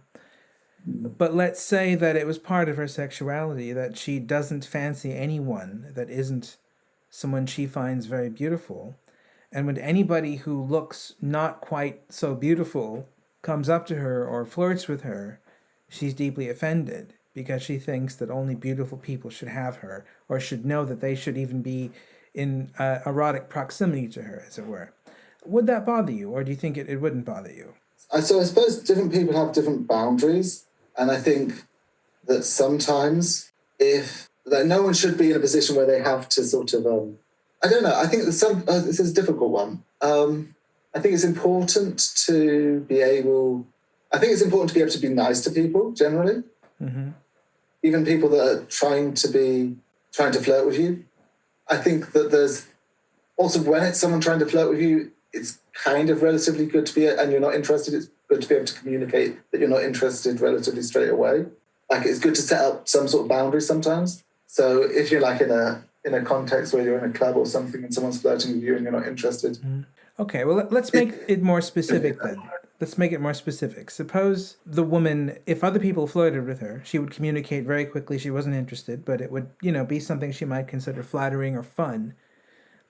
but let's say that it was part of her sexuality that she doesn't fancy anyone that isn't someone she finds very beautiful, and when anybody who looks not quite so beautiful comes up to her or flirts with her, she's deeply offended because she thinks that only beautiful people should have her or should know that they should even be in erotic proximity to her, as it were. Would that bother you, or do you think it wouldn't bother you? So I suppose different people have different boundaries, and I think that sometimes that no one should be in a position where they have to sort of, I don't know, I think this is a difficult one. I think it's important to be able to be nice to people generally, mm-hmm. Even people that are trying to flirt with you. I think that there's also when it's someone trying to flirt with you, it's kind of relatively good to be, and you're not interested, it's good to be able to communicate that you're not interested relatively straight away. Like, it's good to set up some sort of boundaries sometimes. So if you're like in a context where you're in a club or something and someone's flirting with you and you're not interested. Mm-hmm. Okay, well, let's make it more specific then. Let's make it more specific. Suppose the woman, if other people flirted with her, she would communicate very quickly she wasn't interested, but it would, be something she might consider flattering or fun.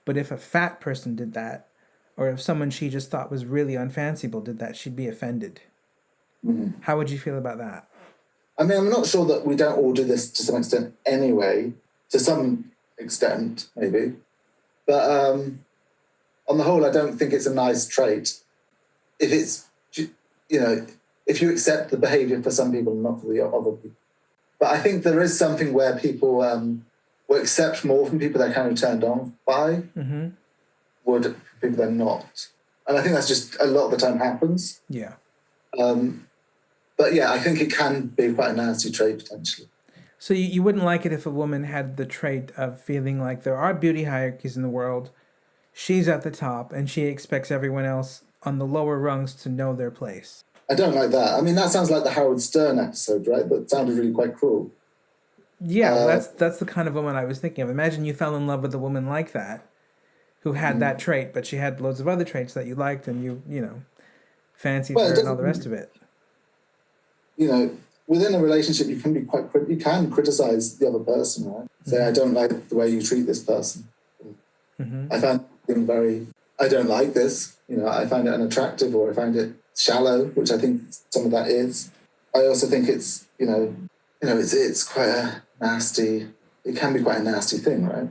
But if a fat person did that, or if someone she just thought was really unfanciable did that, she'd be offended. Mm-hmm. How would you feel about that? I mean, I'm not sure that we don't all do this to some extent anyway, to some extent, maybe. But on the whole, I don't think it's a nice trait. If it's, if you accept the behaviour for some people and not for the other people. But I think there is something where people will accept more from people they're kind of turned on by, would people they're not. And I think that's just a lot of the time happens. Yeah. But yeah, I think it can be quite a nasty trait potentially. So you wouldn't like it if a woman had the trait of feeling like there are beauty hierarchies in the world, she's at the top, and she expects everyone else on the lower rungs to know their place. I don't like that. I mean, that sounds like the Howard Stern episode, right? That sounded really quite cruel. Yeah, that's the kind of woman I was thinking of. Imagine you fell in love with a woman like that, who had that trait, but she had loads of other traits that you liked and you fancied her and all the rest of it. Within a relationship, you can be you can criticize the other person, right? Say, I don't like the way you treat this person. I find it I don't like this. I find it unattractive, or I find it shallow, which I think some of that is. I also think it's, it's quite a nasty. It can be quite a nasty thing, right?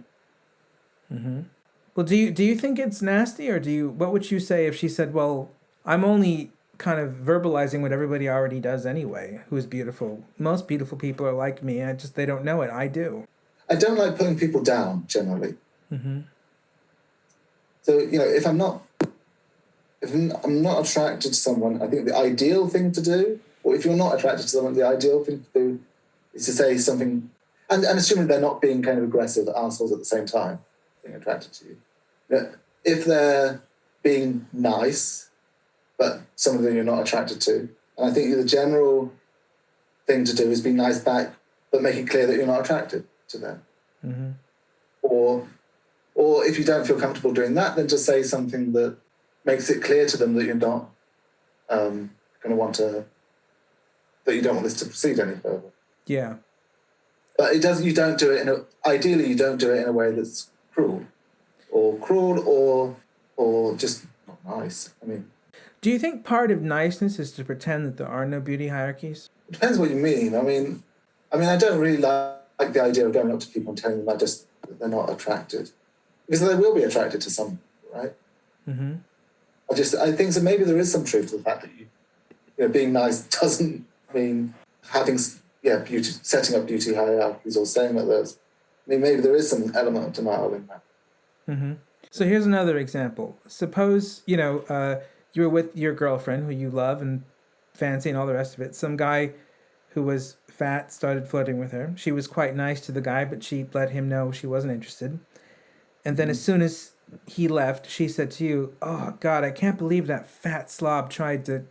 Well, do you think it's nasty, or what would you say if she said, well, I'm only kind of verbalizing what everybody already does anyway, who's beautiful. Most beautiful people are like me. They don't know it. I do. I don't like putting people down, generally. So, if I'm not attracted to someone, I think the ideal thing to do, or if you're not attracted to someone, the ideal thing to do is to say something, and assuming they're not being kind of aggressive assholes at the same time, being attracted to you. If they're being nice, but some of them you're not attracted to, and I think the general thing to do is be nice back, but make it clear that you're not attracted to them. Or if you don't feel comfortable doing that, then just say something that makes it clear to them that you're not going to want to, that you don't want this to proceed any further. Yeah. But you don't do it ideally you don't do it in a way that's cruel or just not nice. I mean, do you think part of niceness is to pretend that there are no beauty hierarchies? It depends what you mean. I mean, I don't really like the idea of going up to people and telling them that they're not attracted, because they will be attracted to some, right? I think so. Maybe there is some truth to the fact that being nice doesn't mean having setting up beauty hierarchies or saying that there's. I mean, maybe there is some element of denial in that. So here's another example. Suppose you're with your girlfriend who you love and fancy and all the rest of it. Some guy who was fat started flirting with her. She was quite nice to the guy, but she let him know she wasn't interested. And then as soon as he left, she said to you, "Oh, God, I can't believe that fat slob tried to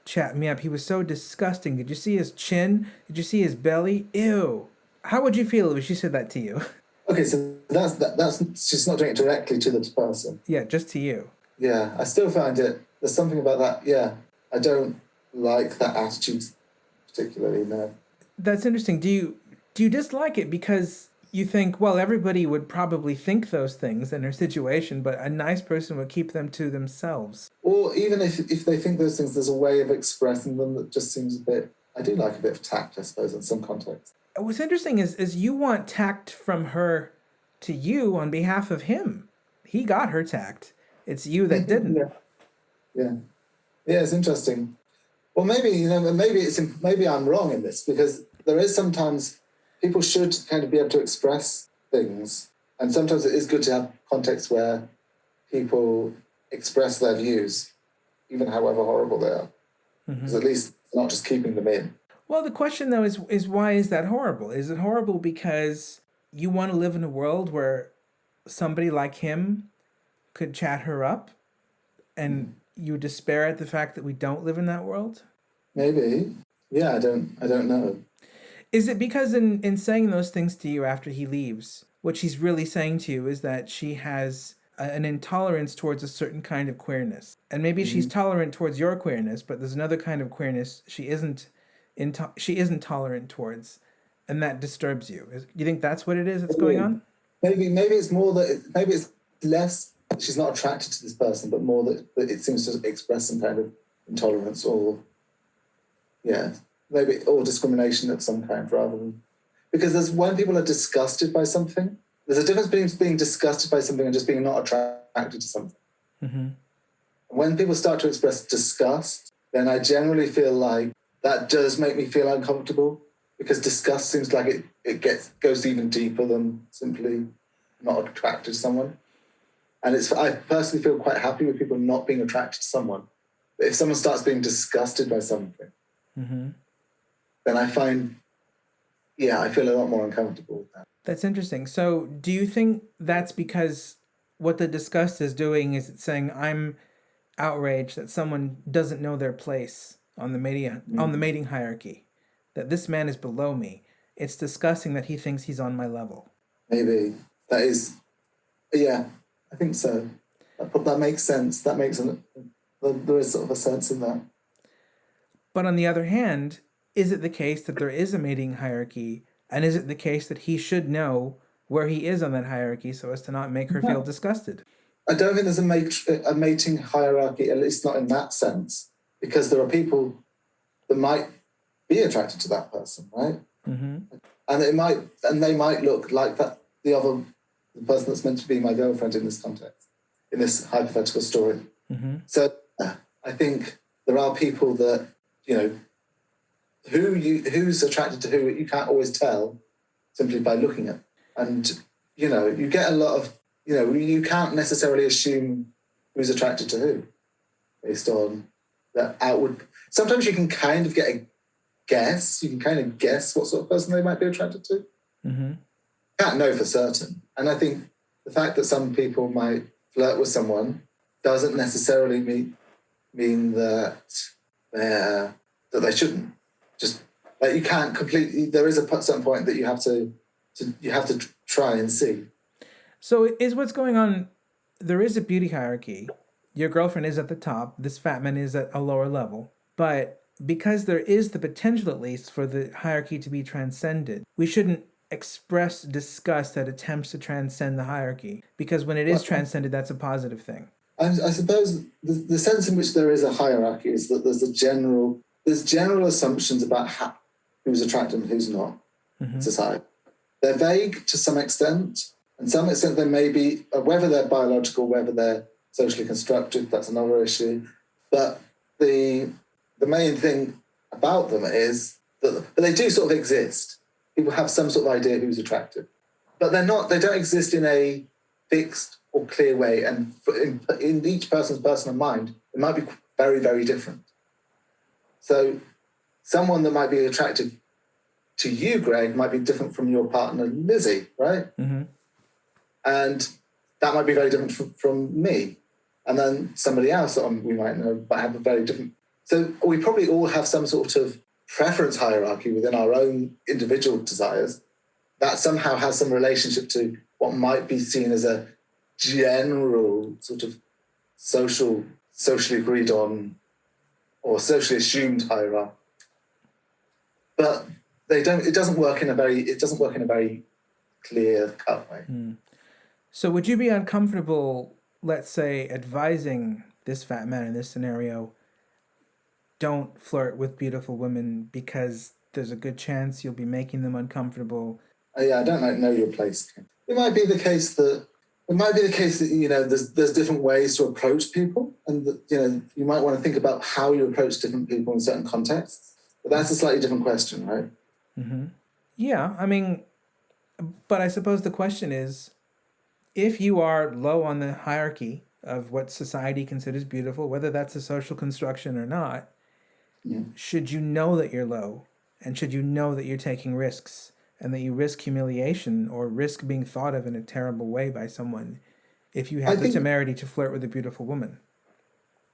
chat me up. He was so disgusting. Did you see his chin? Did you see his belly? Ew." How would you feel if she said that to you? Okay, so that's she's not doing it directly to the person. Yeah, just to you. Yeah, I still find there's something about that. Yeah, I don't like that attitude particularly. No. That's interesting. Do you dislike it because you think, well, everybody would probably think those things in her situation, but a nice person would keep them to themselves? Or even if they think those things, there's a way of expressing them that just seems a bit. I do like a bit of tact, I suppose, in some contexts. What's interesting is you want tact from her to you on behalf of him. He got her tact. It's you that didn't. Yeah, it's interesting. Well, maybe I'm wrong in this, because there is sometimes people should kind of be able to express things, and sometimes it is good to have contexts where people express their views, even however horrible they are, because at least not just keeping them in. Well, the question, though, is why is that horrible? Is it horrible because you want to live in a world where somebody like him could chat her up, and you despair at the fact that we don't live in that world? Maybe. Yeah, I don't know. Is it because in saying those things to you after he leaves, what she's really saying to you is that she has an intolerance towards a certain kind of queerness? And maybe she's tolerant towards your queerness, but there's another kind of queerness she isn't tolerant towards, and that disturbs you. You think that's what it is that's going on? Maybe it's more that maybe it's less that she's not attracted to this person, but more that it seems to express some kind of intolerance or discrimination of some kind, rather than, because when people are disgusted by something, there's a difference between being disgusted by something and just being not attracted to something. Mm-hmm. When people start to express disgust, then I generally feel like that does make me feel uncomfortable, because disgust seems like it goes even deeper than simply not attracted to someone. And I personally feel quite happy with people not being attracted to someone. But if someone starts being disgusted by something, Mm-hmm. then I find, I feel a lot more uncomfortable with that. That's interesting. So do you think that's because what the disgust is doing is it's saying, I'm outraged that someone doesn't know their place on the mating hierarchy, that this man is below me. It's disgusting that he thinks he's on my level. Maybe. That is, I think so. That makes sense. There is sort of a sense in that. But on the other hand, is it the case that there is a mating hierarchy, and is it the case that he should know where he is on that hierarchy so as to not make her feel disgusted? I don't think there's a mating hierarchy, at least not in that sense, because there are people that might be attracted to that person, right? Mm-hmm. And they might look like that the person that's meant to be my girlfriend in this context, in this hypothetical story. Mm-hmm. So I think there are people that, who's attracted to who, you can't always tell simply by looking at. And, you get a lot of, you can't necessarily assume who's attracted to who based on that outward. Sometimes you can kind of get a guess. You can kind of guess what sort of person they might be attracted to. Mm-hmm. Can't know for certain. And I think the fact that some people might flirt with someone doesn't necessarily mean that they shouldn't. Just like you can't completely. There is a certain point that you have to try and see. So is what's going on? There is a beauty hierarchy. Your girlfriend is at the top. This fat man is at a lower level. But because there is the potential, at least, for the hierarchy to be transcended, we shouldn't express disgust at attempts to transcend the hierarchy, because when it is transcended, that's a positive thing. I suppose the sense in which there is a hierarchy is that there's general assumptions about who's attracted and who's not in society. They're vague to some extent, and some extent they may be, whether they're biological, whether they're socially constructed, that's another issue. But the main thing about them is that they do sort of exist. People have some sort of idea who's attractive, but they don't exist in a fixed or clear way. And in each person's personal mind, it might be very, very different. So someone that might be attractive to you, Greg, might be different from your partner, Lizzie, right? Mm-hmm. And that might be very different from me. And then somebody else that we might know might have a very different. So we probably all have some sort of preference hierarchy within our own individual desires that somehow has some relationship to what might be seen as a general sort of socially agreed on or socially assumed hierarchy. But it doesn't work in a very clear cut way. So would you be uncomfortable, let's say, advising this fat man in this scenario, don't flirt with beautiful women because there's a good chance you'll be making them uncomfortable? I don't know your place. It might be the case that there's different ways to approach people, and that, you might want to think about how you approach different people in certain contexts. But that's a slightly different question, right? Mm-hmm. Yeah, I mean, but I suppose the question is, if you are low on the hierarchy of what society considers beautiful, whether that's a social construction or not, should you know that you're low, and should you know that you're taking risks, and that you risk humiliation or risk being thought of in a terrible way by someone if you have the temerity to flirt with a beautiful woman?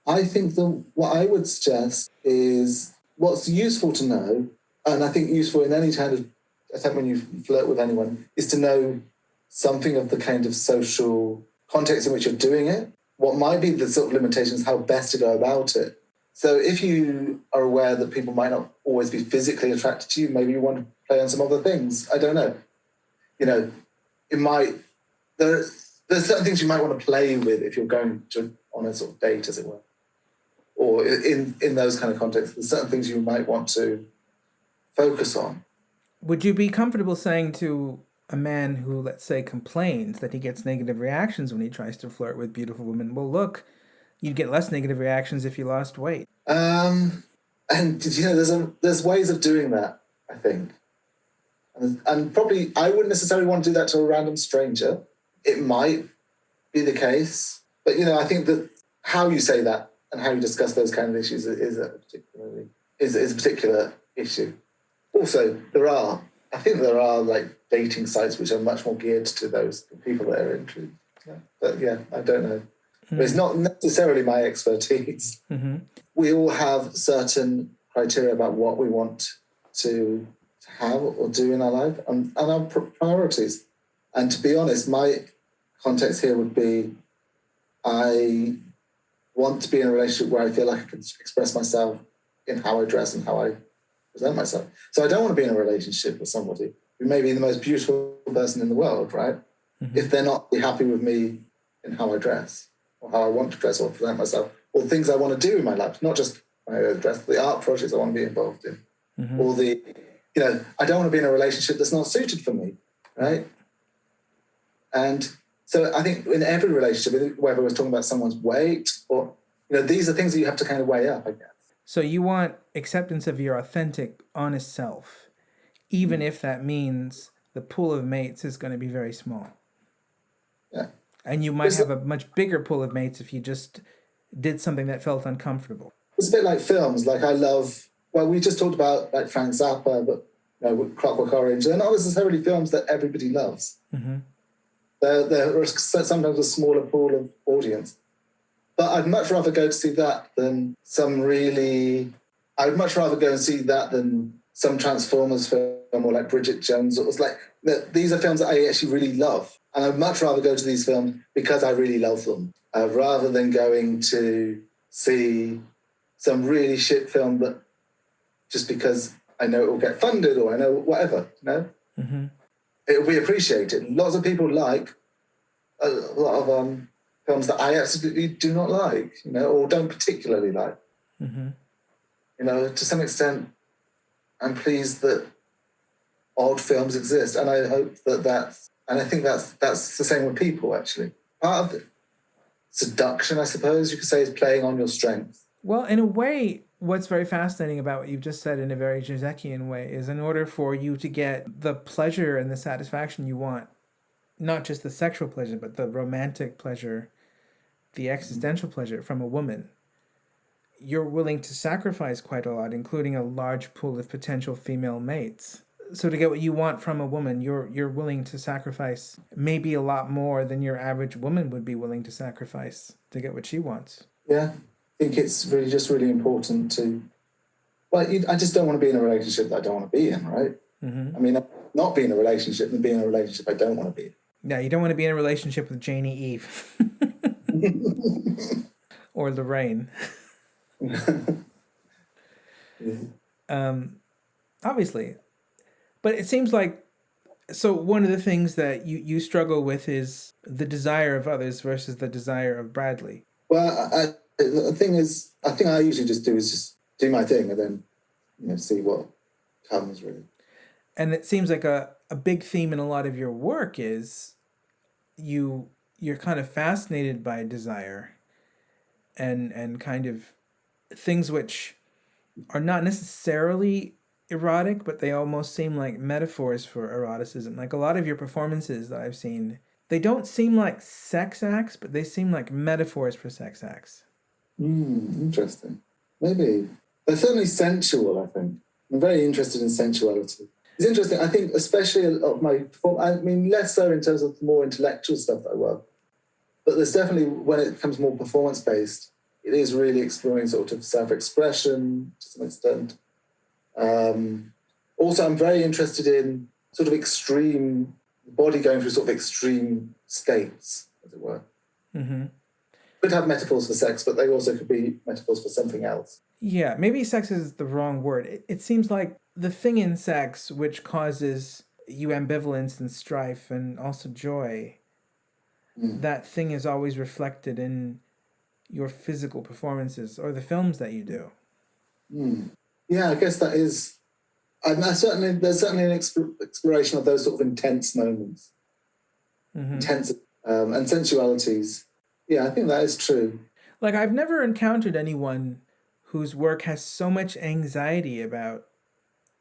I think what I would suggest is what's useful to know, and I think useful in any kind of attempt when you flirt with anyone, is to know something of the kind of social context in which you're doing it, what might be the sort of limitations, how best to go about it. So if you are aware that people might not always be physically attracted to you, maybe you want to play on some other things. I don't know. There's certain things you might want to play with if you're going on a sort of date, as it were. Or in those kind of contexts, there's certain things you might want to focus on. Would you be comfortable saying to a man who, let's say, complains that he gets negative reactions when he tries to flirt with beautiful women. Well, look, you'd get less negative reactions if you lost weight. And there's ways of doing that, I think, and probably I wouldn't necessarily want to do that to a random stranger. It might be the case, but I think that how you say that and how you discuss those kind of issues is a particular issue. Also, there are like dating sites which are much more geared to those people that are interested. But I don't know. Mm-hmm. But it's not necessarily my expertise. Mm-hmm. We all have certain criteria about what we want to have or do in our life and our priorities. And to be honest, my context here would be I want to be in a relationship where I feel like I can express myself in how I dress and how I present myself. So I don't want to be in a relationship with somebody who may be the most beautiful person in the world, right? Mm-hmm. If they're not happy with me in how I dress or how I want to dress or present myself or the things I want to do in my life, not just my dress, but the art projects I want to be involved in. Mm-hmm. Or I don't want to be in a relationship that's not suited for me, right? And so I think in every relationship, whether we're talking about someone's weight or, these are things that you have to kind of weigh up, I guess. So you want acceptance of your authentic, honest self, even if that means the pool of mates is going to be very small. Yeah. And you might have a much bigger pool of mates if you just did something that felt uncomfortable. It's a bit like films. Like we just talked about like Frank Zappa, but with Clockwork Orange. They're not necessarily films that everybody loves. Mm-hmm. They're sometimes a smaller pool of audience. But I'd much rather go to see that than some Transformers film or like Bridget Jones. It was like, these are films that I actually really love. And I'd much rather go to these films because I really love them, rather than going to see some really shit film that just because I know it will get funded or I know whatever, Mm-hmm. It will be appreciated. Lots of people like a lot of films that I absolutely do not like, or don't particularly like. Mm-hmm. To some extent, I'm pleased that odd films exist, and I hope and I think that's the same with people, actually. Part of the seduction, I suppose you could say, is playing on your strengths. Well, in a way, what's very fascinating about what you've just said in a very Zizekian way is in order for you to get the pleasure and the satisfaction you want, not just the sexual pleasure, but the romantic pleasure, the existential pleasure from a woman, you're willing to sacrifice quite a lot, including a large pool of potential female mates. So to get what you want from a woman, you're willing to sacrifice maybe a lot more than your average woman would be willing to sacrifice to get what she wants. Yeah, I think it's really important to... Well, I just don't want to be in a relationship that I don't want to be in, right? Mm-hmm. I mean, not be in a relationship and be in a relationship I don't want to be in. Yeah, you don't want to be in a relationship with Janie Eve. Or Lorraine. Obviously. But it seems like, so one of the things that you struggle with is the desire of others versus the desire of Bradley. Well, the thing I usually just do is just do my thing and then see what comes, really. And it seems like a big theme in a lot of your work is you're kind of fascinated by desire and kind of things which are not necessarily erotic, but they almost seem like metaphors for eroticism. Like a lot of your performances that I've seen, they don't seem like sex acts, but they seem like metaphors for sex acts. Interesting. Maybe. They're certainly sensual, I think. I'm very interested in sensuality. It's interesting, I think, especially a lot of my... I mean, less so in terms of more intellectual stuff that I work. But there's definitely, when it becomes more performance-based, it is really exploring sort of self-expression to some extent. Also, I'm very interested in sort of extreme, body going through sort of extreme states, as it were. Mm-hmm. Could have metaphors for sex, but they also could be metaphors for something else. Yeah, maybe sex is the wrong word. It seems like the thing in sex which causes you ambivalence and strife and also joy, that thing is always reflected in your physical performances or the films that you do. Yeah, I guess that is... there's certainly an exploration of those sort of intense moments, intense and sensualities. Yeah, I think that is true. Like, I've never encountered anyone whose work has so much anxiety about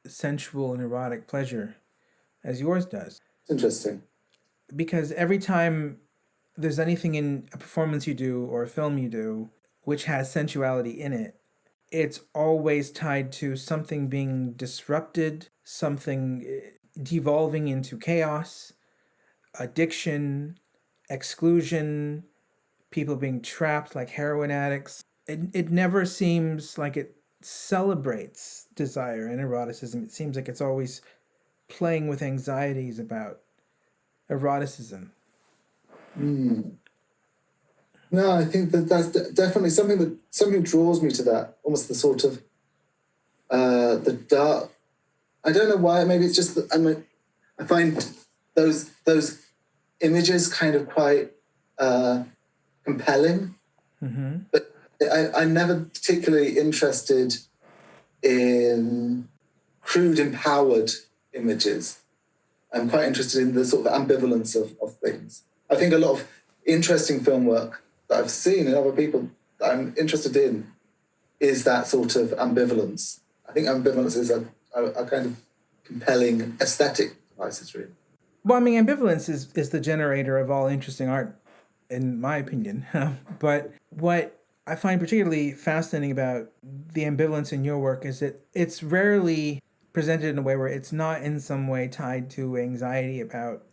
sensual and erotic pleasure as yours does. It's interesting. Because every time there's anything in a performance you do or a film you do which has sensuality in it, it's always tied to something being disrupted, something devolving into chaos, addiction, exclusion, people being trapped like heroin addicts. It never seems like it celebrates desire and eroticism. It seems like it's always playing with anxieties about eroticism. No, I think that's definitely something draws me to that. Almost the sort of the dark. I don't know why. Maybe it's just that I find those images kind of quite compelling. But I'm never particularly interested in crude, empowered images. I'm quite interested in the sort of ambivalence of things. I think a lot of interesting film work that I've seen in other people that I'm interested in is that sort of ambivalence. I think ambivalence is a kind of compelling aesthetic devices, really. Well, I mean, ambivalence is the generator of all interesting art, in my opinion. But what I find particularly fascinating about the ambivalence in your work is that it's rarely presented in a way where it's not in some way tied to anxiety about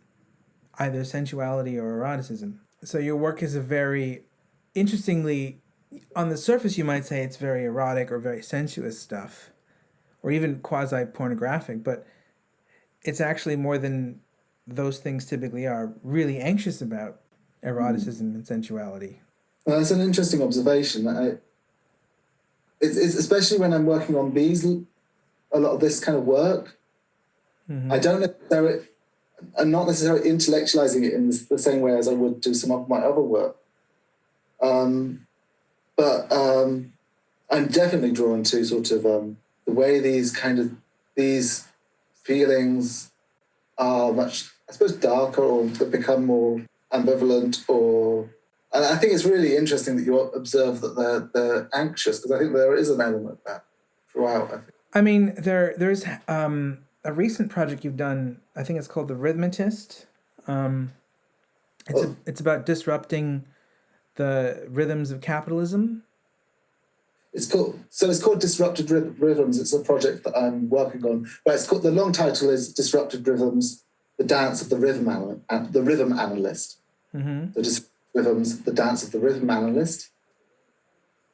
either sensuality or eroticism. So your work is a very, interestingly, on the surface you might say it's very erotic or very sensuous stuff, or even quasi-pornographic, but it's actually more than those things typically are, really anxious about eroticism and sensuality. Well, that's an interesting observation. It's especially when I'm working on a lot of this kind of work. I don't necessarily, I'm not necessarily intellectualizing it in the same way as I would do some of my other work. But I'm definitely drawn to sort of the way these feelings are much, I suppose, darker or become more ambivalent. And I think it's really interesting that you observe that they're anxious, because I think there is an element of that throughout. I think. I mean, there's a recent project you've done. I think it's called The Rhythmatist. It's about disrupting the rhythms of capitalism. It's called Disrupted Rhythms. It's a project that I'm working on. But the long title is Disrupted Rhythms: The Dance of the Rhythm Analyst. So Disrupted Rhythms: The Dance of the Rhythm Analyst.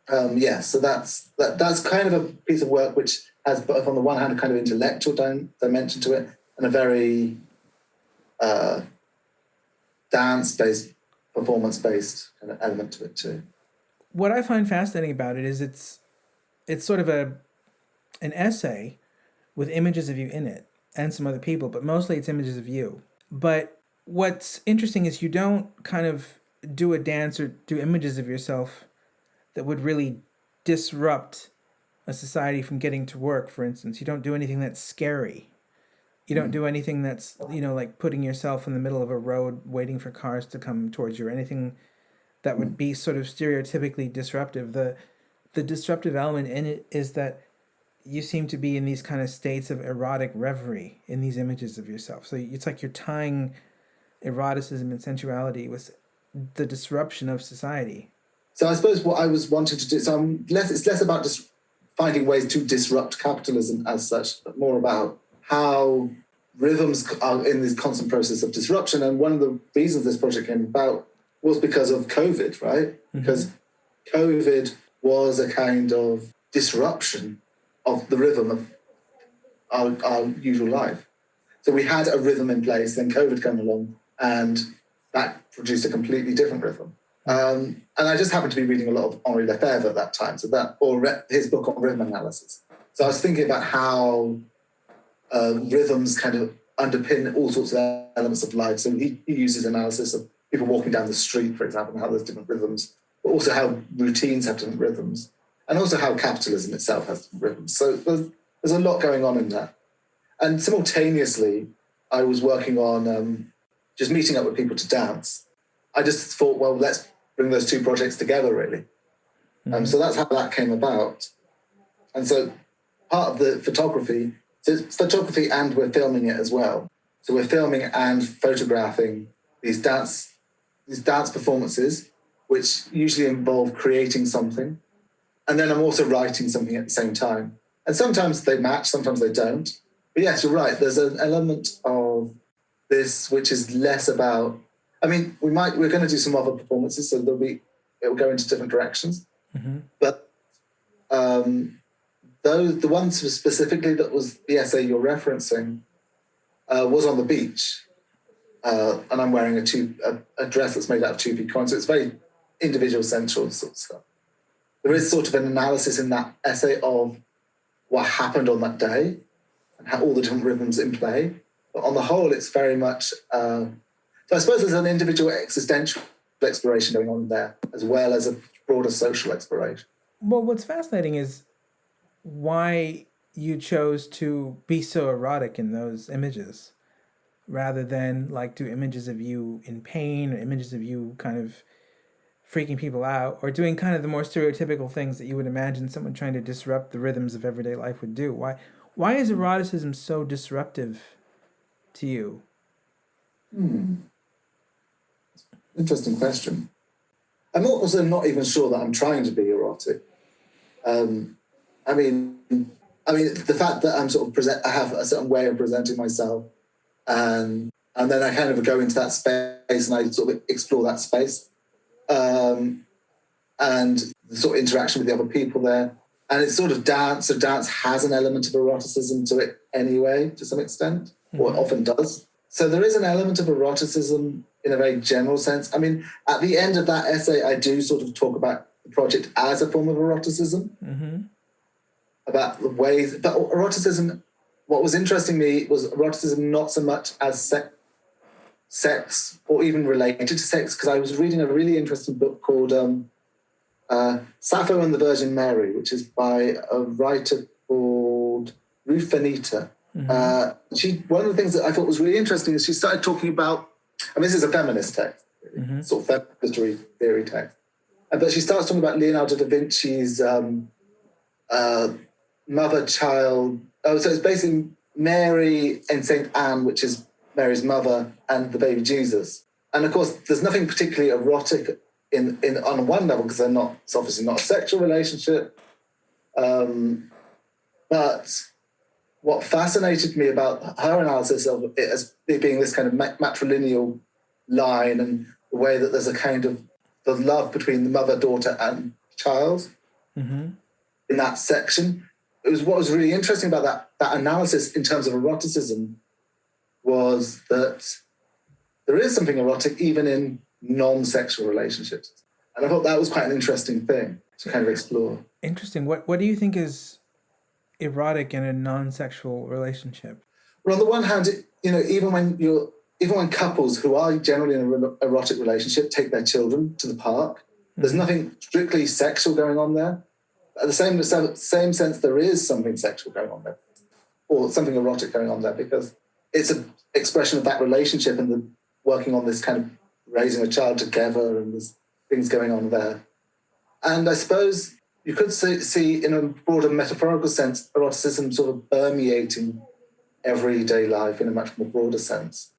So that's kind of a piece of work which has both, on the one hand, a kind of intellectual dimension to it, and a very dance-based, performance-based kind of element to it too. What I find fascinating about it is it's sort of an essay with images of you in it and some other people, but mostly it's images of you. But what's interesting is you don't kind of do a dance or do images of yourself that would really disrupt a society from getting to work, for instance. You don't do anything that's scary. You don't do anything that's, like putting yourself in the middle of a road waiting for cars to come towards you, or anything that would be sort of stereotypically disruptive. The disruptive element in it is that you seem to be in these kind of states of erotic reverie in these images of yourself. So it's like you're tying eroticism and sensuality with the disruption of society. So I suppose what I was wanting to do, it's less about just finding ways to disrupt capitalism as such, but more about how rhythms are in this constant process of disruption. And one of the reasons this project came about was because of COVID, right? Because COVID was a kind of disruption of the rhythm of our usual life. So we had a rhythm in place, then COVID came along, and that produced a completely different rhythm. And I just happened to be reading a lot of Henri Lefebvre at that time, his book on rhythm analysis. So I was thinking about how rhythms kind of underpin all sorts of elements of life. So he uses analysis of people walking down the street, for example, and how there's different rhythms, but also how routines have different rhythms, and also how capitalism itself has different rhythms. So there's a lot going on in that. And simultaneously, I was working on just meeting up with people to dance. I just thought, well, let's bring those two projects together, really. So that's how that came about. And so part of the photography, so it's photography and we're filming it as well. So we're filming and photographing these dance performances, which usually involve creating something. And then I'm also writing something at the same time. And sometimes they match, sometimes they don't. But yes, you're right. There's an element of this which is less about, I mean, we're going to do some other performances, so it will go into different directions. But the one specifically that was the essay you're referencing was on the beach. And I'm wearing a dress that's made out of 2p coins, so it's very individual, sensual sort of stuff. There is sort of an analysis in that essay of what happened on that day and how all the different rhythms in play. But on the whole, it's very much... so I suppose there's an individual existential exploration going on there, as well as a broader social exploration. Well, what's fascinating is why you chose to be so erotic in those images, rather than like do images of you in pain or images of you kind of freaking people out or doing kind of the more stereotypical things that you would imagine someone trying to disrupt the rhythms of everyday life would do. Why is eroticism so disruptive to you? Interesting question. I'm also not even sure that I'm trying to be erotic. I mean, the fact that I'm sort of I have a certain way of presenting myself, and then I kind of go into that space and I sort of explore that space, and the sort of interaction with the other people there. And it's sort of dance. So dance has an element of eroticism to it anyway, to some extent, or it often does. So there is an element of eroticism in a very general sense. I mean, at the end of that essay, I do sort of talk about the project as a form of eroticism, about the ways. But eroticism, what was interesting to me was eroticism not so much as sex or even related to sex, because I was reading a really interesting book called Sappho and the Virgin Mary, which is by a writer called Ruth Fenita. One of the things that I thought was really interesting is she started talking about, I mean, this is a feminist text, really, sort of feminist theory text, but she starts talking about Leonardo da Vinci's mother-child. Oh, so it's basically Mary and Saint Anne, which is Mary's mother, and the baby Jesus. And of course, there's nothing particularly erotic in on one level, because it's obviously not a sexual relationship. But what fascinated me about her analysis of it as it being this kind of matrilineal line, and the way that there's a kind of the love between the mother, daughter, and child in that section. What was really interesting about that analysis in terms of eroticism was that there is something erotic even in non-sexual relationships. And I thought that was quite an interesting thing to kind of explore. Interesting. What do you think is erotic in a non-sexual relationship? Well, on the one hand, even when couples who are generally in an erotic relationship take their children to the park, there's nothing strictly sexual going on there. At the same sense, there is something sexual going on there, or something erotic going on there, because it's an expression of that relationship and the working on this kind of raising a child together, and there's things going on there. And I suppose you could see in a broader metaphorical sense, eroticism sort of permeating everyday life in a much more broader sense.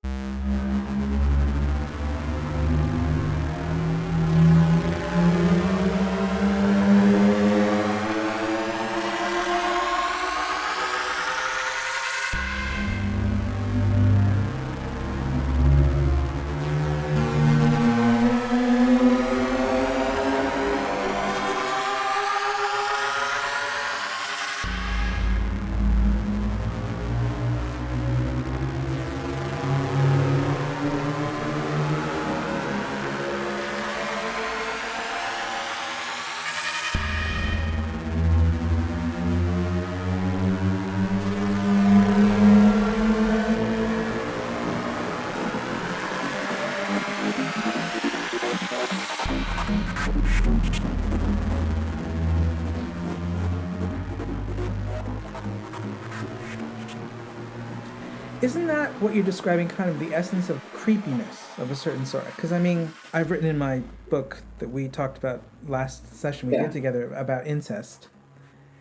Isn't that what you're describing, kind of the essence of creepiness of a certain sort? Because, I mean, I've written in my book that we talked about last session we Yeah. did together about incest.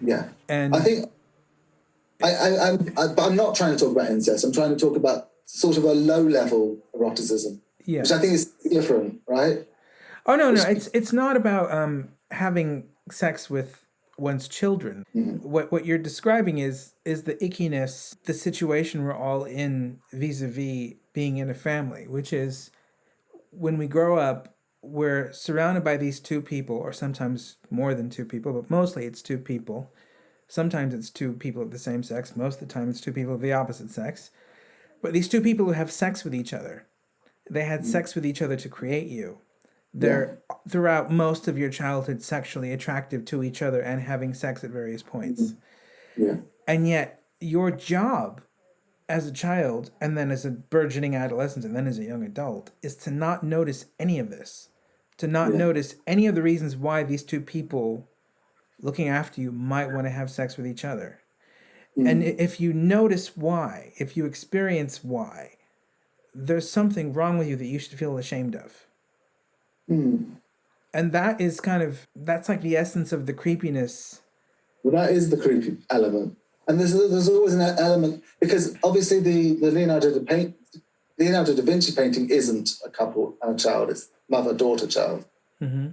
Yeah. And I think but I'm not trying to talk about incest. I'm trying to talk about sort of a low-level eroticism, yeah. which I think is different, right? Oh, no, it's not about having sex with one's children. Mm-hmm. What you're describing is the ickiness, the situation we're all in vis-a-vis being in a family, which is when we grow up, we're surrounded by these two people, or sometimes more than two people, but mostly it's two people. Sometimes it's two people of the same sex. Most of the time it's two people of the opposite sex. But these two people who have sex with each other, they had sex with each other to create you. They're throughout most of your childhood sexually attractive to each other and having sex at various points. Yeah. And yet your job as a child and then as a burgeoning adolescent and then as a young adult is to not notice any of this, to not notice any of the reasons why these two people looking after you might want to have sex with each other. And if you notice why, if you experience why, there's something wrong with you that you should feel ashamed of. And that is that's like the essence of the creepiness. Well, that is the creepy element. And there's always an element, because obviously the Leonardo da Vinci painting isn't a couple and a child, it's mother-daughter child. Mm-hmm.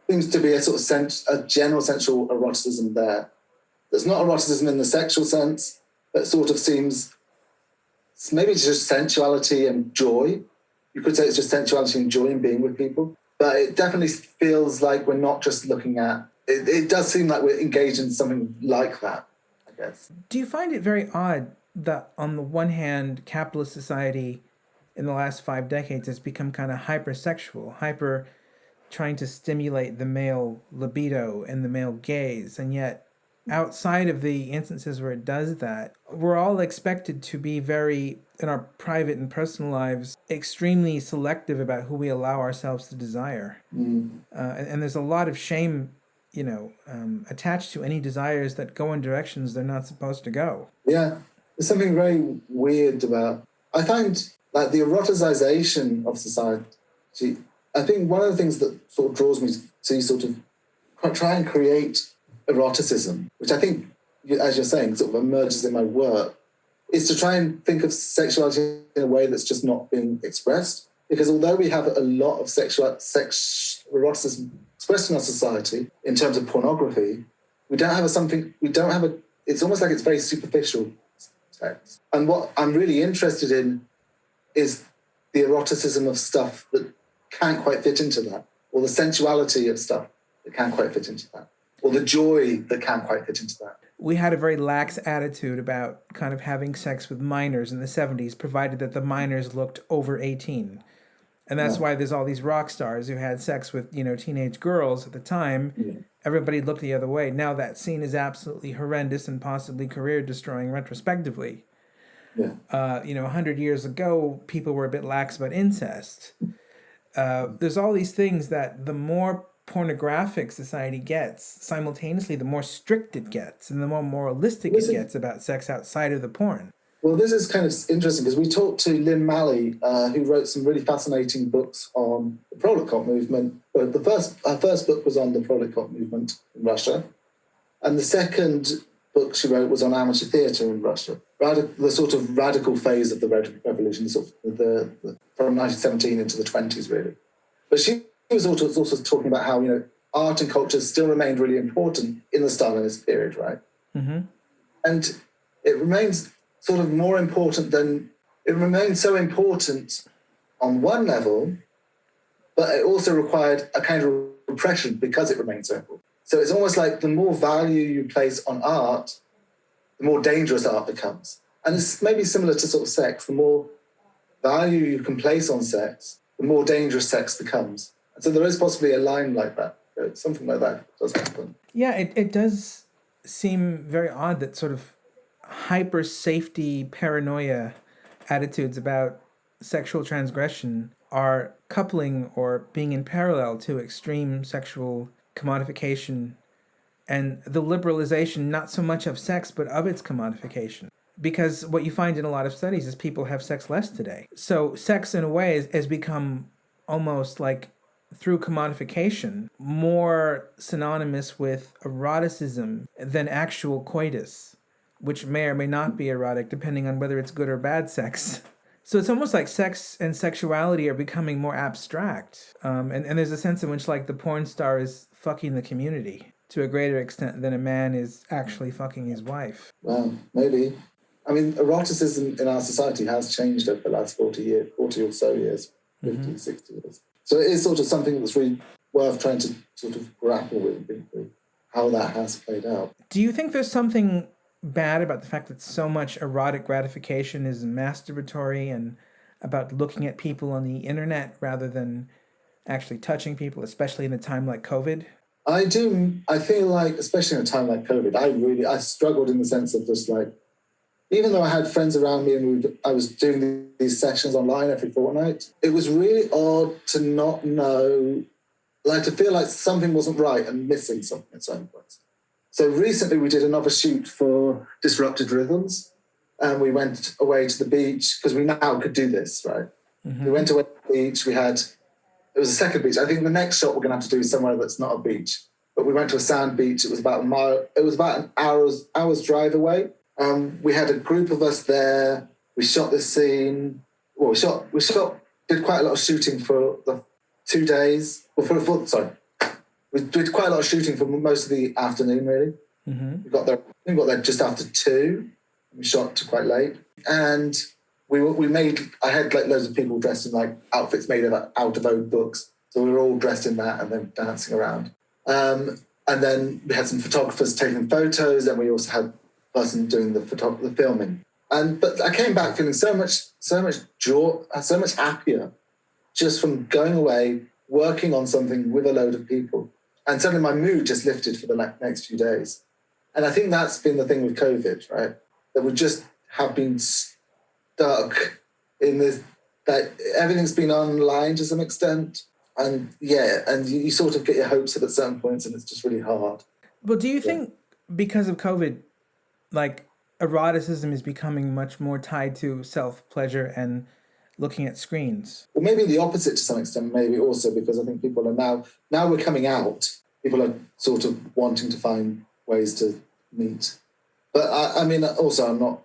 Seems to be a sort of a general sensual eroticism there. There's not eroticism in the sexual sense, but sort of seems maybe it's just sensuality and joy. You could say it's just sensuality and joy in being with people. But it definitely feels like we're not just looking at... It does seem like we're engaged in something like that, I guess. Do you find it very odd that, on the one hand, capitalist society in the last 5 decades has become kind of hypersexual, hyper trying to stimulate the male libido and the male gaze, and yet outside of the instances where it does that, we're all expected to be very, in our private and personal lives, extremely selective about who we allow ourselves to desire. And there's a lot of shame, attached to any desires that go in directions they're not supposed to go. Yeah, there's something very weird about... I find like the eroticization of society, I think one of the things that sort of draws me to sort of try and create eroticism, which I think, as you're saying, sort of emerges in my work, is to try and think of sexuality in a way that's just not been expressed. Because although we have a lot of eroticism expressed in our society in terms of pornography, it's almost like it's very superficial sex. And what I'm really interested in is the eroticism of stuff that can't quite fit into that, or the sensuality of stuff that can't quite fit into that, or the joy that can't quite fit into that. We had a very lax attitude about kind of having sex with minors in the 70s, provided that the minors looked over 18. And that's why there's all these rock stars who had sex with, teenage girls at the time. Yeah. Everybody looked the other way. Now that scene is absolutely horrendous and possibly career-destroying retrospectively. Yeah. 100 years ago, people were a bit lax about incest. There's all these things that the more pornographic society gets, simultaneously the more strict it gets and the more moralistic it gets about sex outside of the porn. Well, this is kind of interesting because we talked to Lynn Malley, who wrote some really fascinating books on the proletariat movement. But her first book was on the proletariat movement in Russia, and the second book she wrote was on amateur theatre in Russia, the sort of radical phase of the revolution, sort of from 1917 into the 20s, really. But she was also talking about how art and culture still remained really important in the Stalinist period, right? Mm-hmm. And it remains sort of more important than... It remained so important on one level, but it also required a kind of repression because it remained so important. So it's almost like the more value you place on art, the more dangerous art becomes. And it's maybe similar to sort of sex. The more value you can place on sex, the more dangerous sex becomes. And so there is possibly a line like that. Something like that does happen. Yeah, it does seem very odd that sort of hyper safety paranoia attitudes about sexual transgression are coupling or being in parallel to extreme sexual commodification and the liberalization not so much of sex but of its commodification. because what you find in a lot of studies is people have sex less today. So sex, in a way, has become almost like, through commodification, more synonymous with eroticism than actual coitus, which may or may not be erotic depending on whether it's good or bad sex. So it's almost like sex and sexuality are becoming more abstract. And there's a sense in which, like, the porn star is fucking the community to a greater extent than a man is actually fucking his wife. Well, maybe. I mean, eroticism in our society has changed over the last 40 or so years, 50, 60 years. So it is sort of something that's really worth trying to sort of grapple with, how that has played out. Do you think there's something bad about the fact that so much erotic gratification is masturbatory and about looking at people on the internet rather than actually touching people, especially in a time like COVID? I do. I feel like, especially in a time like COVID, I struggled in the sense of just like, even though I had friends around me and I was doing these sessions online every fortnight, it was really odd to not know, like to feel like something wasn't right and missing something at certain points. So recently we did another shoot for Disrupted Rhythms, and we went away to the beach because we now could do this, right? We went away to the beach. It was a second beach. I think the next shot we're going to have to do is somewhere that's not a beach. But we went to a sand beach. It was about a mile. It was about an hour's drive away. We had a group of us there. We shot this scene. Well, did quite a lot of shooting for the 2 days. We did quite a lot of shooting for most of the afternoon, really. We got there just after 2. We shot to quite late. And I had like loads of people dressed in like outfits made out of old books. So we were all dressed in that and then dancing around. And then we had some photographers taking photos, and we also had a person doing the filming. But I came back feeling so much joy, so much happier just from going away, working on something with a load of people. And suddenly my mood just lifted for the next few days. And I think that's been the thing with COVID, right? That we just have been stuck in this, that everything's been online to some extent. And you sort of get your hopes up at certain points, and it's just really hard. Well, do you think because of COVID, like, eroticism is becoming much more tied to self-pleasure and looking at screens? Well, maybe the opposite to some extent, maybe also because I think people are now we're coming out, people are sort of wanting to find ways to meet. But I mean, also I'm not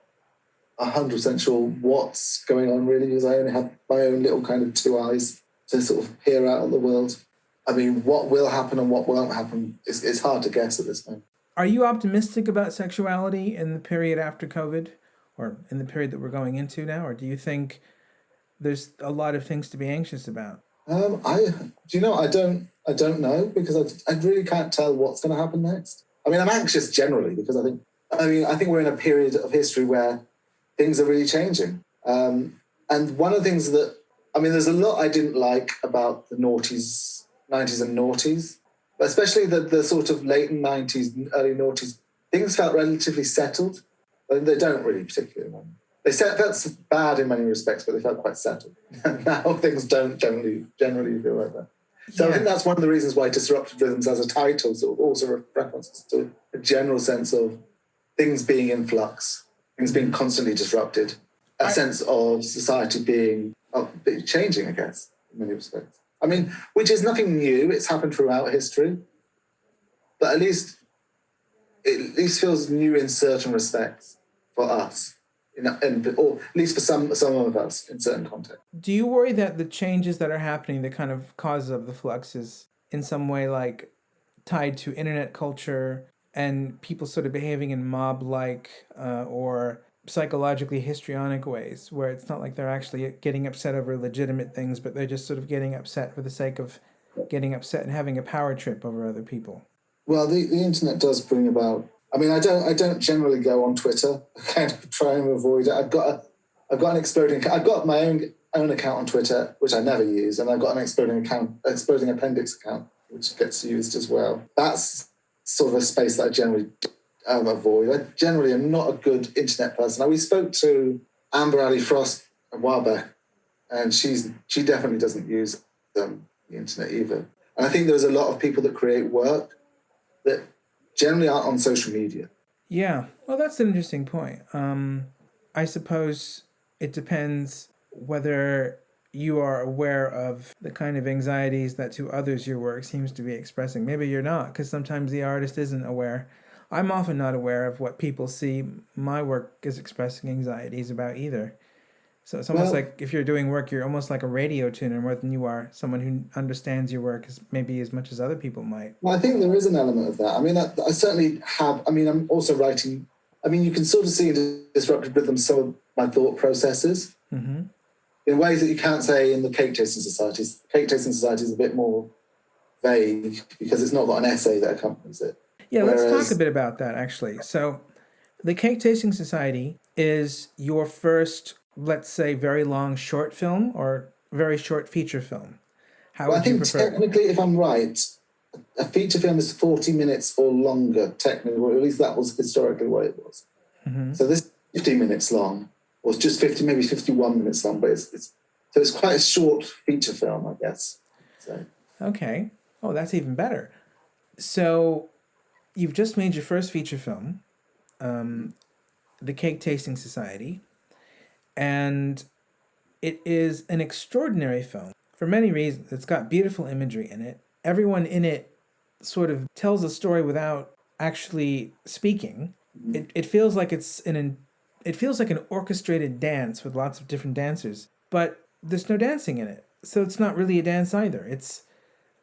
100% sure what's going on really, because I only have my own little kind of 2 eyes to sort of peer out at the world. I mean, what will happen and what won't happen is hard to guess at this point. Are you optimistic about sexuality in the period after COVID, or in the period that we're going into now? Or do you think there's a lot of things to be anxious about? I don't know, because I really can't tell what's going to happen next. I mean, I'm anxious generally because I think we're in a period of history where things are really changing. And one of the things there's a lot I didn't like about the 90s and noughties, but especially the sort of late 90s and early noughties, things felt relatively settled. I mean, they don't really particularly. They felt bad in many respects, but they felt quite settled. Now things don't generally feel like that. So I think that's one of the reasons why Disrupted Rhythms as a title sort of also references to a general sense of things being in flux, things being constantly disrupted, a sense of society being changing, I guess, in many respects. I mean, which is nothing new. It's happened throughout history. But at least feels new in certain respects for us. Or at least for some of us in certain contexts. Do you worry that the changes that are happening, the kind of cause of the flux, is in some way like tied to internet culture and people sort of behaving in mob-like or psychologically histrionic ways, where it's not like they're actually getting upset over legitimate things, but they're just sort of getting upset for the sake of getting upset and having a power trip over other people? Well, the internet does bring about. I mean, I don't generally go on Twitter. I kind of try and avoid it. I've got an exploding. I've got my own account on Twitter, which I never use, and I've got an exploding appendix account, which gets used as well. That's sort of a space that I generally avoid. I generally am not a good internet person. Now, we spoke to Amber Ali Frost a while back, and she definitely doesn't use the internet either. And I think there's a lot of people that create work that generally aren't on social media. Yeah, well, that's an interesting point. I suppose it depends whether you are aware of the kind of anxieties that to others your work seems to be expressing. Maybe you're not, because sometimes the artist isn't aware. I'm often not aware of what people see my work is expressing anxieties about either. So it's almost Well, like if you're doing work, you're almost like a radio tuner more than you are someone who understands your work as maybe as much as other people might. well, I think there is an element of that. I mean, I certainly have. I mean, I'm also writing. I mean, you can sort of see in Disruptive Rhythm some of my thought processes in ways that you can't say in the Cake Tasting Societies. Cake Tasting Society is a bit more vague because it's not got an essay that accompanies it. Yeah, let's talk a bit about that actually. So, the Cake Tasting Society is your first, let's say, very long short film or very short feature film. How would you prefer? I think technically, if I'm right, a feature film is 40 minutes or longer, technically, or at least that was historically what it was. So this is 50 minutes long, or it's just 50, maybe 51 minutes long, but it's quite a short feature film, I guess. So. Okay. Oh, that's even better. So, you've just made your first feature film, The Cake Tasting Society, and it is an extraordinary film for many reasons. It's got beautiful imagery in it. Everyone in it sort of tells a story without actually speaking. It feels like it feels like an orchestrated dance with lots of different dancers, but there's no dancing in it. So it's not really a dance either. It's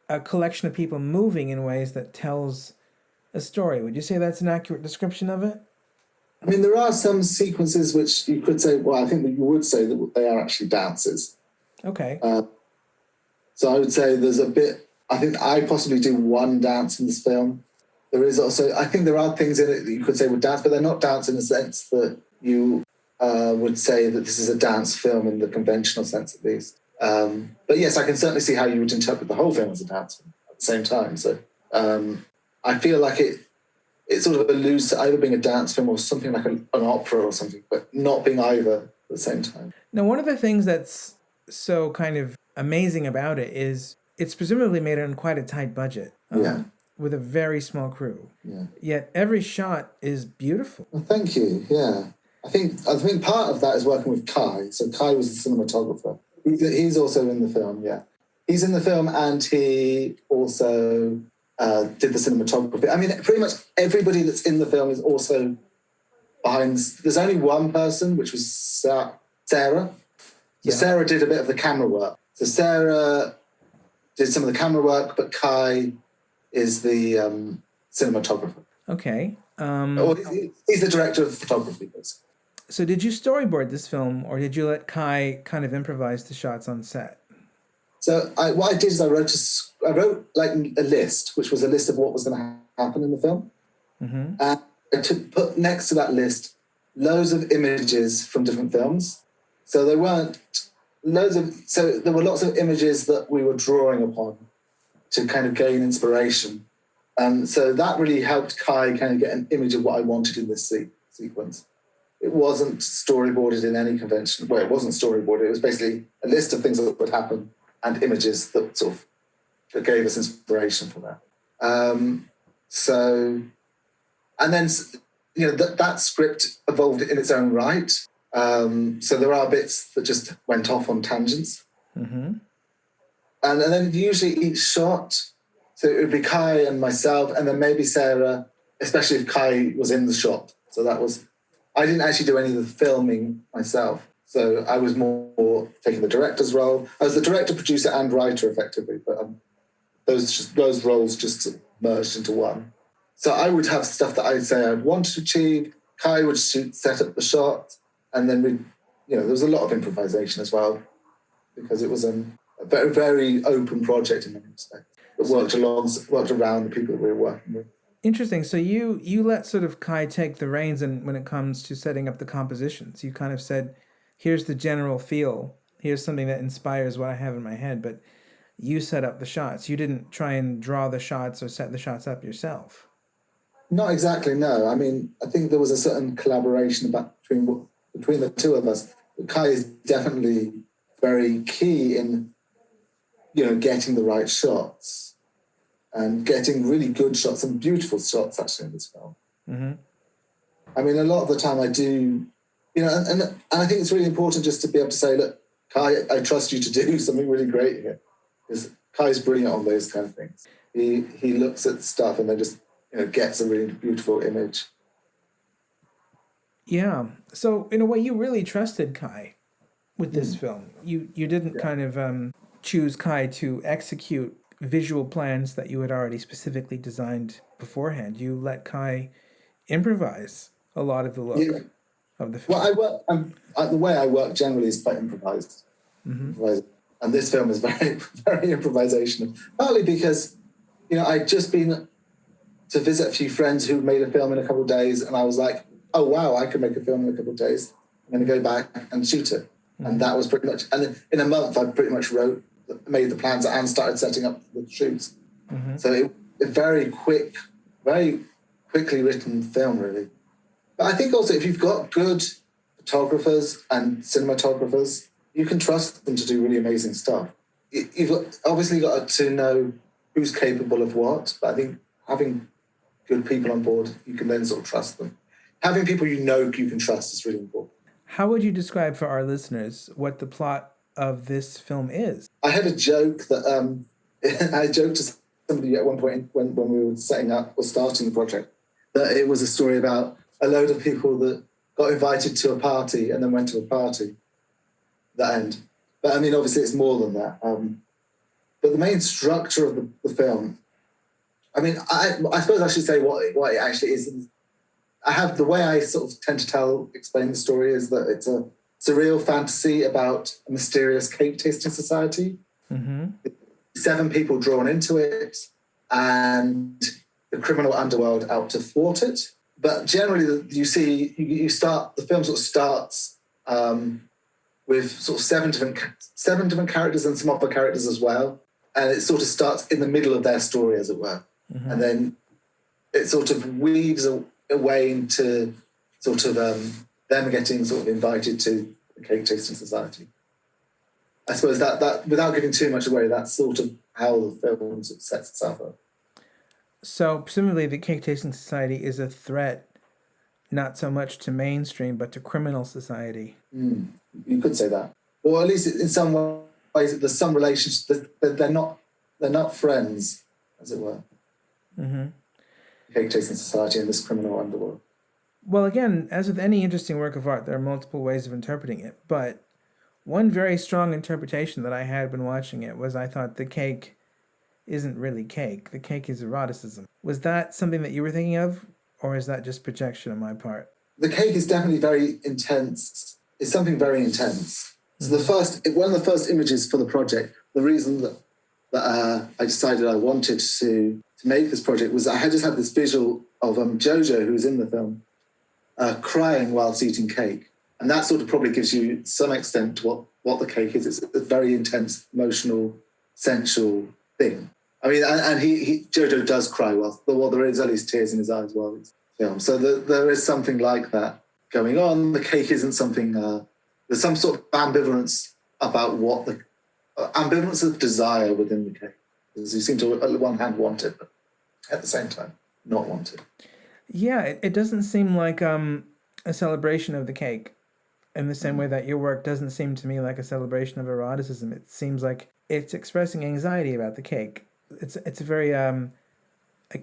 a collection of people moving in ways that tells a story. Would you say that's an accurate description of it? I mean, there are some sequences which you could say, well, I think that you would say that they are actually dances. Okay. So I would say there's a bit, I think I possibly do one dance in this film. There is also, I think there are things in it that you could say would dance, but they're not dance in the sense that you would say that this is a dance film in the conventional sense at least. But yes, I can certainly see how you would interpret the whole film as a dance film at the same time. So I feel like it sort of alludes to either being a dance film or something like an opera or something, but not being either at the same time. Now, one of the things that's so kind of amazing about it is it's presumably made on quite a tight budget. With a very small crew. Yeah. Yet every shot is beautiful. Well, thank you. Yeah. I think part of that is working with Kai. So Kai was the cinematographer. He's also in the film, yeah. He's in the film and he also did the cinematography. I mean, pretty much everybody that's in the film is also behind. There's only one person, which was Sarah. So yeah. Sarah did a bit of the camera work. So Sarah did some of the camera work, but Kai is the cinematographer. Okay. He's the director of photography, basically. So did you storyboard this film, or did you let Kai kind of improvise the shots on set? So what I did is I wrote like a list, which was a list of what was going to happen in the film. And I put next to that list loads of images from different films. So there weren't so there were lots of images that we were drawing upon to kind of gain inspiration. So that really helped Kai kind of get an image of what I wanted in this sequence. It wasn't storyboarded in any convention. Well, it wasn't storyboarded. It was basically a list of things that would happen and images that that gave us inspiration for that. And then, that script evolved in its own right. So there are bits that just went off on tangents. And then usually each shot, so it would be Kai and myself, and then maybe Sarah, especially if Kai was in the shot. So I didn't actually do any of the filming myself. So I was more taking the director's role. I was the director, producer, and writer, effectively. But those roles just merged into one. So I would have stuff that I'd say I'd want to achieve. Kai would set up the shot. And then there was a lot of improvisation as well, because it was a very, very open project in many respects. It worked around the people that we were working with. Interesting. So you let sort of Kai take the reins when it comes to setting up the compositions. You kind of said, here's the general feel. Here's something that inspires what I have in my head. But you set up the shots. You didn't try and draw the shots or set the shots up yourself. Not exactly, no. I mean, I think there was a certain collaboration between the two of us. Kai is definitely very key in, getting the right shots and getting really good shots and beautiful shots, actually, in this film. I mean, a lot of the time I do, and I think it's really important just to be able to say, look, Kai, I trust you to do something really great here. Because Kai's brilliant on those kind of things. He looks at stuff and then just gets a really beautiful image. Yeah. So in a way, you really trusted Kai with this film. You didn't kind of choose Kai to execute visual plans that you had already specifically designed beforehand. You let Kai improvise a lot of the look of the film. Well, the way I work generally is quite improvised. Mm-hmm. And this film is very, very improvisational. Partly because, I'd just been to visit a few friends who made a film in a couple of days, and I was like, oh, wow, I could make a film in a couple of days. I'm going to go back and shoot it. Mm-hmm. And that was pretty much... And in a month, I pretty much made the plans and started setting up the shoots. Mm-hmm. So it very quickly written film, really. But I think also if you've got good photographers and cinematographers, you can trust them to do really amazing stuff. You've obviously got to know who's capable of what, but I think having good people on board, you can then sort of trust them. Having people you can trust is really important. How would you describe for our listeners what the plot of this film is? I had a joke that I joked to somebody at one point when we were setting up or starting the project that it was a story about a load of people that got invited to a party and then went to a party. That end. But I mean, obviously it's more than that. But the main structure of the film, I mean, I suppose I should say what it actually is. The way I sort of tend to explain the story is that it's a surreal fantasy about a mysterious cake tasting society. Mm-hmm. 7 people drawn into it and the criminal underworld out to thwart it. But generally the film sort of starts with sort of 7 different characters and some other characters as well. And it sort of starts in the middle of their story, as it were. Mm-hmm. And then it sort of weaves away into sort of them getting sort of invited to the cake tasting society. I suppose that without giving too much away, that's sort of how the film sort of sets itself up. So presumably the cake tasting society is a threat not so much to mainstream, but to criminal society. You could say that. Or at least in some ways, there's some relationship. They're not friends, as it were. Mm-hmm. Cake tasting society and this criminal underworld. Well, again, as with any interesting work of art, there are multiple ways of interpreting it. But one very strong interpretation that I had when watching it was I thought the cake isn't really cake. The cake is eroticism. Was that something that you were thinking of? Or is that just projection on my part? The cake is definitely very intense. It's something very intense. So one of the first images for the project, the reason that I decided I wanted to make this project was I had just had this visual of Jojo, who's in the film, crying whilst eating cake. And that sort of probably gives you some extent to what the cake is. It's a very intense, emotional, sensual thing. I mean, and Jojo does cry while there is at least tears in his eyes while he's filmed. So there is something like that going on. The cake isn't something, there's some sort of ambivalence about ambivalence of desire within the cake. Because you seem to, on one hand, want it, but at the same time, not want it. Yeah, it doesn't seem like a celebration of the cake in the same way that your work doesn't seem to me like a celebration of eroticism. It seems like it's expressing anxiety about the cake. It's a very a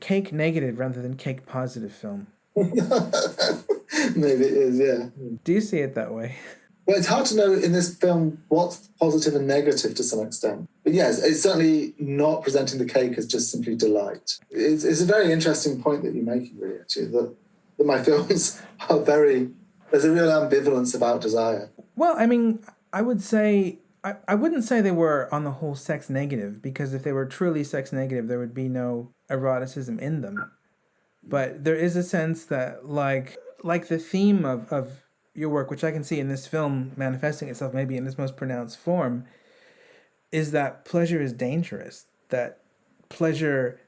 cake negative rather than cake positive film. Maybe it is, yeah. Do you see it that way? Well, it's hard to know in this film what's positive and negative to some extent. But yes, it's certainly not presenting the cake as just simply delight. It's a very interesting point that you're making, really, actually, that my films are there's a real ambivalence about desire. Well, I mean, I would say, I wouldn't say they were on the whole sex negative, because if they were truly sex negative, there would be no eroticism in them. But there is a sense that, like the theme of your work, which I can see in this film manifesting itself maybe in its most pronounced form, is that pleasure is dangerous, that pleasure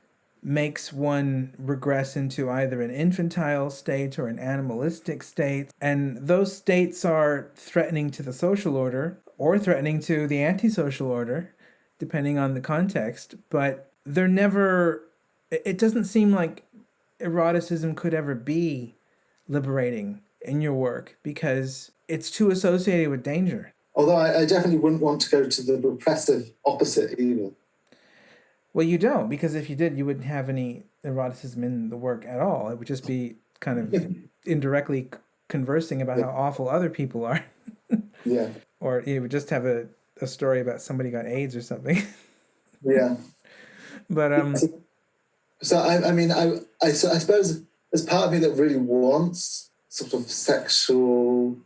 makes one regress into either an infantile state or an animalistic state, and those states are threatening to the social order or threatening to the antisocial order, depending on the context, but they're never, it doesn't seem like eroticism could ever be liberating. in your work because it's too associated with danger. Although I definitely wouldn't want to go to the repressive opposite either. Well, you don't, because if you did, you wouldn't have any eroticism in the work at all. It would just be kind of indirectly conversing about how awful other people are. Yeah. Or you would just have a story about somebody got AIDS or something. Yeah. But So I suppose there's part of me that really wants sort of some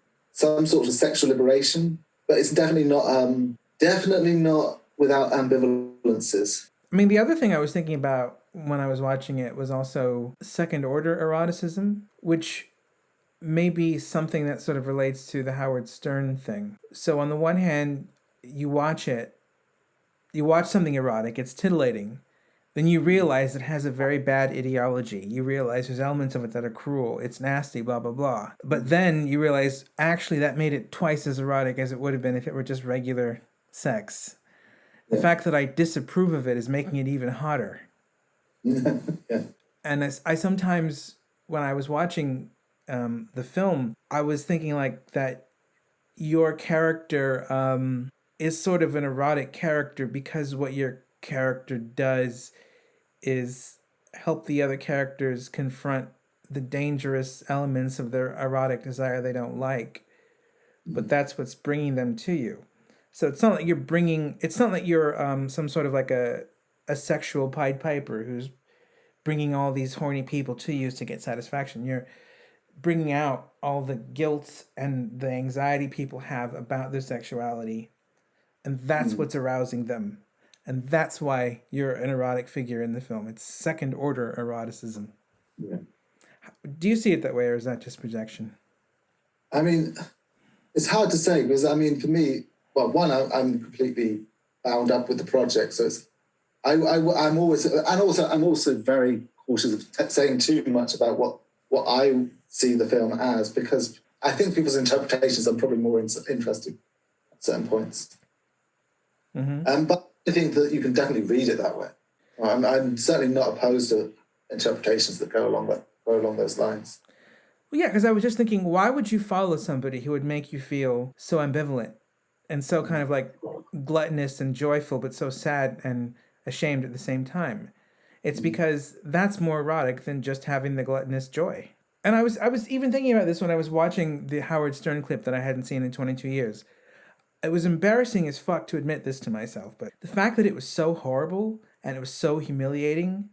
sort of sexual liberation, but it's definitely not without ambivalences. I mean, the other thing I was thinking about when I was watching it was also second order eroticism, which may be something that sort of relates to the Howard Stern thing. So on the one hand, you watch something erotic, it's titillating. Then you realize it has a very bad ideology. You realize there's elements of it that are cruel. It's nasty, blah, blah, blah. But then you realize actually that made it twice as erotic as it would have been if it were just regular sex. The fact that I disapprove of it is making it even hotter. Yeah. And I sometimes, when I was watching the film, I was thinking like that your character is sort of an erotic character because what your character does is help the other characters confront the dangerous elements of their erotic desire they don't like. But that's what's bringing them to you. So it's not like you're some sort of like a sexual Pied Piper who's bringing all these horny people to you to get satisfaction. You're bringing out all the guilt and the anxiety people have about their sexuality, and that's what's arousing them. And that's why you're an erotic figure in the film. It's second order eroticism. Yeah. Do you see it that way, or is that just projection? I mean, it's hard to say because, I mean, for me, well, one, I'm completely bound up with the project. So I'm also very cautious of saying too much about what I see the film as, because I think people's interpretations are probably more interesting at certain points. Mm-hmm. But I think that you can definitely read it that way. I'm certainly not opposed to interpretations that go along those lines. Well, yeah, because I was just thinking, why would you follow somebody who would make you feel so ambivalent and so kind of like gluttonous and joyful, but so sad and ashamed at the same time? It's because that's more erotic than just having the gluttonous joy. And I was even thinking about this when I was watching the Howard Stern clip that I hadn't seen in 22 years. It was embarrassing as fuck to admit this to myself, but the fact that it was so horrible and it was so humiliating,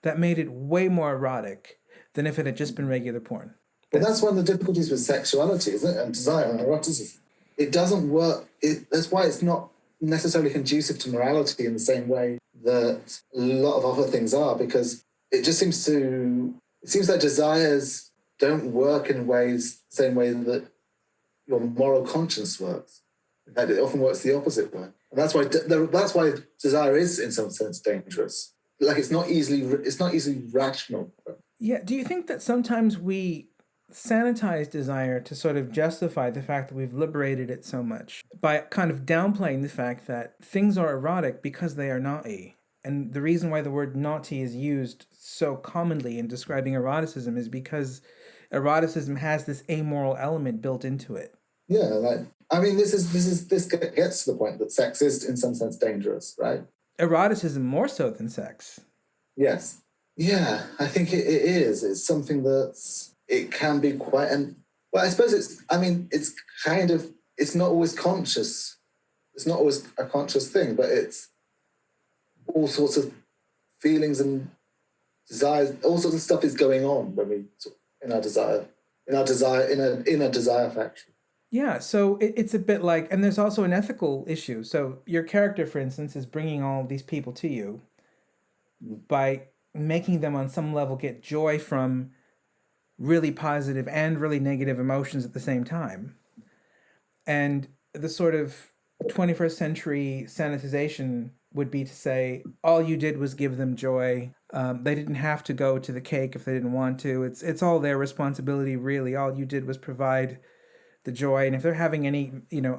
that made it way more erotic than if it had just been regular porn. Well, that's one of the difficulties with sexuality, isn't it? And desire and eroticism. It doesn't work. That's why it's not necessarily conducive to morality in the same way that a lot of other things are, because it seems that desires don't work in the same way that your moral conscience works. In fact, it often works the opposite way. And that's why desire is, in some sense, dangerous. Like it's not easily rational. Yeah. Do you think that sometimes we sanitize desire to sort of justify the fact that we've liberated it so much by kind of downplaying the fact that things are erotic because they are naughty? And the reason why the word naughty is used so commonly in describing eroticism is because eroticism has this amoral element built into it. Yeah, this gets to the point that sex is in some sense dangerous, right? Eroticism more so than sex. Yes. Yeah, I think it is. It's something it can be quite, I suppose it's not always conscious. It's not always a conscious thing, but it's all sorts of feelings and desires, all sorts of stuff is going on when we in a desire factory. Yeah, so it's a bit like, and there's also an ethical issue. So your character, for instance, is bringing all these people to you by making them on some level get joy from really positive and really negative emotions at the same time. And the sort of 21st century sanitization would be to say, all you did was give them joy. They didn't have to go to the cake if they didn't want to. It's all their responsibility, really. All you did was provide the joy, and if they're having any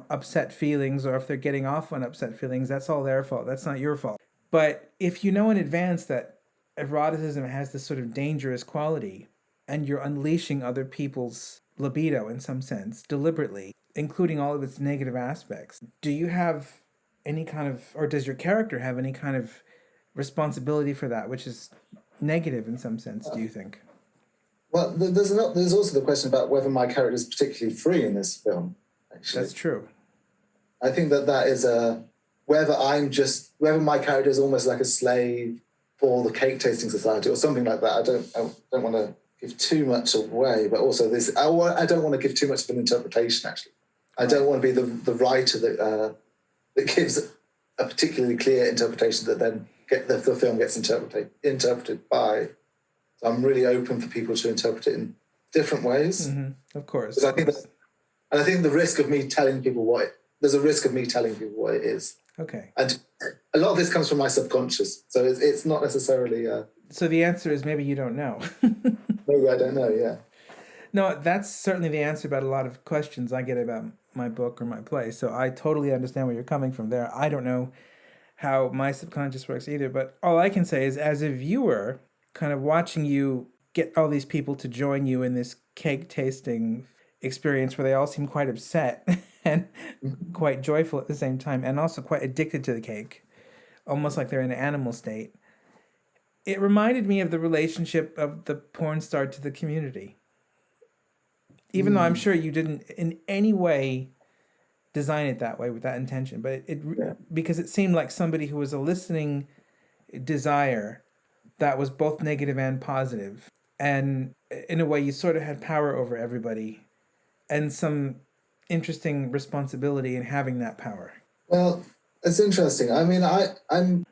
upset feelings, or if they're getting off on upset feelings, that's all their fault. That's not your fault. But if you know in advance that eroticism has this sort of dangerous quality, and you're unleashing other people's libido in some sense, deliberately, including all of its negative aspects. Do you have any kind of, or does your character have any kind of responsibility for that, which is negative in some sense, do you think? Well, there's also the question about whether my character is particularly free in this film, actually. That's true. I think that is whether my character is almost like a slave for the cake tasting society or something like that. I don't want to give too much away, but also I don't want to give too much of an interpretation, actually. I don't want to be the writer that gives a particularly clear interpretation that then the film gets interpreted by. So I'm really open for people to interpret it in different ways. Mm-hmm. Of course. I think the risk of me telling people there's a risk of me telling people what it is. Okay. And a lot of this comes from my subconscious, so it's not necessarily. So the answer is maybe you don't know. Maybe I don't know. Yeah. No, that's certainly the answer about a lot of questions I get about my book or my play. So I totally understand where you're coming from there. I don't know how my subconscious works either, but all I can say is, as a viewer, kind of watching you get all these people to join you in this cake tasting experience where they all seem quite upset and quite joyful at the same time, and also quite addicted to the cake, almost like they're in an animal state. It reminded me of the relationship of the porn star to the community. Even though I'm sure you didn't in any way design it that way with that intention, but because it seemed like somebody who was eliciting desire that was both negative and positive. And in a way, you sort of had power over everybody and some interesting responsibility in having that power. Well, it's interesting. I mean, I think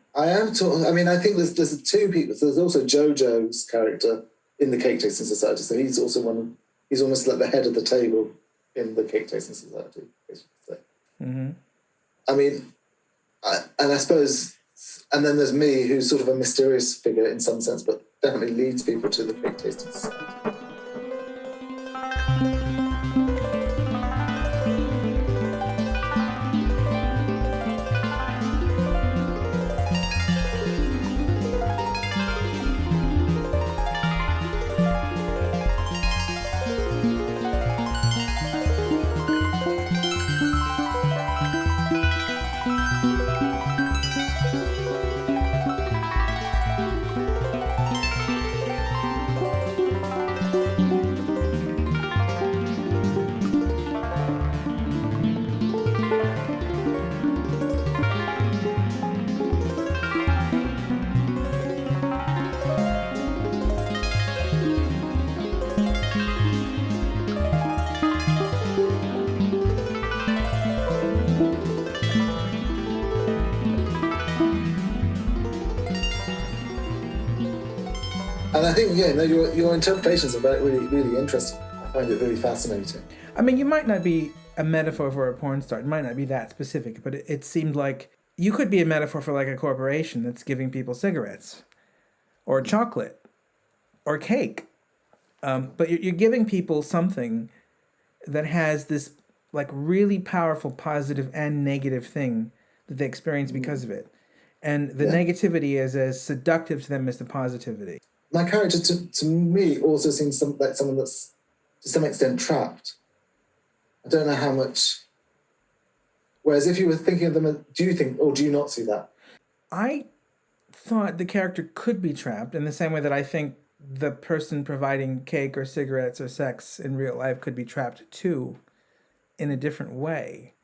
there's two people. So there's also Jojo's character in the Cake Tasting Society. So he's also he's almost like the head of the table in the Cake Tasting Society. Mm-hmm. I mean, I suppose, and then there's me, who's sort of a mysterious figure in some sense, but definitely leads people to the Cake Tasting Society. And I think, your interpretations are really, really interesting. I find it really fascinating. I mean, you might not be a metaphor for a porn star. It might not be that specific, but it seemed like you could be a metaphor for like a corporation that's giving people cigarettes or chocolate or cake. But you're giving people something that has this like really powerful positive and negative thing that they experience because of it. And the negativity is as seductive to them as the positivity. My character, to me, also seems like someone that's, to some extent, trapped. I don't know how much. Whereas if you were thinking of them, do you not see that? I thought the character could be trapped in the same way that I think the person providing cake or cigarettes or sex in real life could be trapped too, in a different way.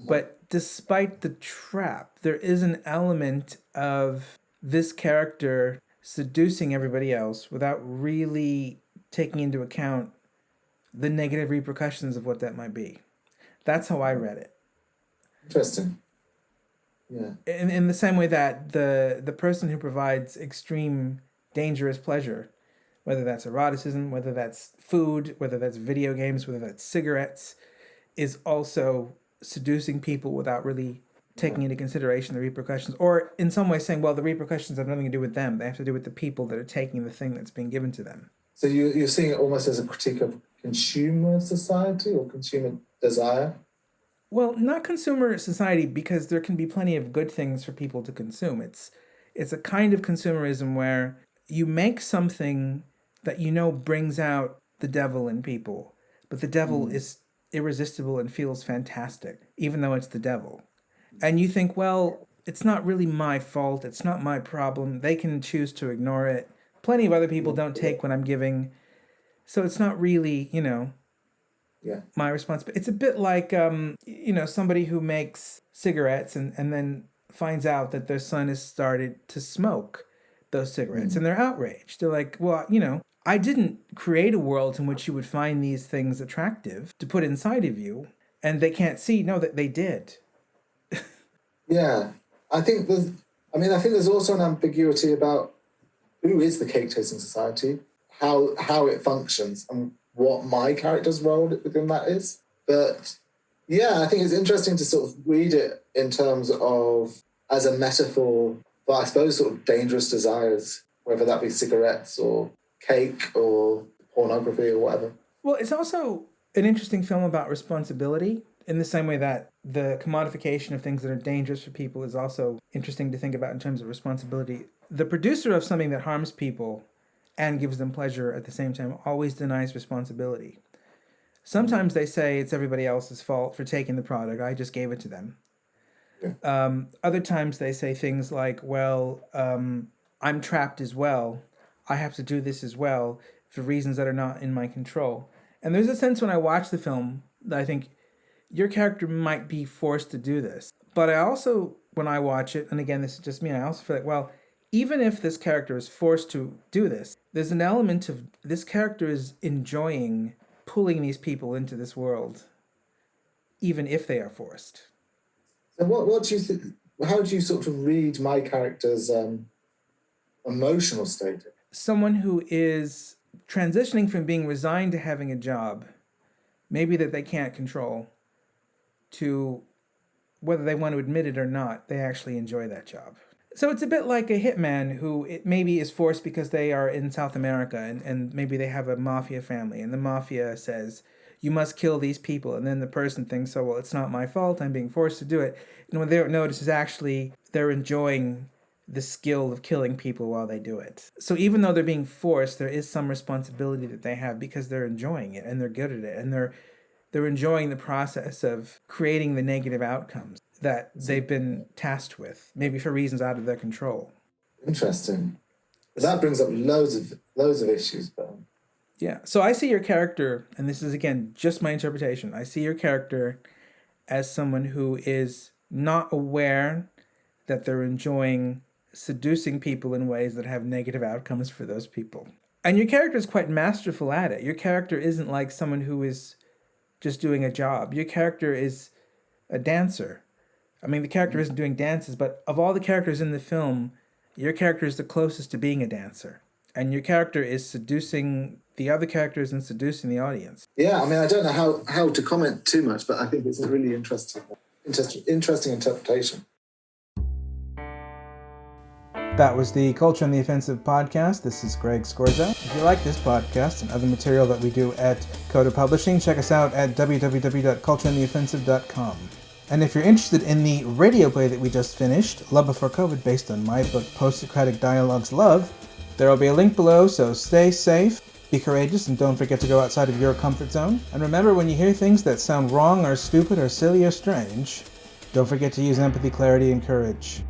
But despite the trap, there is an element of this character seducing everybody else without really taking into account the negative repercussions of what that might be. That's how I read it. Interesting. Yeah. In the same way that the person who provides extreme dangerous pleasure, whether that's eroticism, whether that's food, whether that's video games, whether that's cigarettes, is also seducing people without really taking into consideration the repercussions, or in some way saying, well, the repercussions have nothing to do with them. They have to do with the people that are taking the thing that's being given to them. So you're seeing it almost as a critique of consumer society or consumer desire? Well, not consumer society, because there can be plenty of good things for people to consume. It's a kind of consumerism where you make something that you know brings out the devil in people, but the devil is irresistible and feels fantastic, even though it's the devil. And you think, well, it's not really my fault. It's not my problem. They can choose to ignore it. Plenty of other people don't take what I'm giving. So it's not really, my responsibility. It's a bit like, somebody who makes cigarettes and then finds out that their son has started to smoke those cigarettes and they're outraged. They're like, well, I didn't create a world in which you would find these things attractive to put inside of you. And they can't see, no, that they did. Yeah. I think there's also an ambiguity about who is the cake-tasting society, how it functions, and what my character's role within that is. But yeah, I think it's interesting to sort of read it in terms of as a metaphor for, I suppose, sort of dangerous desires, whether that be cigarettes or cake or pornography or whatever. Well, it's also an interesting film about responsibility in the same way that the commodification of things that are dangerous for people is also interesting to think about in terms of responsibility. The producer of something that harms people and gives them pleasure at the same time always denies responsibility. Sometimes they say it's everybody else's fault for taking the product. I just gave it to them. Yeah. Other times they say things like, well, I'm trapped as well. I have to do this as well for reasons that are not in my control. And there's a sense when I watch the film that I think your character might be forced to do this. But I also, when I watch it, and again, this is just me, I also feel like, well, even if this character is forced to do this, there's an element of this character is enjoying pulling these people into this world, even if they are forced. So what do you think? How do you sort of read my character's emotional state? Someone who is transitioning from being resigned to having a job, maybe that they can't control, to whether they want to admit it or not, they actually enjoy that job. So it's a bit like a hitman who it maybe is forced because they are in South America and maybe they have a mafia family and the mafia says, you must kill these people. And then the person thinks, oh, well, it's not my fault. I'm being forced to do it. And what they don't notice is actually they're enjoying the skill of killing people while they do it. So even though they're being forced, there is some responsibility that they have because they're enjoying it and they're good at it. And they're enjoying the process of creating the negative outcomes that they've been tasked with, maybe for reasons out of their control. Interesting. That brings up loads of issues, though. Yeah. So I see your character, and this is, again, just my interpretation. I see your character as someone who is not aware that they're enjoying seducing people in ways that have negative outcomes for those people. And your character is quite masterful at it. Your character isn't like someone who is just doing a job. Your character is a dancer. I mean, the character isn't doing dances, but of all the characters in the film, your character is the closest to being a dancer. And your character is seducing the other characters and seducing the audience. Yeah, I mean, I don't know how to comment too much, but I think it's a really interesting interpretation. That was the Culture on the Offensive podcast. This is Greg Scorzo. If you like this podcast and other material that we do at Coda Publishing, check us out at www.cultureontheoffensive.com. And if you're interested in the radio play that we just finished, Love Before COVID, based on my book, Post-Socratic Dialogues Love, there will be a link below, so stay safe, be courageous, and don't forget to go outside of your comfort zone. And remember, when you hear things that sound wrong or stupid or silly or strange, don't forget to use empathy, clarity, and courage.